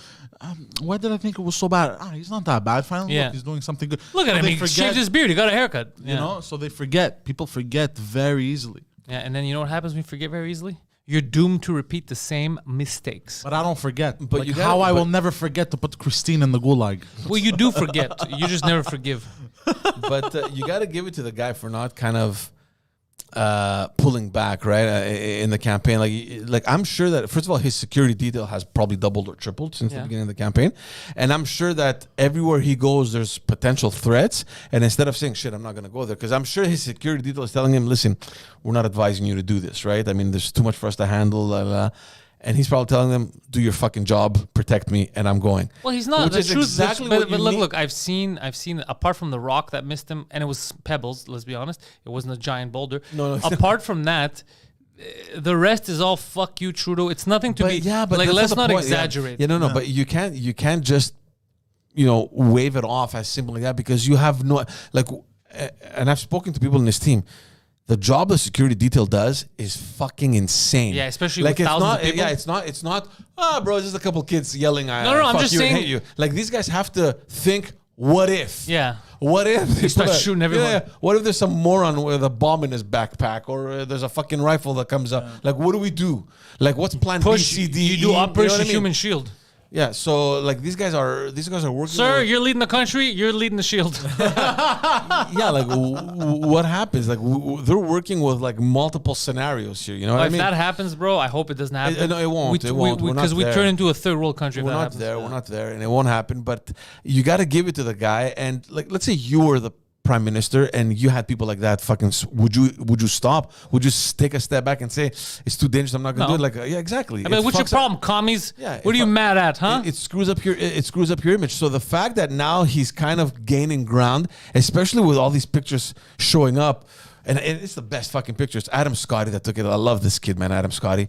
why did I think it was so bad? He's not that bad. Finally, Yeah. look, he's doing something good. Look at him. He shaved his beard. He got a haircut. You know, so they forget. People forget very easily. Yeah, and then you know what happens when you forget very easily? You're doomed to repeat the same mistakes. But I don't forget. But But you how gotta- I but- will never forget to put Christine in the gulag. Well, you do forget. You just never forgive. But you got to give it to the guy for not kind of pulling back, right, in the campaign. Like I'm sure that, first of all, his security detail has probably doubled or tripled since the beginning of the campaign. And I'm sure that everywhere he goes, there's potential threats. And instead of saying, shit, I'm not going to go there, because I'm sure his security detail is telling him, listen, we're not advising you to do this, right? I mean, there's too much for us to handle. And he's probably telling them, do your fucking job, protect me, and I'm going. Well, he's not. Which The is truth, exactly but what you need. look, I've seen, apart from the rock that missed him, and it was pebbles, let's be honest. It wasn't a giant boulder. No. Apart from that, the rest is all fuck you, Trudeau. It's nothing to be, but like, that's let's not not the point. exaggerate. Yeah, no, but you can't just, wave it off as simple like that, because you have no, like, and I've spoken to people in this team. The job the security detail does is fucking insane. Yeah, especially like with thousands not, of people. Yeah, it's not. Bro, it's just a couple kids yelling. No, I'm fuck just you and saying- hate you. Like these guys have to think. What if? Yeah. What if they start put shooting everyone. Yeah. What if there's some moron with a bomb in his backpack, or there's a fucking rifle that comes up? Like, what do we do? Like, what's plan B, Push, C, D, you E? do know Operation what I mean? Human Shield. Yeah, so like these guys are working. Sir, with- you're leading the country, you're leading the shield. yeah, like what happens? Like they're working with like multiple scenarios here. You know what I If mean? that happens, bro, I hope it doesn't happen. No, it won't. It won't. We're not Because we there. turn into a third world country if We're that not happens. there. We're not there, and it won't happen. But you got to give it to the guy. And like, let's say you were the prime minister and you had people like that. Fucking, would you stop? Would you take a step back and say it's too dangerous? I'm not going to No. do it. Like, yeah, exactly. I mean, It what's your fucks up- problem, commies? Yeah, What are you mad at, huh? It screws up your image. So the fact that now he's kind of gaining ground, especially with all these pictures showing up, and it's the best fucking pictures. Adam Scotty that took it. I love this kid, man. Adam Scotty.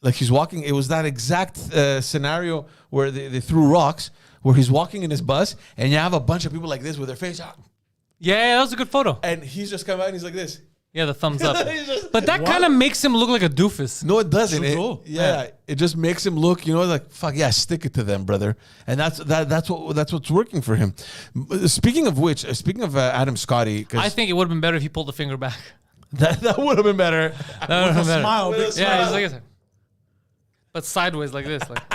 Like he's walking. It was that exact scenario where they threw rocks, where he's walking in his bus, and you have a bunch of people like this with their face out, Yeah, that was a good photo. and he's just coming out and he's like this. Yeah, the thumbs up. He's just- But that kind of makes him look like a doofus. No, it doesn't. True. It just makes him look, like fuck yeah, stick it to them, brother. And that's what's working for him. Speaking of which, speaking of Adam Scotty, I because think it would have been better if he pulled the finger back. that would have been better. That would have been better. Smile, big Yeah, smile. he's like this. But sideways like this, like,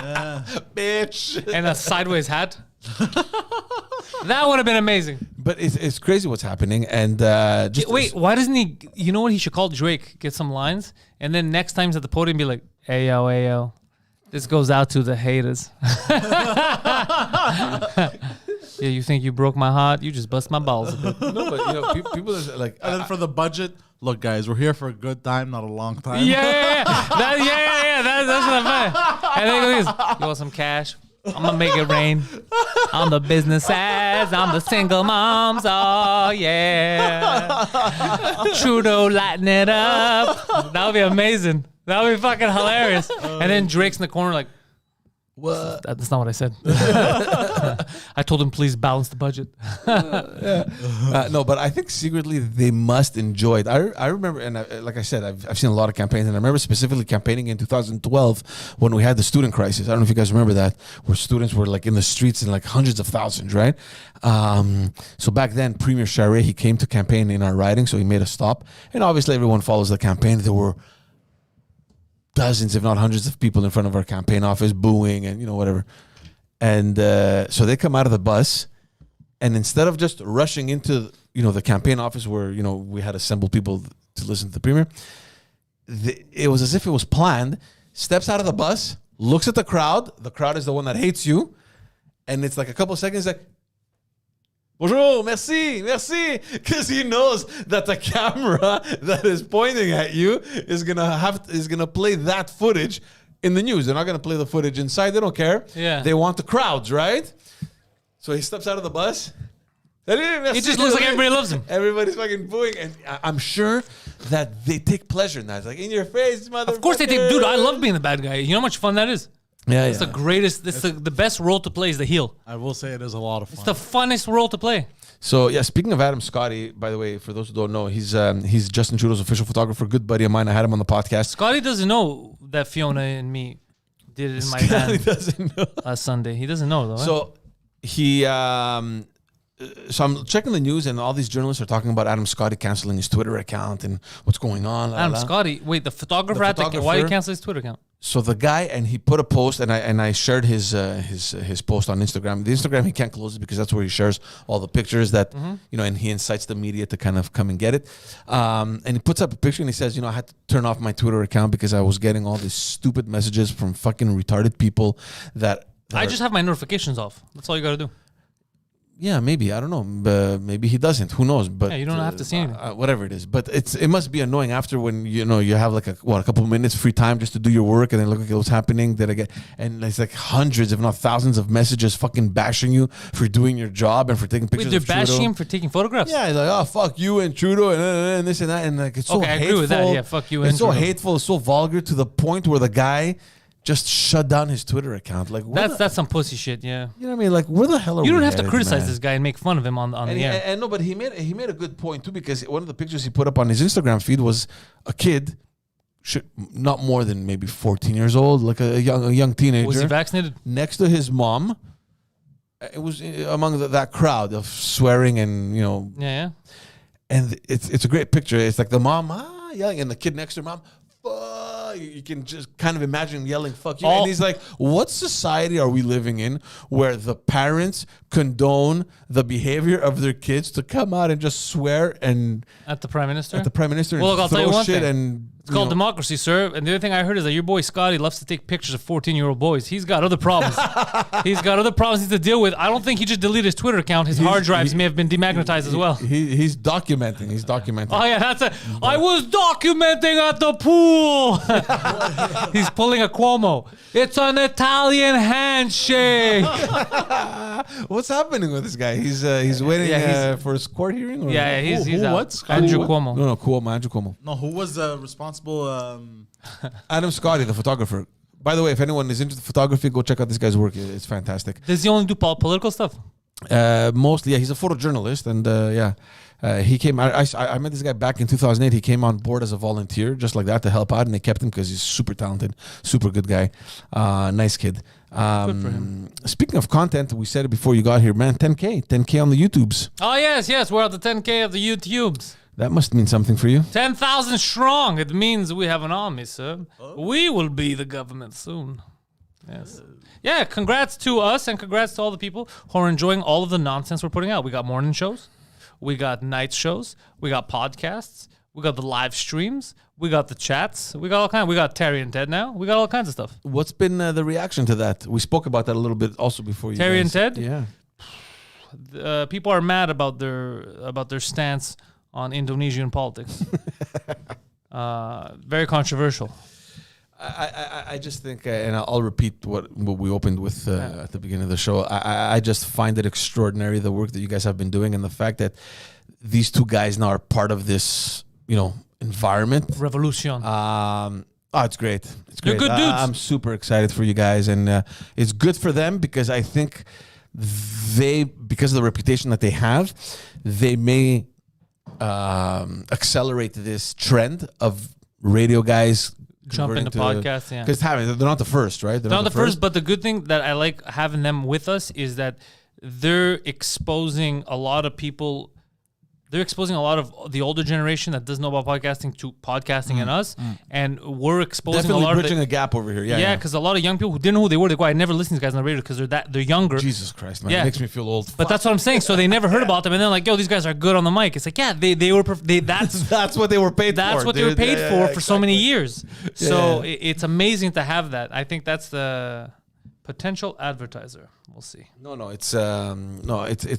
Bitch. and a sideways hat. That would have been amazing. But it's crazy what's happening. And just Wait, why doesn't he? You know what? He should call Drake, get some lines, and then next time he's at the podium, be like, "Hey yo, this goes out to the haters." Yeah, you think you broke my heart? You just bust my balls a bit. no, but people are like, And then for the budget, look, guys, we're here for a good time, not a long time. Yeah. That's what I'm saying. And then he goes, "You want some cash? I'm gonna make it rain on the businesses, on the single moms. Oh yeah, Trudeau lighten it up. That would be amazing. That would be fucking hilarious. And then Drake's in the corner like, What? that's not what I said. I told him please balance the budget. No, but I think secretly they must enjoy it. I remember, and like I said, I've seen a lot of campaigns, and I remember specifically campaigning in 2012 when we had the student crisis. I don't know if you guys remember that, where students were like in the streets in like hundreds of thousands, right? So back then, Premier Charest, he came to campaign in our riding, so he made a stop, and obviously everyone follows the campaign. There were dozens, if not hundreds, of people in front of our campaign office booing and whatever. And so they come out of the bus, and instead of just rushing into the campaign office where we had assembled people to listen to the premier, it was as if it was planned. Steps out of the bus, looks at the crowd. The crowd is the one that hates you, and it's like a couple of seconds like, bonjour, merci, because he knows that the camera that is pointing at you is gonna play that footage in the news. They're not gonna play the footage inside. They don't care. Yeah. They want the crowds, right? So he steps out of the bus. It just looks like everybody loves him. Everybody's fucking booing, and I'm sure that they take pleasure in that. It's like, in your face, motherfucker. Of course they take, dude, I love being the bad guy. You know how much fun that is? Yeah, It's the greatest, the best role to play is the heel. I will say it is a lot of fun. It's the funnest role to play. So yeah, speaking of Adam Scotty, by the way, for those who don't know, he's Justin Trudeau's official photographer, good buddy of mine. I had him on the podcast. Scotty doesn't know that Fiona and me did it in my Scotty van doesn't know. last Sunday. He doesn't know though. So he, so I'm checking the news, and all these journalists are talking about Adam Scotty canceling his Twitter account and what's going on. Adam Scotty, wait, the photographer why did he cancel his Twitter account? So the guy, and he put a post, and I shared his post on Instagram. The Instagram, he can't close it because that's where he shares all the pictures that and he incites the media to kind of come and get it. And he puts up a picture, and he says, I had to turn off my Twitter account because I was getting all these stupid messages from fucking retarded people that I just have my notifications off. That's all you got to do. Yeah, maybe. I don't know. Maybe he doesn't. Who knows? But you don't have to see anything. Whatever it is. But it must be annoying after when you have like a couple of minutes free time just to do your work, and then look at what's happening. And it's like hundreds, if not thousands, of messages fucking bashing you for doing your job and for taking pictures. Wait, of they're bashing Trudeau. him for taking photographs? Yeah, he's like, oh, fuck you and Trudeau and this and that, and like it's so hateful. I agree with that. Yeah, fuck you and It's so Trudeau. hateful. It's so vulgar to the point where the guy just shut down his Twitter account. Like that's some pussy shit. Yeah. You know what I mean? Like, where the hell are we? You don't have to headed, criticize man? this guy and make fun of him on the air. And no, but he made a good point too, because one of the pictures he put up on his Instagram feed was a kid, not more than maybe 14 years old, like a young teenager. Was he vaccinated? Next to his mom. It was among that crowd of swearing and Yeah. and it's a great picture. It's like the mom yelling, and the kid next to her mom. You can just kind of imagine him yelling "fuck you," and he's like, "What society are we living in where the parents condone the behavior of their kids to come out and just swear and At the prime minister? at the prime minister Well, and I'll tell you throw one shit thing. and It's called democracy, sir. And the other thing I heard is that your boy Scotty loves to take pictures of 14-year-old boys. He's got other problems. He's got other problems he needs to deal with. I don't think he just deleted his Twitter account. His hard drives may have been demagnetized as well. He's documenting. He's documenting. Oh, yeah, that's it. I was documenting at the pool. He's pulling a Cuomo. It's an Italian handshake. What's happening with this guy? He's waiting for his court hearing. Or? Yeah, he's Who out. what? Andrew Who? Cuomo. No, Cuomo, Andrew Cuomo. No, who was responsible? Adam Scotty, the photographer. By the way, if anyone is into photography, go check out this guy's work. It's fantastic. Does he only do political stuff? Mostly, yeah. He's a photojournalist, and he came. I met this guy back in 2008. He came on board as a volunteer, just like that, to help out, and they kept him because he's super talented, super good guy, nice kid. Good for him. Speaking of content, we said it before you got here, man. 10K on the YouTubes. Oh, yes. We're at the 10K of the YouTubes. That must mean something for you. 10,000 strong. It means we have an army, sir. We will be the government soon. Yes. Yeah, congrats to us and congrats to all the people who are enjoying all of the nonsense we're putting out. We got morning shows. We got night shows. We got podcasts. We got the live streams. We got the chats. We got all kinds. We got Terry and Ted now. We got all kinds of stuff. What's been the reaction to that? We spoke about that a little bit also before you Terry guys. and Ted? Yeah. People are mad about their stance on Indonesian politics. Very controversial. I just think, and I'll repeat what we opened with at the beginning of the show. I just find it extraordinary, the work that you guys have been doing, and the fact that these two guys now are part of this, environment. Revolution. It's great. It's great. They're good dudes. I'm super excited for you guys, and it's good for them because I think because of the reputation that they have, they may accelerate this trend of radio guys Jump into podcasts, yeah. Because they're not the first, right? They're not the first, but the good thing that I like having them with us is that they're exposing a lot of people. They're exposing a lot of the older generation that doesn't know about podcasting to podcasting and us, and we're exposing Definitely a lot bridging of a gap over here. yeah, because a lot of young people who didn't know who they were, they go, I never listened to these guys on the radio because they're younger. Jesus Christ, man, Yeah. it makes me feel old. But that's what I'm saying. So they never heard about them, and then like, yo, these guys are good on the mic. It's like, yeah, that's what they were paid for. that's what they were paid for so many years. So Yeah. it's amazing to have that. I think that's the potential advertiser. We'll see. No, it's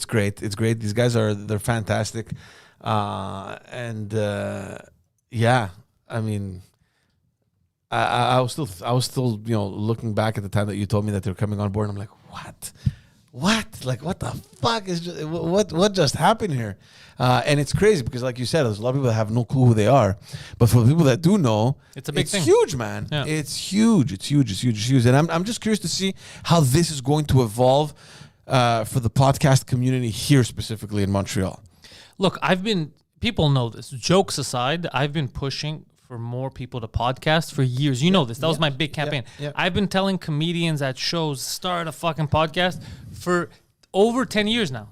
great. It's great. These guys they're fantastic, yeah. I mean, I was still looking back at the time that you told me that they were coming on board. And I'm like, what? Like, what the fuck what just happened here? And it's crazy because, like you said, there's a lot of people that have no clue who they are. But for the people that do know, It's a big thing. Huge, man. Yeah. It's huge. It's huge. And I'm just curious to see how this is going to evolve for the podcast community here, specifically in Montreal. Look, people know this. Jokes aside, I've been pushing for more people to podcast for years. You know this. That was my big campaign. Yeah. I've been telling comedians at shows, start a fucking podcast for over 10 years now.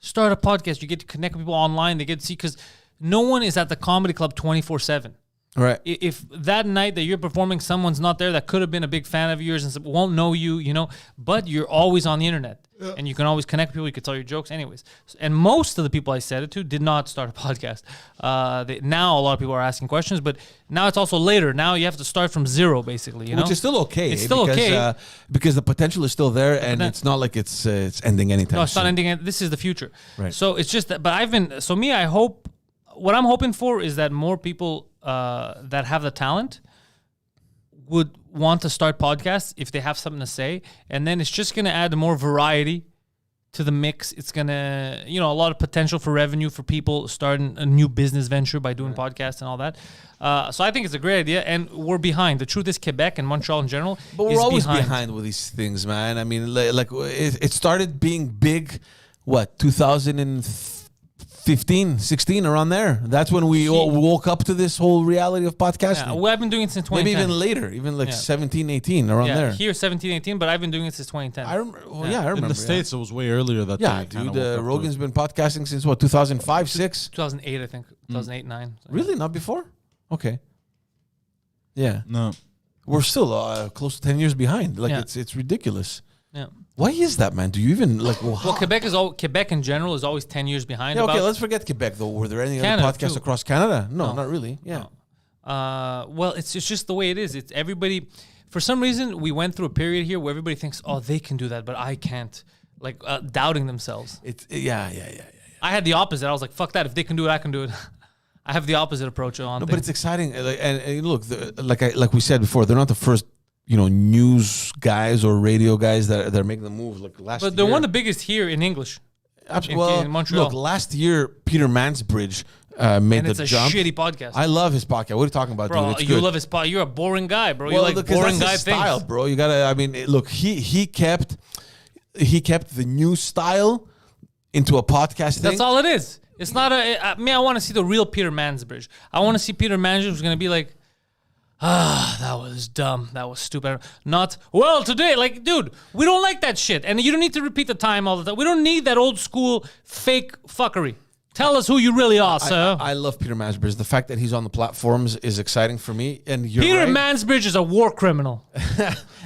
Start a podcast. You get to connect with people online. They get to see, because no one is at the comedy club 24/7. Right. If that night that you're performing, someone's not there that could have been a big fan of yours and won't know you, but you're always on the internet and you can always connect with people. You can tell your jokes anyways. And most of the people I said it to did not start a podcast. Now a lot of people are asking questions, but now it's also later. Now you have to start from zero, basically. Which is still okay. It's still okay. Because the potential is still there, and it's not like it's ending anytime No, it's soon. not ending. This is the future. Right. So it's just that. But I hope. What I'm hoping for is that more people that have the talent would want to start podcasts if they have something to say, and then it's just going to add more variety to the mix. It's going to, a lot of potential for revenue for people starting a new business venture by doing podcasts and all that. So I think it's a great idea, and we're behind. The truth is, Quebec and Montreal in general, But we're always behind with these things, man. I mean, like it started being big, 2015, 16, around there. That's when we all woke up to this whole reality of podcasting. Yeah, well, I've been doing it since 2010. Maybe even later, even like 17, 18, around there. Here 17, 18, but I've been doing it since 2010. I remember. I remember. In the States, it was way earlier that Yeah, they kinda dude. woke up to Rogan's it. been podcasting since 2005, 6? 2008, I think. 2008, 9. So, Really? Not before? Okay. Yeah. No. We're still close to 10 years behind. Like, Yeah. it's ridiculous. Yeah. Why is that, man? Do you even like? Well, Quebec in general is always 10 years behind. Yeah, okay. Let's forget Quebec though. Were there any Canada, other podcasts too. across Canada? No, not really. Yeah. Well, it's just the way it is. It's everybody. For some reason, we went through a period here where everybody thinks, "Oh, they can do that, but I can't." Like doubting themselves. Yeah. I had the opposite. I was like, "Fuck that! If they can do it, I can do it." I have the opposite approach on. No, but it's exciting. And look, like we said before, they're not the first, news guys or radio guys that are making the move. Like last year. But they're one of the biggest here in English. Absolutely. in Montreal. Look, last year Peter Mansbridge made And the it's a jump. shitty podcast. I love his podcast. What are you talking about, Bro, dude? It's you good. love his podcast. You're a boring guy, bro. Well, You like because boring that's guy his style, things. bro. You gotta. I mean, look, he kept the new style into a podcast thing. That's all it is. It's not I want to see the real Peter Mansbridge. I want to see Peter Mansbridge who's going to be like, that was dumb. That was stupid. Not, well, today, like, dude, we don't like that shit. And you don't need to repeat the time all the time. We don't need that old school fake fuckery. Tell us who you really are, sir. I love Peter Mansbridge. The fact that he's on the platforms is exciting for me. And you're Peter right. Mansbridge is a war criminal,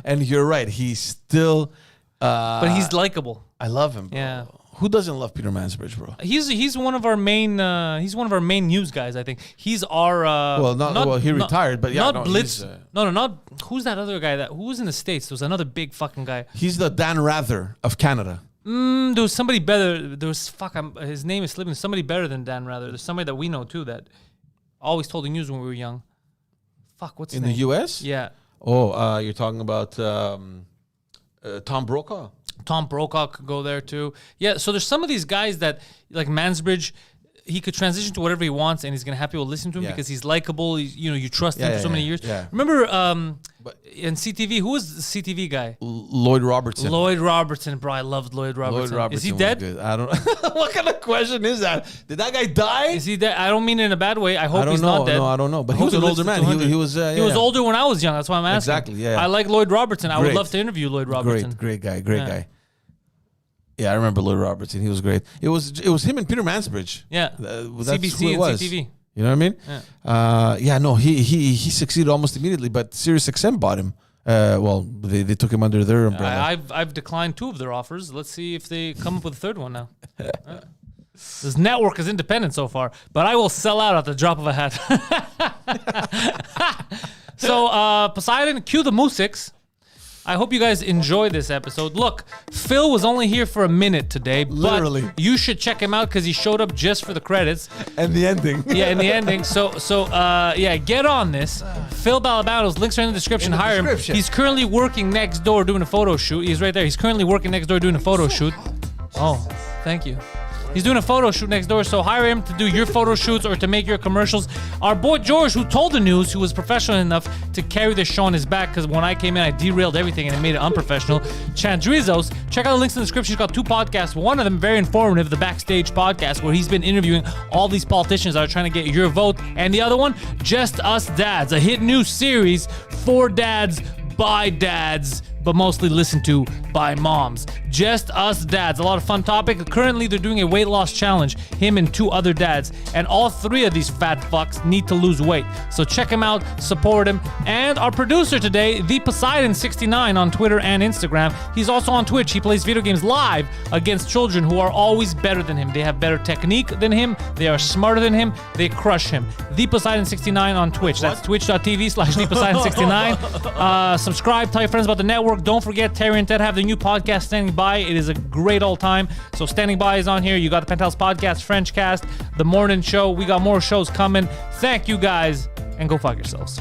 And you're right. He's still. but he's likable. I love him, bro. Yeah. Who doesn't love Peter Mansbridge, bro? He's one of our main news guys. I think he's our he retired, but yeah, not no, Blitz. he's, not who's that other guy who was in the States? There was another big fucking guy. He's the Dan Rather of Canada. There was somebody better. His name is slipping. Somebody better than Dan Rather. There's somebody that we know too that always told the news when we were young. Fuck, what's his In name? the U.S.? Yeah. Oh, you're talking about Tom Brokaw. Tom Brokaw could go there too. Yeah, so there's some of these guys that, like Mansbridge, he could transition to whatever he wants, and he's gonna have people listen to him because he's likable. You trust him for so many years. Yeah. Remember, in CTV, who was the CTV guy? Lloyd Robertson. Lloyd Robertson, bro. I loved Lloyd Robertson. Lloyd Robertson. Is he was dead? good. I don't. What kind of question is that? Did that guy die? Is he dead? I don't mean it in a bad way. I hope I don't he's know. not dead. No, I don't know. But I he was hope an lives older to man. 200. He was. He was older when I was young. That's why I'm asking. Exactly. Yeah. I like Lloyd Robertson. I would Great. love to interview Lloyd Robertson. Great guy. Yeah, I remember Lloyd Robertson. He was great. It was him and Peter Mansbridge. Yeah. That's CBC who it and was. CTV. You know what I mean? Yeah. No, he succeeded almost immediately, but SiriusXM bought him. They took him under their umbrella. I've declined 2 of their offers. Let's see if they come up with a third one now. This network is independent so far, but I will sell out at the drop of a hat. So, Poseidon, cue the musics. I hope you guys enjoy this episode. Look, Phil was only here for a minute today, but Literally. you should check him out because he showed up just for the credits. And the ending. Yeah, in the ending. So, get on this. Phil Balabanos, links are in the description. Hire him. He's currently working next door doing a photo shoot. He's right there. He's currently working next door doing a photo shoot. Oh, thank you. He's doing a photo shoot next door, so hire him to do your photo shoots or to make your commercials. Our boy George, who told the news, who was professional enough to carry the show on his back, because when I came in, I derailed everything and it made it unprofessional. Chandrizos, check out the links in the description. He's got 2 podcasts. One of them very informative, the Backstage podcast, where he's been interviewing all these politicians that are trying to get your vote. And the other one, Just Us Dads, a hit new series for dads, by dads, but mostly listened to by moms. Just Us Dads, a lot of fun topic. Currently, they're doing a weight loss challenge, him and 2 other dads, and all 3 of these fat fucks need to lose weight. So check him out, support him. And our producer today, the Poseidon69 on Twitter and Instagram. He's also on Twitch. He plays video games live against children who are always better than him. They have better technique than him. They are smarter than him. They crush him. The Poseidon69 on Twitch. That's twitch.tv/theposeidon69. Subscribe, tell your friends about the network. Don't forget, Terry and Ted have the new podcast, Standing By. It is a great old time. So Standing By is on here. You got the Pantelis podcast, French Cast, The Morning Show. We got more shows coming. Thank you guys, and go fuck yourselves.